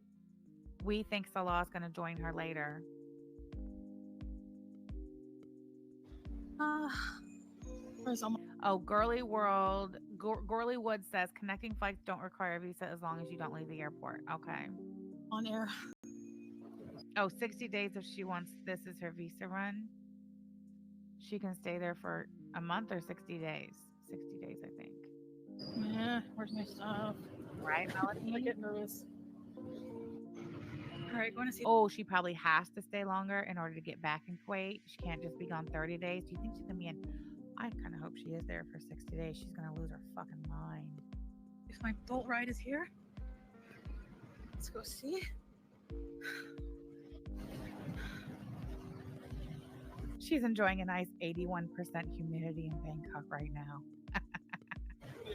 We think Salah's going to join her later. Where's all my Oh, Girly Wood says connecting flights don't require a visa as long as you don't leave the airport. Okay. on air? Oh, 60 days if she wants, this is her visa run. She can stay there for a month or 60 days. 60 days, I think. Yeah, where's my stuff? Right, I Melanie? get nervous. All right, going to see. Oh, she probably has to stay longer in order to get back in Kuwait. She can't just be gone 30 days. Do you think she's going to be in? I kind of hope she is there for 60 days. She's going to lose her fucking mind. If my boat ride is here, let's go see. She's enjoying a nice 81% humidity in Bangkok right now.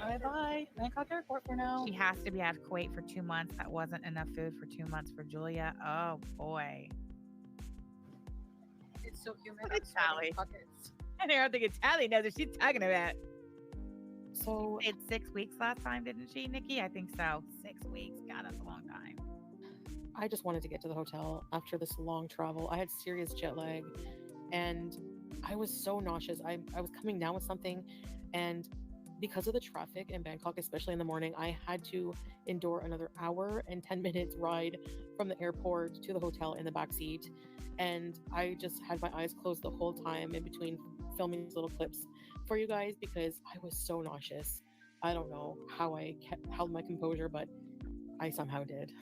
Bye-bye. Bangkok Airport for now. She has to be out of Kuwait for 2 months. That wasn't enough food for 2 months for Julia. Oh boy. It's so humid. Look at I'm sweating Sally. buckets. And I don't think Italian knows what she's talking about. So She stayed 6 weeks last time, didn't she, Nikki? I think so. 6 weeks. God, that's a long time. I just wanted to get to the hotel after this long travel. I had serious jet lag and I was so nauseous. I was coming down with something, and because of the traffic in Bangkok, especially in the morning, I had to endure another hour and 10 minutes ride from the airport to the hotel in the back seat. And I just had my eyes closed the whole time in between filming these little clips for you guys because I was so nauseous. I don't know how I held my composure, but I somehow did.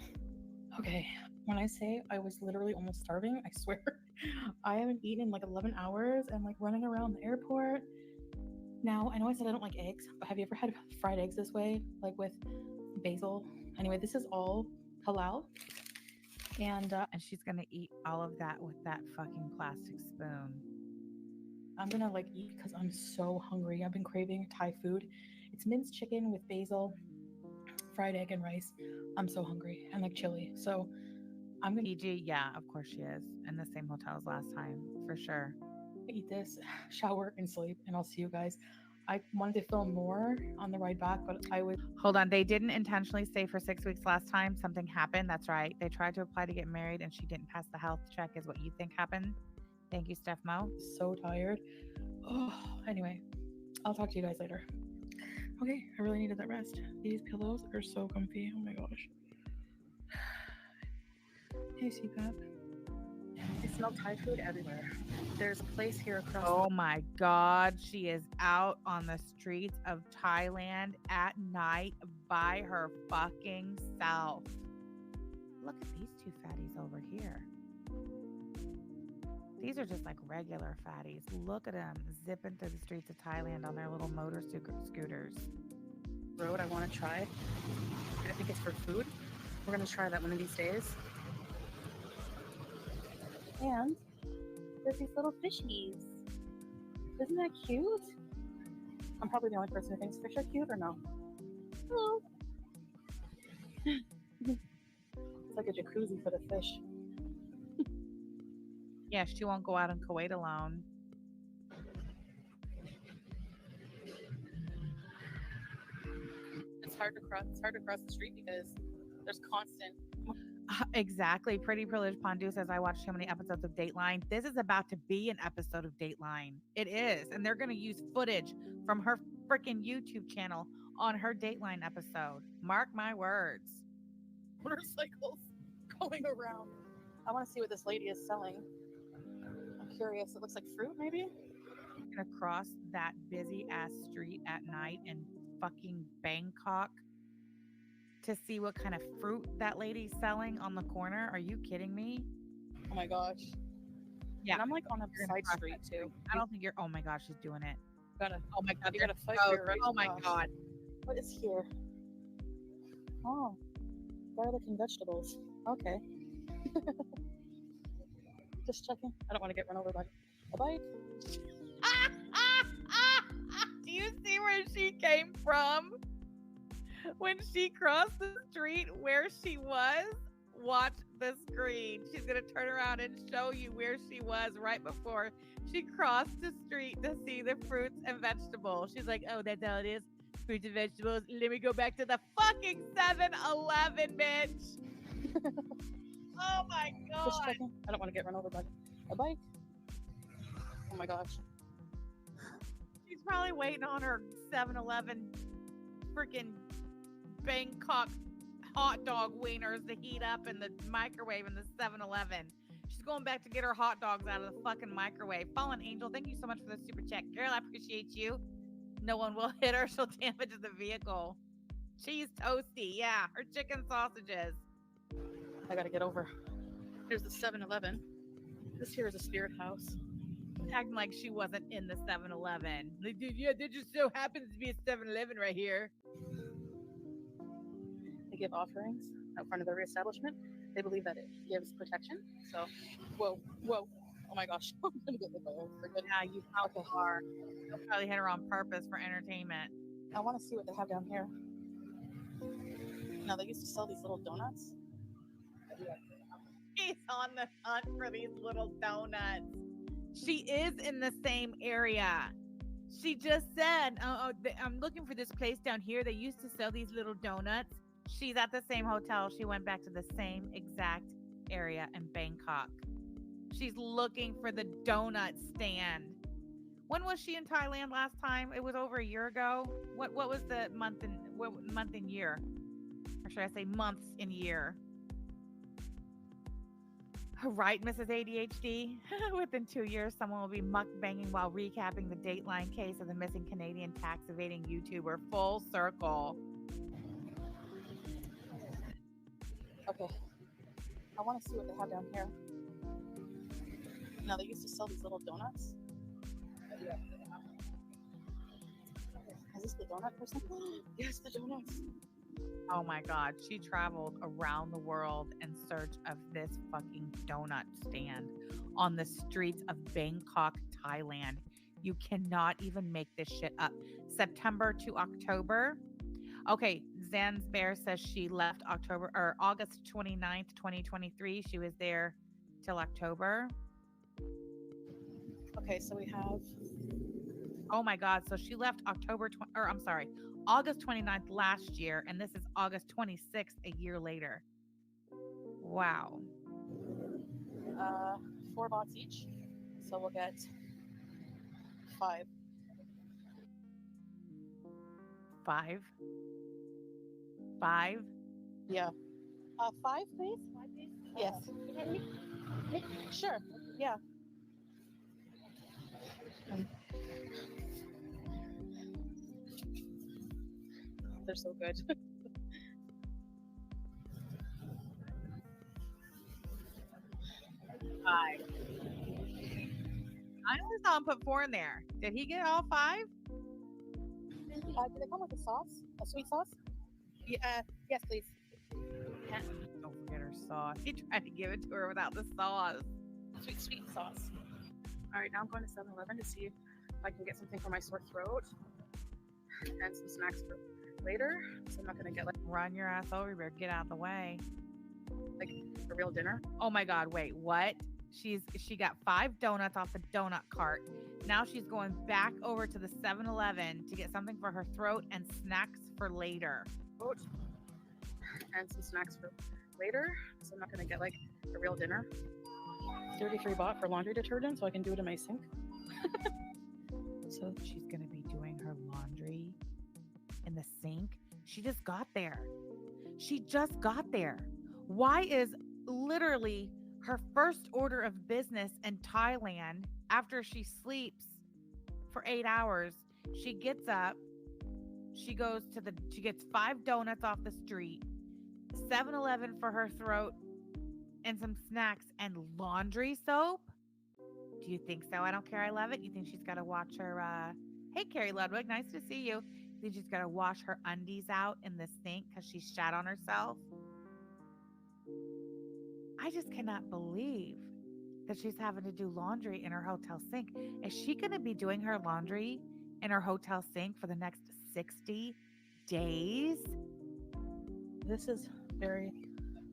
Okay, when I say I was literally almost starving, I swear, I haven't eaten in like 11 hours and like running around the airport. Now, I know I said I don't like eggs, but have you ever had fried eggs this way, like with basil? Anyway, this is all halal. And And she's going to eat all of that with that fucking plastic spoon. I'm gonna like eat because I'm so hungry. I've been craving Thai food. It's minced chicken with basil, fried egg, and rice. I'm so hungry, and like chili. So I'm gonna PG, yeah, of course she is. In the same hotel as last time, for sure. eat this, shower, and sleep, and I'll see you guys. I wanted to film more on the ride back, but I was Hold on. They didn't intentionally stay for 6 weeks last time. Something happened. That's right. They tried to apply to get married and she didn't pass the health check, is what you think happened. Thank you, Steph Mo. so tired. Oh, anyway, I'll talk to you guys later. Okay, I really needed that rest. These pillows are so comfy. Oh my gosh. Hey, CPAP. I smell Thai food everywhere. There's a place here across. Oh my God. She is out on the streets of Thailand at night by her fucking self. Look at these two fatties over here. These are just like regular fatties. Look at them zipping through the streets of Thailand on their little motor scooters. Road I want to try. I think it's for food. We're going to try that one of these days. And there's these little fishies. Isn't that cute? I'm probably the only person who thinks fish are cute, or no? Hello. It's like a jacuzzi for the fish. Yeah, she won't go out in Kuwait alone. It's hard to cross the street because there's constant. Exactly. Pretty Privileged Pondu says, I watched too many episodes of Dateline. This is about to be an episode of Dateline. It is. And they're going to use footage from her freaking YouTube channel on her Dateline episode. Mark my words. Motorcycles going around. I want to see what this lady is selling. I'm curious. It looks like fruit, maybe? Gonna cross that busy ass street at night in fucking Bangkok to see what kind of fruit that lady's selling on the corner. Are you kidding me? Oh my gosh. Yeah. And I'm like on a You're gonna side cross street that too. I don't think you're. Oh my gosh, she's doing it. Gotta, Oh my God. you they're gotta fight so for your good. rights. Oh my Gosh. God. What is here? Oh, garlic and vegetables. Okay. Just checking. I don't want to get run over by a bike. Do you see where she came from? When she crossed the street where she was, watch the screen. She's going to turn around and show you where she was right before she crossed the street to see the fruits and vegetables. She's like, oh, that's all it is? Fruits and vegetables. Let me go back to the fucking 7-Eleven, bitch. Oh my God. Just checking. I don't want to get run over by a bike. Oh my gosh. She's probably waiting on her 7-Eleven freaking Bangkok hot dog wieners to heat up in the microwave in the 7-Eleven. She's going back to get her hot dogs out of the fucking microwave. Fallen Angel, thank you so much for the super chat. Girl, I appreciate you. No one will hit her. She'll damage the vehicle. Cheese toasty. Yeah, her chicken sausages. I gotta get over. Here's the 7-Eleven. This here is a spirit house. Acting like she wasn't in the 7-Eleven. Like, dude, yeah, there just so happens to be a 7-Eleven right here. They give offerings out front of every establishment. They believe that it gives protection. So, whoa. Oh my gosh. I'm gonna get hit by a freaking. Yeah, you probably are. You'll probably hit her on purpose for entertainment. I want to see what they have down here. Now, they used to sell these little donuts. She's on the hunt for these little donuts. She is in the same area. She just said, I'm looking for this place down here. They used to sell these little donuts. She's at the same hotel. She went back to the same exact area in Bangkok. She's looking for the donut stand. When was she in Thailand last time? It was over a year ago. What was the month and year? Or should I say months and year? Right, Mrs. ADHD? Within 2 years, someone will be mukbanging while recapping the Dateline case of the missing Canadian tax evading YouTuber. Full circle. Okay. I want to see what they have down here. Now, they used to sell these little donuts. Is this the donut person? Yes, the donuts. Oh my God. She traveled around the world in search of this fucking donut stand on the streets of Bangkok, Thailand. You cannot even make this shit up. September to October. Okay, Zan's Bear says she left August 29th, 2023. She was there till October. Okay, so we have. Oh my God. So she left August 29th last year, and this is August 26th a year later. Wow. 4 bots each. So we'll get 5. 5? 5? Yeah. 5, please? Yes. Sure. Yeah. They're so good. 5. I only saw him put 4 in there. Did he get all 5? Do they come with a sauce? A sweet sauce? Yeah. Yes, please. Don't forget her sauce. He tried to give it to her without the sauce. Sweet sauce. All right, now I'm going to 7-Eleven to see if I can get something for my sore throat and some snacks for later. So I'm not going to get Run your ass over. You better get out of the way. like a real dinner. Oh my God, wait, what? She got 5 donuts off the donut cart. Now she's going back over to the 7-Eleven to get something for her throat and snacks for later. And some snacks for later. So I'm not going to get like a real dinner. 33 baht for laundry detergent so I can do it in my sink. So she's going to be doing her laundry in the sink. She just got there. Why is literally her first order of business in Thailand after she sleeps for 8 hours? She gets up, she gets 5 donuts off the street, 7-Eleven for her throat and some snacks and laundry soap? Do you think so? I don't care. I love it. You think she's got to watch her, hey, Carrie Ludwig, nice to see you. You think she's got to wash her undies out in the sink because she shat on herself? I just cannot believe that she's having to do laundry in her hotel sink. Is she going to be doing her laundry in her hotel sink for the next 60 days? This is very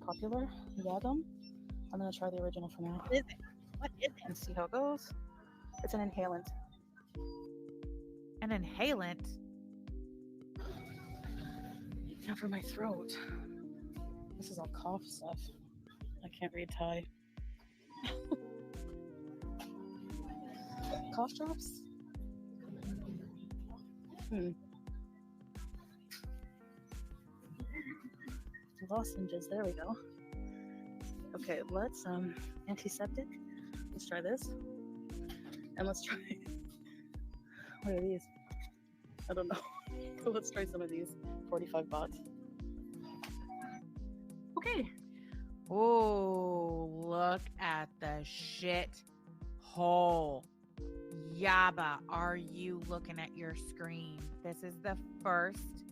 popular. YABA. I'm going to try the original for now. What is it? What is it? And see how it goes. It's an inhalant. An inhalant? Now for my throat. This is all cough stuff. I can't read Thai. Cough drops? Lozenges, there we go. Okay, let's antiseptic. Let's try this. And let's try what are these? I don't know. Let's try some of these. 45 baht. Okay. Oh, look at the shit hole. YABA, are you looking at your screen? This is the first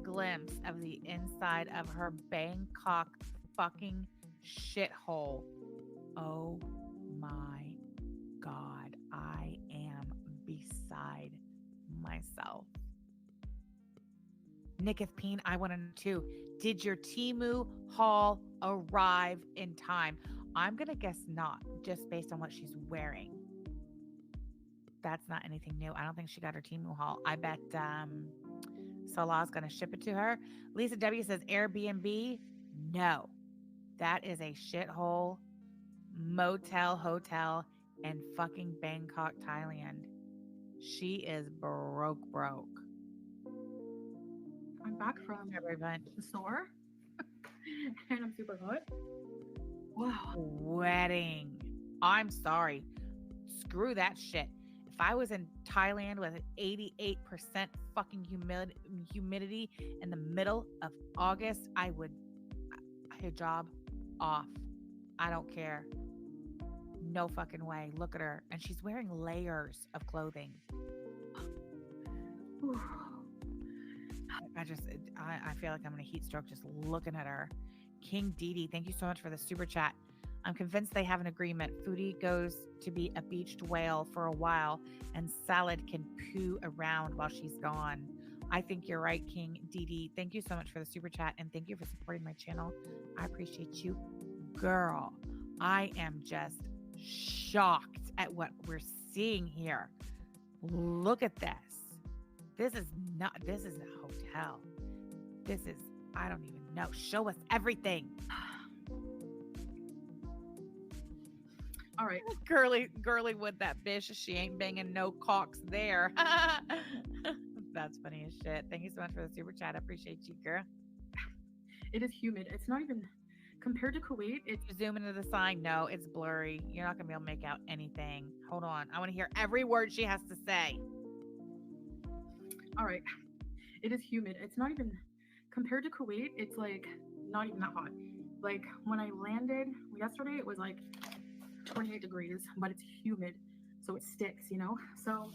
glimpse of the inside of her Bangkok fucking shithole. Oh my God, I am beside myself. Nicketh Peen, I want to know too. Did your Timu haul arrive in time? I'm going to guess not, just based on what she's wearing. That's not anything new. I don't think she got her Timu haul. I bet Salah's going to ship it to her. Lisa W says Airbnb. No, that is a shithole motel, hotel in fucking Bangkok, Thailand. She is broke. I'm back from the store and I'm super hot. Wow. Wedding. I'm sorry. Screw that shit. If I was in Thailand with an 88% fucking humidity in the middle of August, I would hijab off. I don't care. No fucking way. Look at her. And she's wearing layers of clothing. I feel like I'm going to heat stroke just looking at her. King Didi, thank you so much for the super chat. I'm convinced they have an agreement. Foodie goes to be a beached whale for a while and Salad can poo around while she's gone. I think you're right, King Didi. Thank you so much for the super chat and thank you for supporting my channel. I appreciate you. Girl, I am just shocked at what we're seeing here. Look at this. This is a hotel. This is, I don't even know. Show us everything. All right. Girly with that bitch. She ain't banging no cocks there. That's funny as shit. Thank you so much for the super chat. I appreciate you, girl. It is humid. It's not even compared to Kuwait. It's zoom into the sign. No, it's blurry. You're not gonna be able to make out anything. Hold on. I want to hear every word she has to say. all right. It is humid. It's not even compared to Kuwait. It's like not even that hot. Like when I landed yesterday, it was like 28 degrees, but it's humid, so it sticks, you know. So,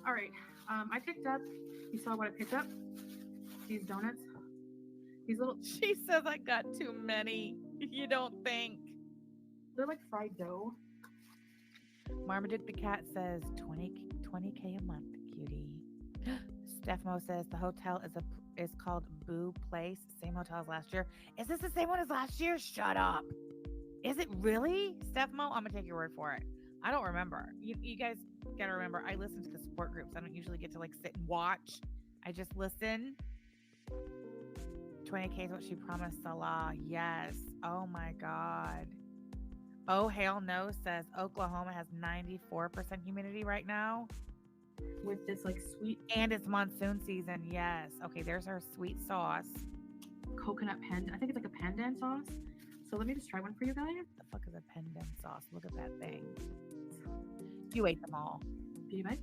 all right. I picked up. You saw what I picked up? These donuts. These little. She says I got too many. You don't think? They're like fried dough. Marmaduke the cat says 20K a month, cutie. Steph Mo says the hotel is called Boo Place, same hotel as last year. Is this the same one as last year? Shut up. Is it really, Steph Mo? I'm gonna take your word for it. I don't remember. You guys gotta remember. I listen to the support groups. I don't usually get to like sit and watch. I just listen. 20K is what she promised Salah. Yes. Oh my God. Oh, hell no says Oklahoma has 94% humidity right now. With this like sweet. And it's monsoon season. Yes. Okay, there's our sweet sauce. Coconut pandan. I think it's like a pandan sauce. So let me just try one for you guys. What the fuck is a pandan sauce? Look at that thing. You ate them all. Do you bite?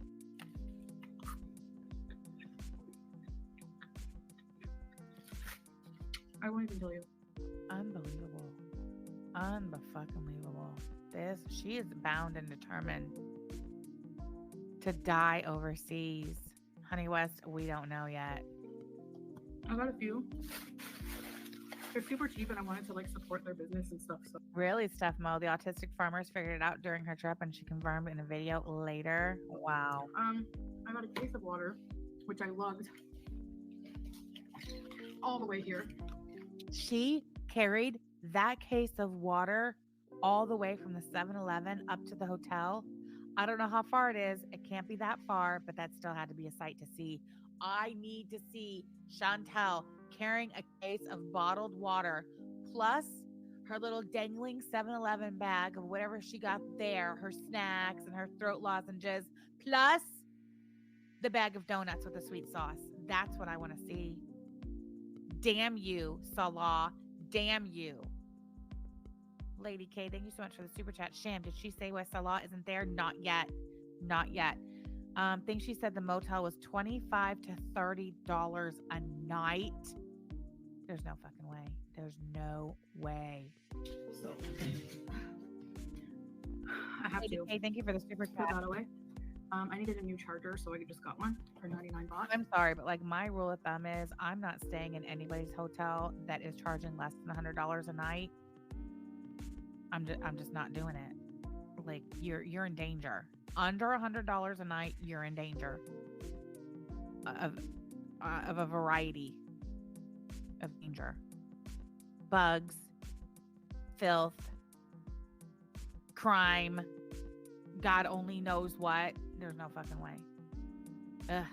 I won't even tell you. Unbelievable. Unfucking-believable. She is bound and determined to die overseas. Honey West, we don't know yet. I got a few. They're super cheap and I wanted to like support their business and stuff. So Really, Steph Mo, the autistic farmers figured it out during her trip and she confirmed in a video later. Wow. I got a case of water, which I lugged all the way here. She carried that case of water all the way from the 7-Eleven up to the hotel. I don't know how far it is. It can't be that far, but that still had to be a sight to see. I need to see Chantel carrying a case of bottled water plus her little dangling 7-Eleven bag of whatever she got there, her snacks and her throat lozenges, plus the bag of donuts with the sweet sauce. That's what I want to see. Damn you, Salah. Damn you. Lady K, thank you so much for the super chat. Sham, did she say why Salah isn't there? Not yet. Not yet. Think she said the motel was $25 to $30 a night. There's no fucking way. There's no way. So I have Lady to. K, thank you for the super Put chat. that away. I needed a new charger, so I just got one for 99 baht. I'm sorry, but like my rule of thumb is I'm not staying in anybody's hotel that is charging less than $100 a night. I'm just not doing it. Like you're in danger. Under $100 a night, you're in danger of a variety of danger. Bugs, filth, crime, God only knows what. There's no fucking way. Ugh.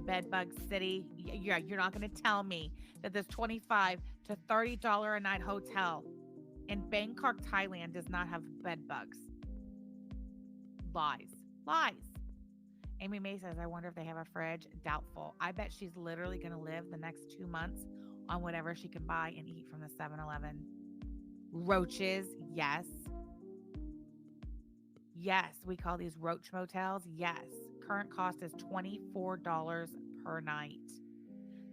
Bedbug City. You're not going to tell me that this $25 to $30 a night hotel in Bangkok, Thailand does not have bed bugs. Lies. Amy May says, I wonder if they have a fridge. Doubtful. I bet she's literally going to live the next 2 months on whatever she can buy and eat from the 7-Eleven. Roaches. Yes. Yes. We call these roach motels. Yes. Current cost is $24 per night.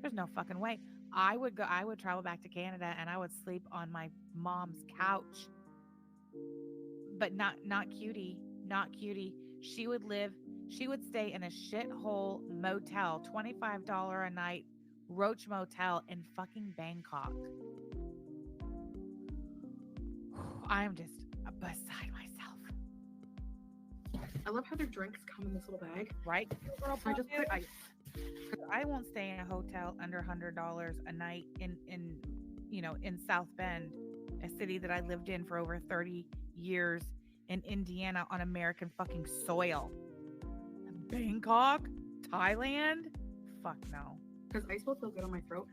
There's no fucking way. I would travel back to Canada and I would sleep on my mom's couch. But not cutie. She would stay in a shithole motel, $25 a night roach motel in fucking Bangkok. I'm just beside myself. I love how their drinks come in this little bag. Right? So I just put ice. I won't stay in a hotel under $100 a night in South Bend, a city that I lived in for over 30 years in Indiana on American fucking soil. Bangkok? Thailand? Fuck no. Because ice will feel good on my throat.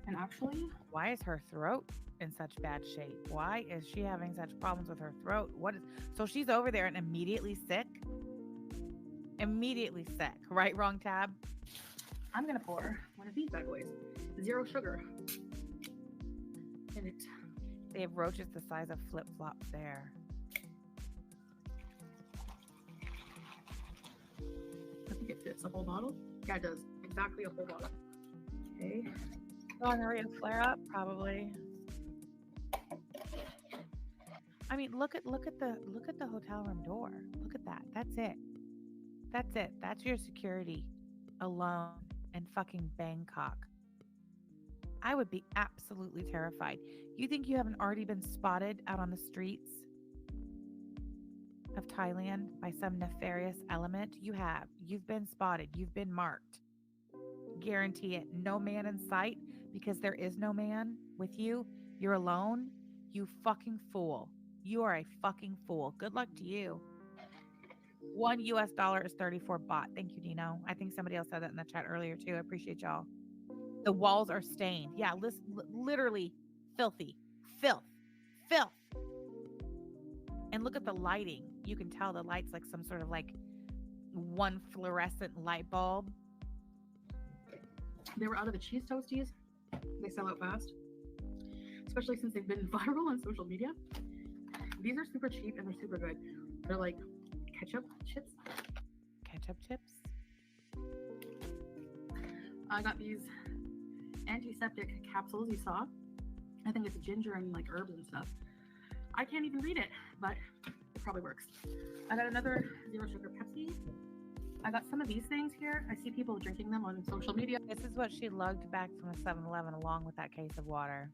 And actually, Why is her throat in such bad shape? Why is she having such problems with her throat? So she's over there and immediately sick? Immediately sick. Right, wrong tab? I'm going to pour one of these bad boys. 0 sugar. In it. They have roaches the size of flip-flops there. I think it fits a whole bottle. Yeah, it does. Exactly a whole bottle. Okay. Oh, hurry a flare up? Probably. I mean, look at the hotel room door. Look at that. That's it. That's your security alone in fucking Bangkok. I would be absolutely terrified. You think you haven't already been spotted out on the streets of Thailand by some nefarious element? You have. You've been spotted. You've been marked. Guarantee it. No man in sight because there is no man with you. You're alone. You fucking fool. You are a fucking fool. Good luck to you. $1 US is 34 baht. Thank you, Dino. I think somebody else said that in the chat earlier too. I appreciate y'all. The walls are stained. Yeah, literally filthy. Filth. And look at the lighting. You can tell the light's like some sort of like one fluorescent light bulb. They were out of the cheese toasties. They sell out fast. Especially since they've been viral on social media. These are super cheap and they're super good. They're like ketchup chips. Ketchup chips. I got these antiseptic capsules you saw. I think it's ginger and like herbs and stuff. I can't even read it, but it probably works. I got another 0 sugar Pepsi. I got some of these things here. I see people drinking them on social media. This is what she lugged back from a 7-Eleven along with that case of water.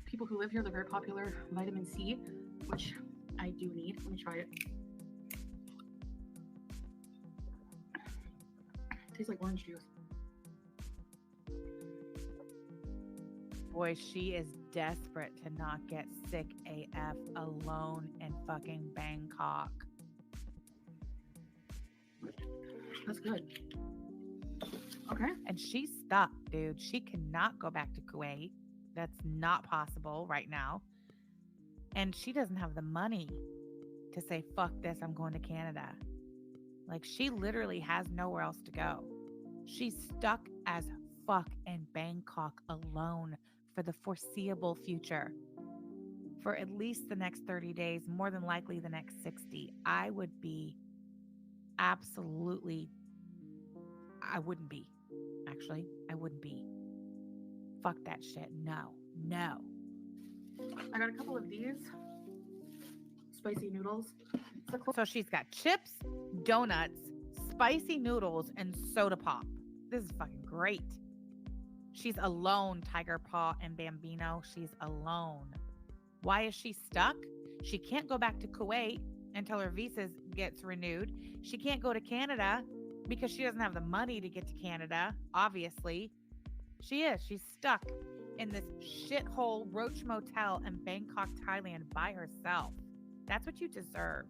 People who live here, they're very popular. Vitamin C, which I do need. Let me try it. Tastes like orange juice. Boy, she is desperate to not get sick AF alone in fucking Bangkok. That's good. Okay. And she's stuck, dude. She cannot go back to Kuwait. That's not possible right now. And she doesn't have the money to say, fuck this, I'm going to Canada. Like, she literally has nowhere else to go. She's stuck as fuck in Bangkok alone for the foreseeable future. For at least the next 30 days, more than likely the next 60. I wouldn't be. Actually, I wouldn't be. Fuck that shit. No. I got a couple of these spicy noodles. So she's got chips, donuts, spicy noodles, and soda pop. This is fucking great. She's alone, Tiger Paw and Bambino. She's alone. Why is she stuck? She can't go back to Kuwait until her visa gets renewed. She can't go to Canada because she doesn't have the money to get to Canada, obviously. She is. She's stuck in this shithole roach motel in Bangkok, Thailand by herself. That's what you deserve.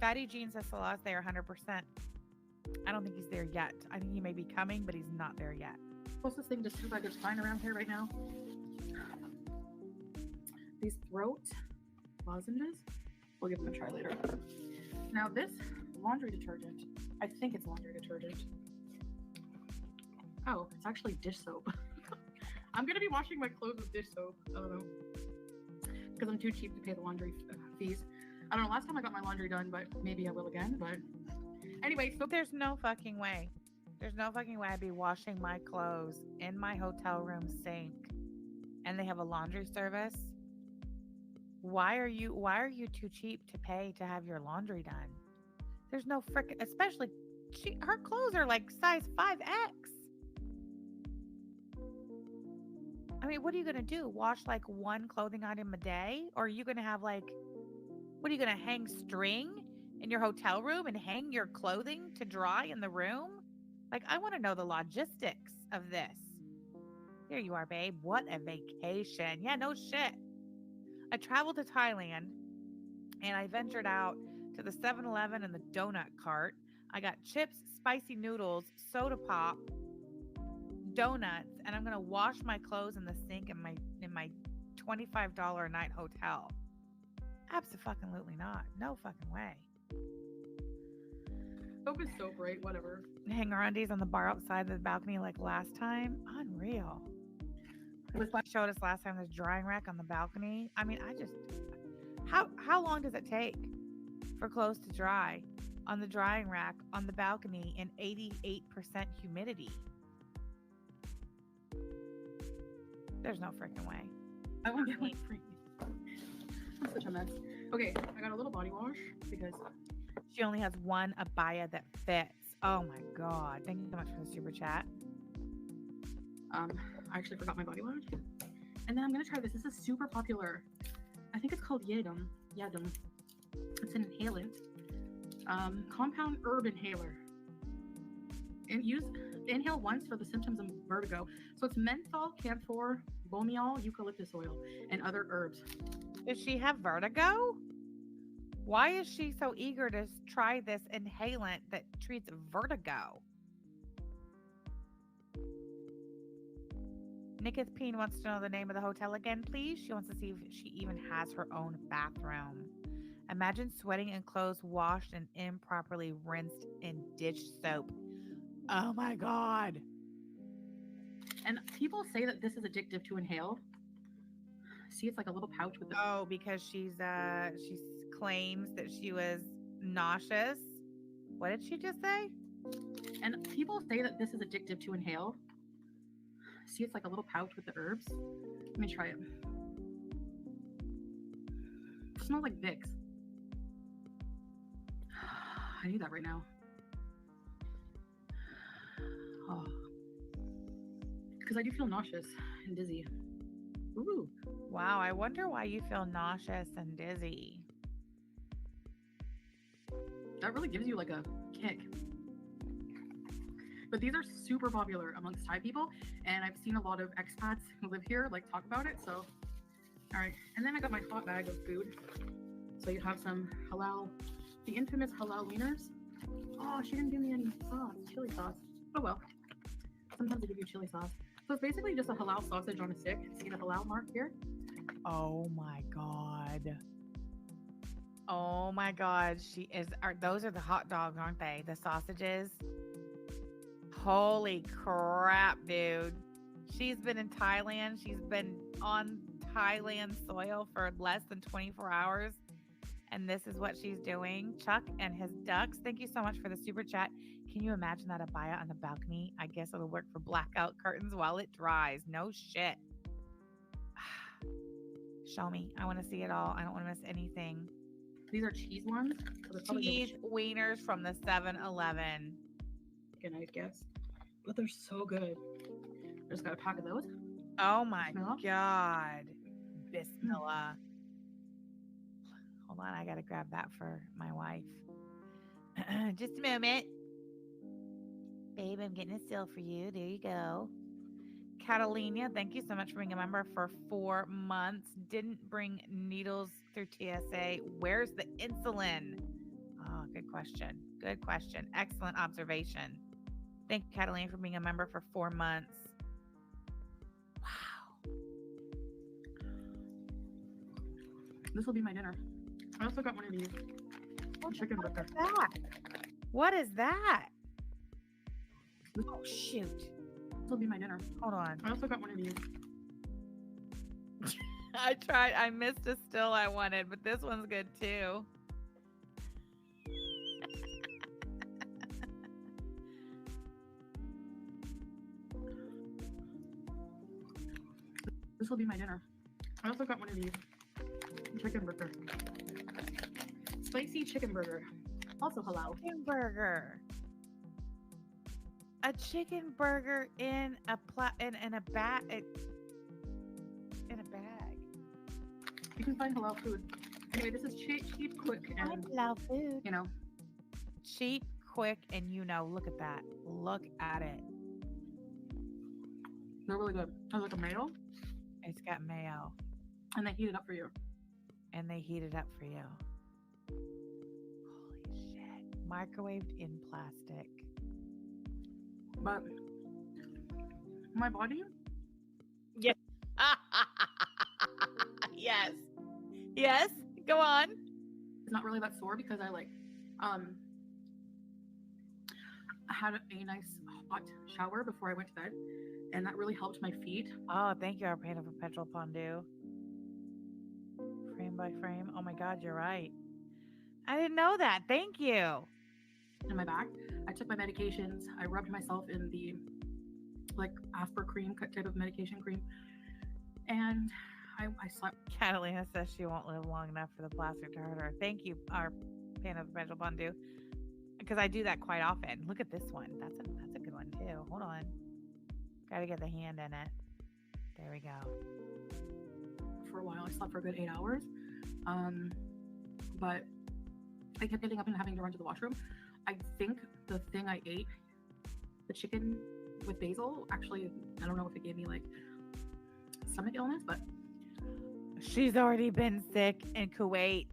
Fatty Jean says Celeste, they are 100%. I don't think he's there yet. I think he may be coming, but he's not there yet. What's this thing just seems like it's flying around here right now? These throat lozenges. We'll give them a try later. Now this laundry detergent. I think it's laundry detergent. Oh, it's actually dish soap. I'm gonna be washing my clothes with dish soap. I don't know. Because I'm too cheap to pay the laundry fees. I don't know, last time I got my laundry done, but maybe I will again. But anyway, so There's no fucking way. There's no fucking way I'd be washing my clothes in my hotel room sink and they have a laundry service. Why are you too cheap to pay to have your laundry done? There's no frickin', especially her clothes are like size 5X. I mean, what are you going to do? Wash like one clothing item a day? Or are you going to have like, what are you going to hang string in your hotel room and hang your clothing to dry in the room? Like, I want to know the logistics of this. Here you are, babe. What a vacation. Yeah, no shit. I traveled to Thailand and I ventured out to the 7-Eleven and the donut cart. I got chips, spicy noodles, soda pop, donuts, and I'm gonna wash my clothes in the sink in my $25 a night hotel. Absolutely not. No fucking way. soap is soap, right? Whatever. Hang our undies on the bar outside the balcony like last time. Unreal. It showed us last time this drying rack on the balcony. I mean, how long does it take for clothes to dry on the drying rack on the balcony in 88% humidity? There's no freaking way. I won't get one free. I'm such a mess. Okay, I got a little body wash because She only has one abaya that fits. Oh my God. Thank you so much for the super chat. I actually forgot my body wash. And then I'm gonna try this. This is super popular. I think it's called Yadam. It's an inhalant. Compound herb inhaler. And inhale once for the symptoms of vertigo. So it's menthol, camphor, bomiol, eucalyptus oil, and other herbs. Does she have vertigo? Why is she so eager to try this inhalant that treats vertigo? Nicketh Peen wants to know the name of the hotel again, please. She wants to see if she even has her own bathroom. Imagine sweating in clothes washed and improperly rinsed in dish soap. Oh my God. And people say that this is addictive to inhale. See, it's like a little pouch with the Oh, because she claims that she was nauseous. What did she just say? And people say that this is addictive to inhale. See, it's like a little pouch with the herbs. Let me try it. It smells like Vicks. I need that right now. Oh. Because I do feel nauseous and dizzy. Ooh. Wow, I wonder why you feel nauseous and dizzy. That really gives you like a kick. But these are super popular amongst Thai people, and I've seen a lot of expats who live here like talk about it. So, all right. And then I got my hot bag of food. So you have some halal, the infamous halal wieners. Oh, she didn't give me any sauce, chili sauce. Oh well. Sometimes they give you chili sauce. So it's basically just a halal sausage on a stick. See the halal mark here? Oh my God. Oh my God. Those are the hot dogs, aren't they? The sausages. Holy crap, dude. She's been in Thailand. She's been on Thailand soil for less than 24 hours. And this is what she's doing. Chuck and his ducks. Thank you so much for the super chat. Can you imagine that abaya on the balcony? I guess it'll work for blackout curtains while it dries. No shit. Show me. I want to see it all. I don't want to miss anything. These are cheese ones. So Cheese wieners from the 7-Eleven. Good night, guess. But they're so good. I just got a pack of those. Oh my Bismillah. God. Bismillah. Hold on. I got to grab that for my wife. Just a moment. Babe, I'm getting a seal for you. There you go. Catalina, thank you so much for being a member for 4 months. Didn't bring needles through TSA. Where's the insulin? Oh, good question. Good question. Excellent observation. Thank you, Catalina, for being a member for 4 months. Wow. This will be my dinner. I also got one of these chicken burger. What is that? Oh, shoot. This will be my dinner. Hold on. I also got one of these. I tried. I missed a still I wanted, but this one's good too. This will be my dinner. I also got one of these chicken burger. Spicy chicken burger. Also halal. Chicken burger. A chicken burger in a in a bag. In a bag. You can find halal food. Anyway, this is cheap, quick, and Halal food. you know, Cheap, quick, and look at that. Look at it. they're really good. Has like a mayo, It's got mayo, and they heat it up for you. and they heat it up for you. Holy shit! Microwaved in plastic. But my body, Yes. Yes. Go on. is not really that sore because I had a nice hot shower before I went to bed, and that really helped my feet. Oh, thank you, our pain of perpetual fondue. Frame by frame. Oh my God, you're right. I didn't know that. Thank you. In my back. I took my medications. I rubbed myself in the Asper cream type of medication cream, and I slept. Catalina says she won't live long enough for the plastic to hurt her. Thank you, our pain of perpetual fondue, because I do that quite often. Look at this one. That's a good one too. Hold on. Got to get the hand in it. There we go. For a while. I slept for a good 8 hours, but I kept getting up and having to run to the washroom. I think the thing I ate, the chicken with basil, actually, I don't know if it gave me stomach illness, but She's already been sick in Kuwait.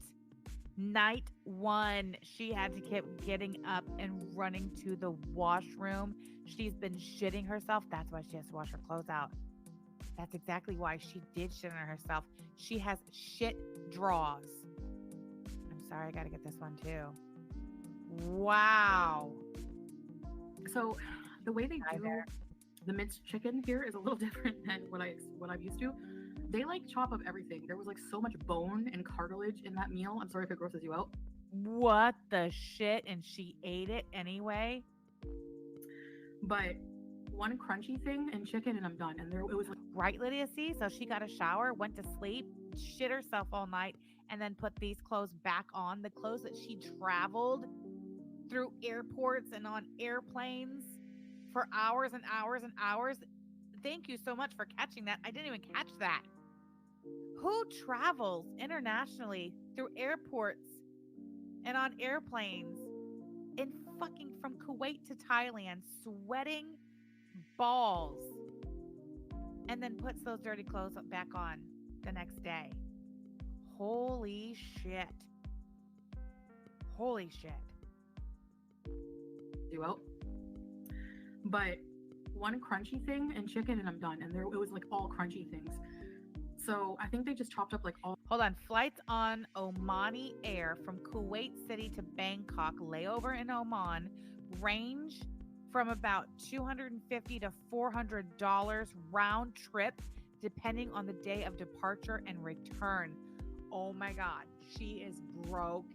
Night 1, she had to keep getting up and running to the washroom. She's been shitting herself. That's why she has to wash her clothes out. That's exactly why she did shit on herself. She has shit draws. I'm sorry, I gotta get this one too. Wow. so the way they Hi do there. the minced chicken here is a little different than what I'm used to. They chop up everything. There was so much bone and cartilage in that meal. I'm sorry if it grosses you out. What the shit? And she ate it anyway? But one crunchy thing and chicken and I'm done. And it was Right, Lydia? See? So she got a shower, went to sleep, shit herself all night, and then put these clothes back on. The clothes that she traveled through airports and on airplanes for hours and hours and hours. Thank you so much for catching that. I didn't even catch that. Who travels internationally through airports and on airplanes in fucking from Kuwait to Thailand, sweating balls, and then puts those dirty clothes back on the next day? Holy shit. Holy shit. you out. But one crunchy thing and chicken and I'm done. And it was all crunchy things. So I think they just chopped up all. Hold on. Flights on Omani Air from Kuwait City to Bangkok, layover in Oman, range from about $250 to $400 round trip, depending on the day of departure and return. Oh my God. She is broke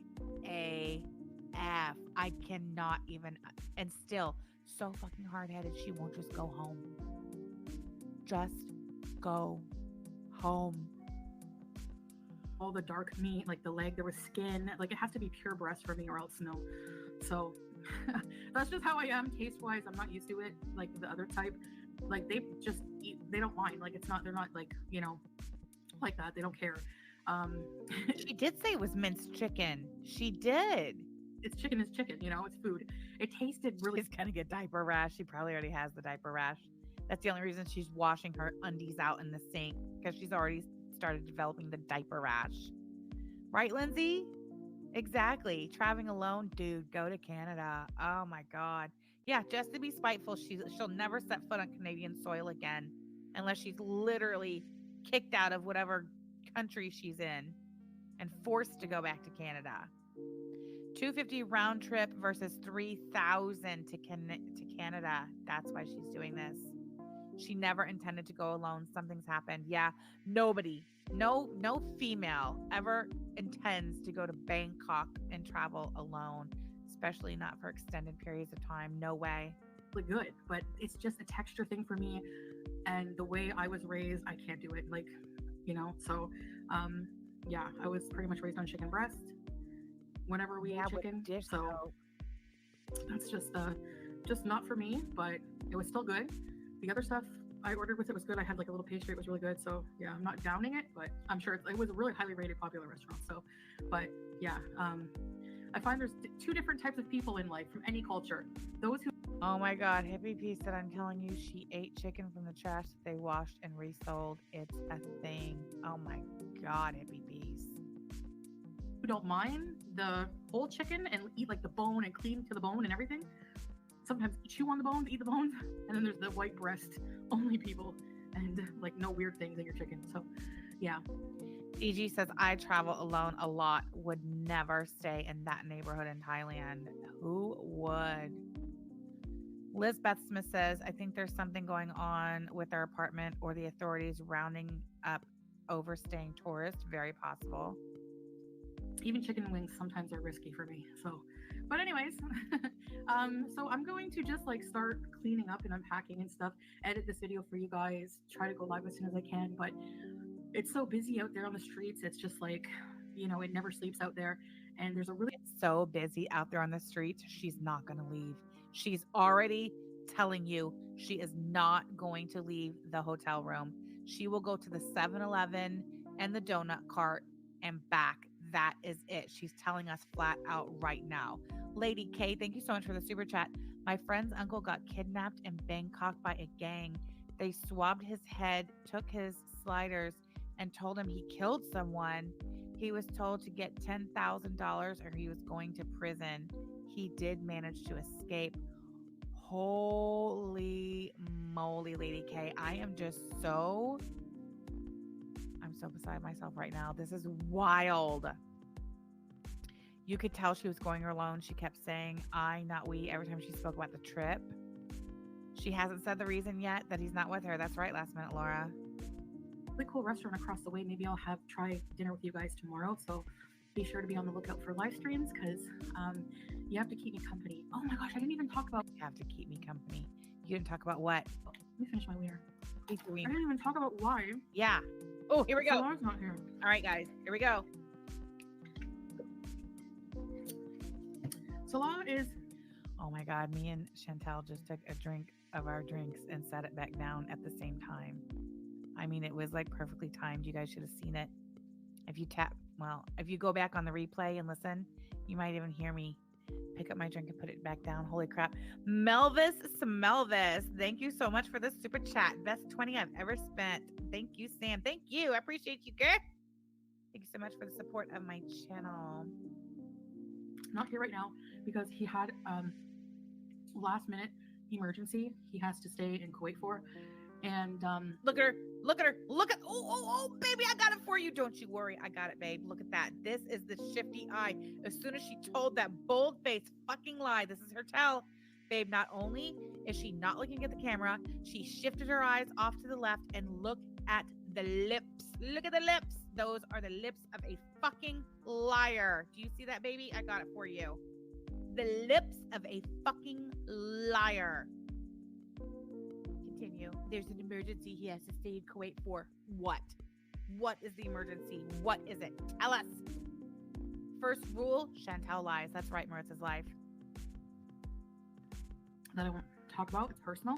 AF. I cannot even. And still, so fucking hard-headed. She won't just go home. Just go home. All the dark meat, the leg, there was skin. It has to be pure breast for me or else no. So that's just how I am taste-wise. I'm not used to it the other type. They just eat, they don't mind. They're not like that. They don't care. She did say it was minced chicken. She did. it's chicken is chicken, you know, it's food. It tasted really She's gonna get diaper rash. She probably already has the diaper rash. That's the only reason she's washing her undies out in the sink, because she's already started developing the diaper rash. Right, Lindsay? Exactly. Traveling alone, dude, go to Canada. Oh my God. Yeah, just to be spiteful, she'll never set foot on Canadian soil again unless she's literally kicked out of whatever country she's in and forced to go back to Canada. 250 round trip versus 3,000 to Canada. That's why she's doing this. She never intended to go alone. Something's happened. Yeah, nobody, no female ever intends to go to Bangkok and travel alone, especially not for extended periods of time. No way. good, but it's just a texture thing for me. And the way I was raised, I can't do it. Like, you know, so yeah, I was pretty much raised on chicken breast whenever we ate chicken. So that's just not for me, but it was still good. The other stuff I ordered with it was good. I had like a little pastry. It was really good. So yeah, I'm not downing it, but I'm sure it was a really highly rated, popular restaurant. So, but yeah, I find there's two different types of people in life from any culture. Those who Oh my God, Hippie P said, I'm telling you, she ate chicken from the trash that they washed and resold. It's a thing. Oh my God, Hippie Peas. who don't mind the whole chicken and eat like the bone and clean to the bone and everything. Sometimes chew on the bones, eat the bones, and then there's the white breast only people and like no weird things in your chicken. So yeah. EG says, I travel alone a lot, would never stay in that neighborhood in Thailand. Who would? Lizbeth Smith says, I think there's something going on with our apartment or the authorities rounding up overstaying tourists. Very possible. Even chicken wings sometimes are risky for me. So, but anyways, so I'm going to just like start cleaning up and unpacking and stuff, edit this video for you guys, try to go live as soon as I can, but it's so busy out there on the streets. It's just like, you know, it never sleeps out there. And there's a really so busy out there on the streets. She's not going to leave. She's already telling you she is not going to leave the hotel room. She will go to the 7-Eleven and the donut cart and back. That is it. She's telling us flat out right now. Lady K, thank you so much for the super chat. My friend's uncle got kidnapped in Bangkok by a gang. They swabbed his head, took his sliders, and told him he killed someone. He was told to get $10,000 or he was going to prison. He did manage to escape. Holy moly, Lady K. I'm so beside myself right now. This is wild. You could tell she was going alone. She kept saying, I, not we, every time she spoke about the trip. She hasn't said the reason yet that he's not with her. That's right, last minute, Laura. really cool restaurant across the way. Maybe I'll try dinner with you guys tomorrow. So be sure to be on the lookout for live streams because you have to keep me company. Oh my gosh, I didn't even talk about. You have to keep me company. You didn't talk about what? Let me finish my wiener. I didn't even talk about why. Yeah. Oh, here we go. Laura's not here. All right, guys. Here we go. Salah is. Oh my God. Me and Chantel just took a drink of our drinks and set it back down at the same time. I mean, it was like perfectly timed. You guys should have seen it. If you go back on the replay and listen, you might even hear me pick up my drink and put it back down. Holy crap. Melvis, thank you so much for this super chat. Best 20 I've ever spent. Thank you, Sam. Thank you. I appreciate you, girl. Thank you so much for the support of my channel. Not here right now because he had last minute emergency he has to stay in Kuwait for. And look at oh baby, I got it for you. Don't you worry, I got it, babe. Look at that. This is the shifty eye. As soon as she told that bold-faced fucking lie, this is her tell, babe. Not only is she not looking at the camera, she shifted her eyes off to the left and looked at the lips. Look at the lips. Those are the lips of a fucking liar. Do you see that, baby? I got it for you. The lips of a fucking liar. Continue. There's an emergency he has to stay in Kuwait for. What? What is the emergency? What is it? Tell us. First rule, Chantel lies. That's right, Marissa's life. That I won't talk about. It's personal.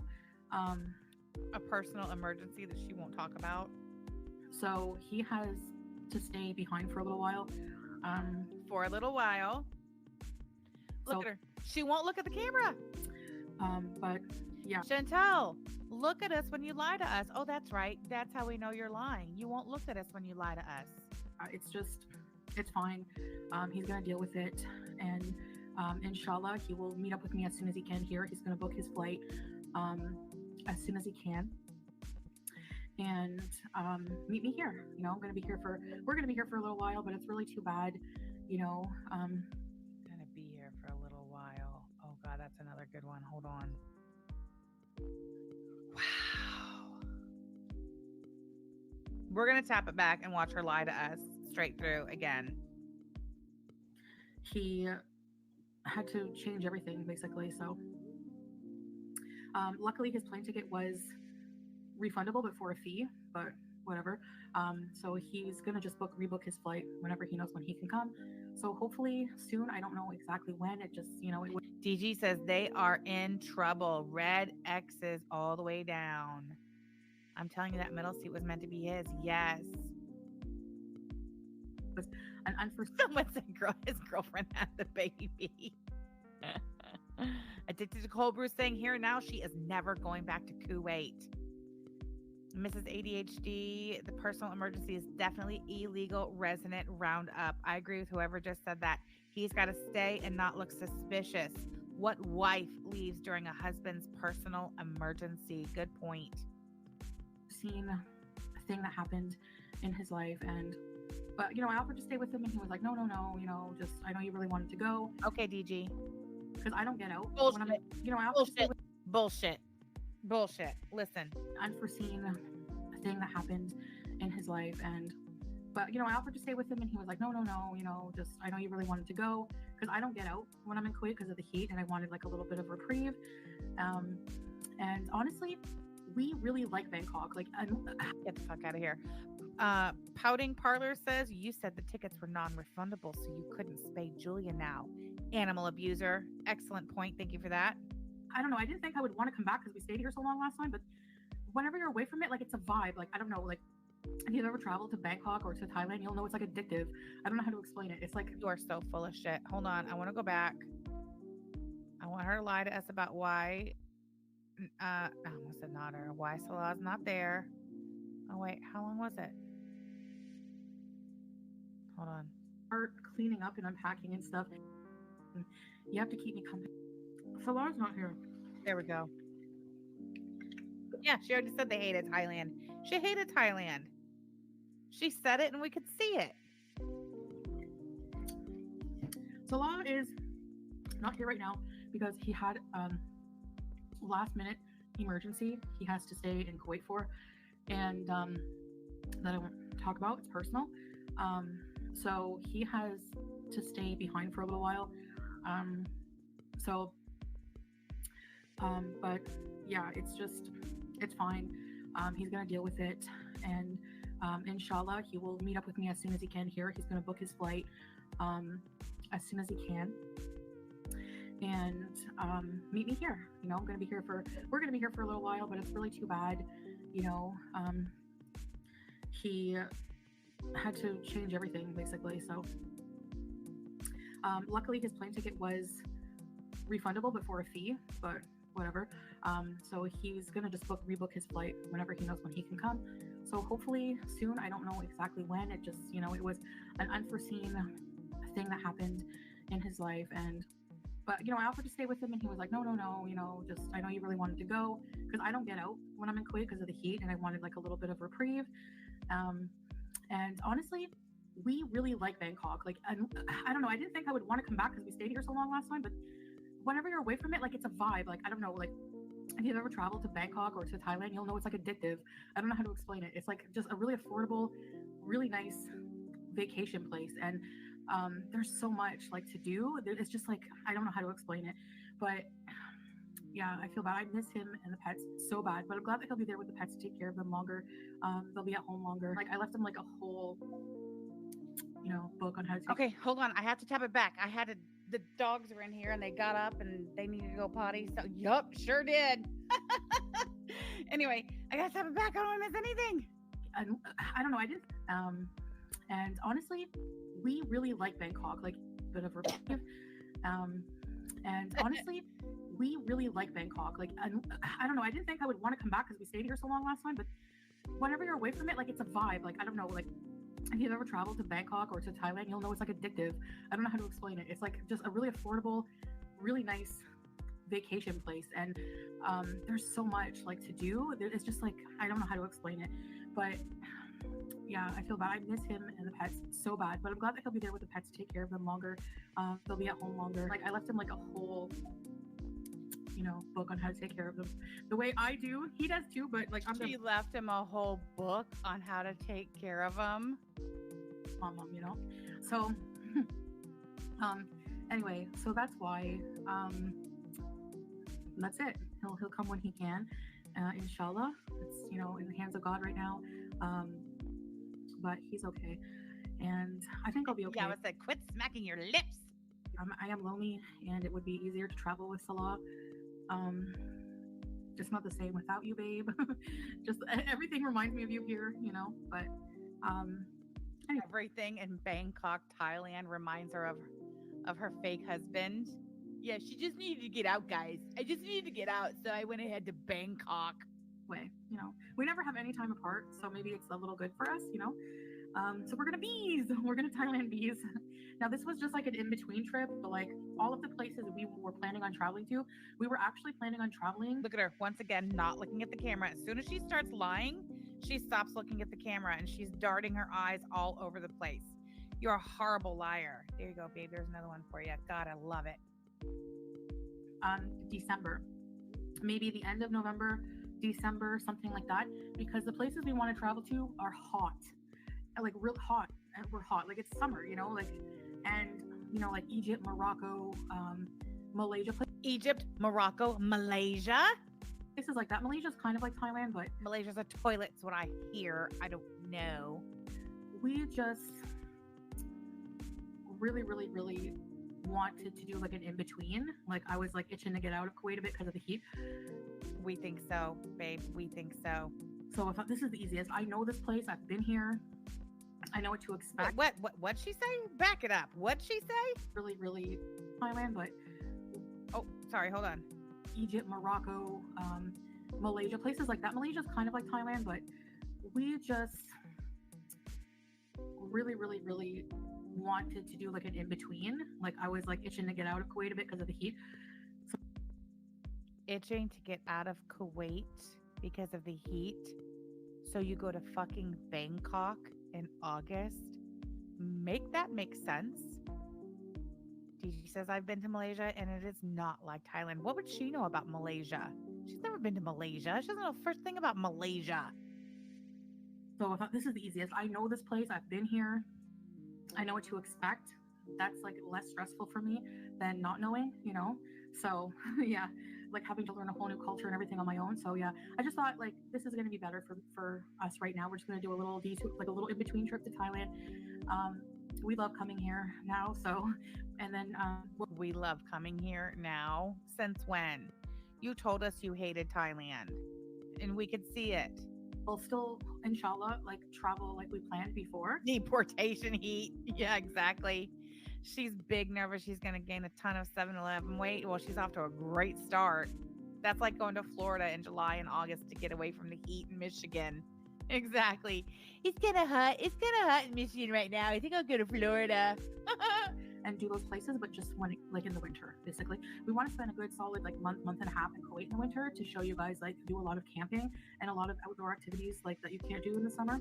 A personal emergency that she won't talk about. So he has to stay behind for a little while. For a little while. Look at her. She won't look at the camera. But yeah, Chantel, look at us when you lie to us. Oh, that's right. That's how we know you're lying. You won't look at us when you lie to us. it's fine. He's gonna deal with it, and inshallah, he will meet up with me as soon as he can here. He's gonna book his flight as soon as he can, and meet me here. You know, we're gonna be here for a little while, but it's really too bad. You know, Gonna be here for a little while. Oh God, that's another good one. Hold on. Wow. We're gonna tap it back and watch her lie to us straight through again. he had to change everything basically. So luckily his plane ticket was refundable but for a fee, but whatever. So he's gonna just rebook his flight whenever he knows when he can come. So hopefully soon. I don't know exactly when. It just, you know, it would. DG says they are in trouble. Red X's all the way down. I'm telling you, that middle seat was meant to be his. Yes. An unforeseen. Someone said his girlfriend had the baby. Addicted to cold brew saying here now she is never going back to Kuwait. Mrs. ADHD, the personal emergency is definitely illegal resident roundup. I agree with whoever just said that. He's got to stay and not look suspicious. What wife leaves during a husband's personal emergency? Good point. Seen a thing that happened in his life, but you know, I offered to stay with him, and he was like, no, you know, just, I know you really wanted to go. Okay, DG. Because I don't get out. Bullshit. When I'm, you know, I offered to stay with Bullshit. Listen. Unforeseen thing that happened in his life, but you know, I offered to stay with him, and he was like, no, you know, just, I know you really wanted to go. Because I don't get out when I'm in Kuwait because of the heat, and I wanted like a little bit of reprieve. And honestly, we really like Bangkok. Like, get the fuck out of here. Pouting Parlor says, you said the tickets were non-refundable, so you couldn't spay Julia now. Animal abuser. Excellent point. Thank you for that. I don't know. I didn't think I would want to come back because we stayed here so long last time, but whenever you're away from it, like, it's a vibe. Like, I don't know, like, if you've ever traveled to Bangkok or to Thailand, you'll know it's like addictive. I don't know how to explain it. It's like, you are so full of shit. Hold on. I want to go back. I want her to lie to us about why I almost said not her. Why Salah's not there. Oh wait, how long was it? Hold on. Start cleaning up and unpacking and stuff. You have to keep me company. Salah's not here. There we go. Yeah, she already said they hated Thailand. She hated Thailand. She said it and we could see it. Salah is not here right now because he had last minute emergency he has to stay in Kuwait for, and that I won't talk about. It's personal. So he has to stay behind for a little while. But yeah, it's fine. He's gonna deal with it, and inshallah, he will meet up with me as soon as he can here. He's gonna book his flight as soon as he can, and meet me here. You know, we're gonna be here for a little while, but it's really too bad. You know, he had to change everything basically. So luckily his plane ticket was refundable but for a fee, but whatever. So he's gonna just rebook his flight whenever he knows when he can come. So hopefully soon. I don't know exactly when. It just, you know, it was an unforeseen thing that happened in his life, but you know, I offered to stay with him, and he was like, no, you know, just, I know you really wanted to go. Because I don't get out when I'm in Kuwait because of the heat, and I wanted like a little bit of reprieve. And honestly, we really like Bangkok. Like, I don't know. I didn't think I would want to come back because we stayed here so long last time, but whenever you're away from it, like, it's a vibe. Like, I don't know, like, if you've ever traveled to Bangkok or to Thailand, you'll know it's like addictive. I don't know how to explain it. It's like just a really affordable, really nice vacation place. And there's so much like to do. It's just like, I don't know how to explain it, but yeah, I feel bad. I miss him and the pets so bad, but I'm glad that he'll be there with the pets to take care of them longer. They'll be at home longer. Like, I left him like a whole, you know, book on how to take. Okay, hold on. I have to tap it back. The dogs were in here and they got up and they needed to go potty. So, yup, sure did. Anyway, I got to tap it back. I don't want to miss anything. I don't know. I did. And honestly, we really like Bangkok. Like, a bit of reprieve. And honestly, we really like Bangkok. Like, and I don't know, I didn't think I would want to come back because we stayed here so long last time, but whenever you're away from it, like it's a vibe. Like, I don't know, like if you've ever traveled to Bangkok or to Thailand, you'll know it's like addictive. I don't know how to explain it. It's like just a really affordable, really nice vacation place, and there's so much like to do. It's just like, I don't know how to explain it, but yeah, I feel bad. I miss him and the pets so bad, but I'm glad that he'll be there with the pets to take care of them longer. They'll be at home longer. Like, I left him like a whole, you know, book on how to take care of them the way I do. He does too, but like She left him a whole book on how to take care of him. mom, you know. So anyway, so that's why that's it. He'll come when he can. Inshallah. It's, you know, in the hands of God right now. But he's okay. And I think I'll be okay. Yeah, I said, quit smacking your lips. I am lonely, and it would be easier to travel with Salah. Just not the same without you, babe. Just everything reminds me of you here, you know. But anyway. Everything in Bangkok, Thailand reminds her of her fake husband. Yeah, she just needed to get out, guys. I just needed to get out, so I went ahead to Bangkok. Way, you know, we never have any time apart, so maybe it's a little good for us, you know. So we're gonna Thailand bees. Now, this was just like an in-between trip, but like all of the places we were planning on traveling to, we were actually planning on traveling. Look at her once again, not looking at the camera. As soon as she starts lying, she stops looking at the camera and she's darting her eyes all over the place. You're a horrible liar. There you go, babe. There's another one for you. God, I love it. December, maybe the end of November, December, something like that, because the places we want to travel to are hot, like real hot, and we're hot, like it's summer, you know, like, and you know, like Egypt, Morocco, Malaysia. Egypt, Morocco, Malaysia. Places like that. Malaysia's kind of like Thailand, but Malaysia's a toilet, is what I hear. I don't know. We just really wanted to do like an in-between. Like, I was like itching to get out of Kuwait a bit because of the heat. We think so, babe. We think so. So I thought this is the easiest. I know this place. I've been here. I know what to expect. What'd she say? Back it up. What'd she say? Really Thailand, but oh, sorry, hold on. Egypt, Morocco, Malaysia, places like that. Malaysia's kind of like Thailand, but we just really wanted to do like an in-between. Like, I was like itching to get out of Kuwait a bit because of the heat. So itching to get out of Kuwait because of the heat. So you go to fucking Bangkok in August. Make that make sense. Gigi says, I've been to Malaysia and it is not like Thailand. What would she know about Malaysia? She's never been to Malaysia. She doesn't know the first thing about Malaysia. So I thought this is the easiest. I know this place. I've been here. I know what to expect. That's like less stressful for me than not knowing, you know? So yeah, like having to learn a whole new culture and everything on my own. So yeah, I just thought like this is going to be better for us right now. We're just going to do a little detour, like a little in-between trip to Thailand. We love coming here now. So, and then we love coming here now. Since when? You told us you hated Thailand and we could see it. We'll still, inshallah, like travel like we planned before. Deportation heat. Yeah, exactly. She's big nervous. She's going to gain a ton of 7-Eleven weight. Well, she's off to a great start. That's like going to Florida in July and August to get away from the heat in Michigan. Exactly. It's kind of hot. It's kind of hot in Michigan right now. I think I'll go to Florida. And do those places, but just when, like in the winter, basically. We want to spend a good solid like month and a half in Kuwait in the winter to show you guys like do a lot of camping and a lot of outdoor activities like that you can't do in the summer.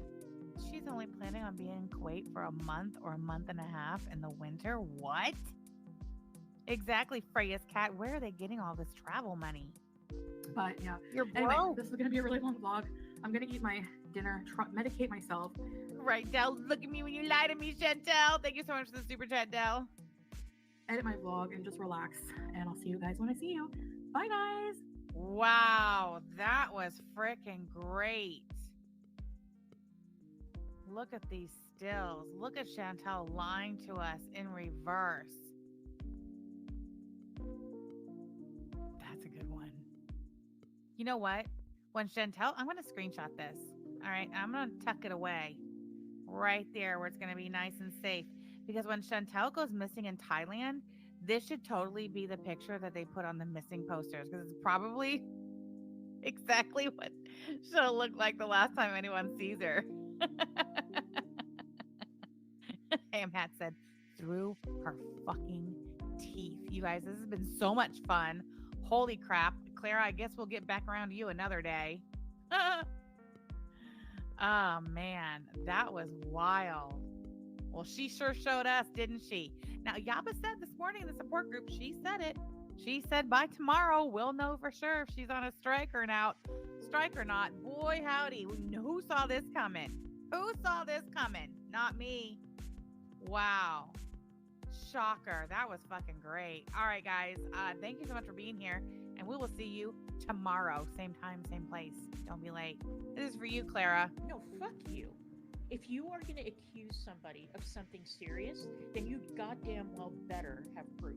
She's only planning on being in Kuwait for a month or a month and a half in the winter. What? Exactly, Freya's cat. Where are they getting all this travel money? But yeah, you're broke. Anyway, this is going to be a really long vlog. I'm going to eat my dinner, medicate myself. Right, Del. Look at me when you lie to me, Chantel. Thank you so much for the super chat, Del. Edit my vlog and just relax. And I'll see you guys when I see you. Bye, guys. Wow, that was freaking great. Look at these stills. Look at Chantel lying to us in reverse. That's a good one. You know what? When Chantel, I'm going to screenshot this. All right, I'm going to tuck it away right there where it's going to be nice and safe. Because when Chantel goes missing in Thailand, This should totally be the picture that they put on the missing posters because it's probably exactly what she'll look like the last time anyone sees her. Ham Hat said, through her fucking teeth. You guys, this has been so much fun. Holy crap. Clara, I guess we'll get back around to you another day. Oh, man. That was wild. Well, she sure showed us, didn't she? Now, YABA said this morning in the support group, she said it. She said by tomorrow, we'll know for sure if she's on a strike or not. Boy, howdy. Who saw this coming? Who saw this coming? Not me. Wow. Shocker. That was fucking great. All right, guys. Thank you so much for being here. And we will see you tomorrow. Same time, same place. Don't be late. This is for you, Clara. No, fuck you. If you are going to accuse somebody of something serious, then you goddamn well better have proof.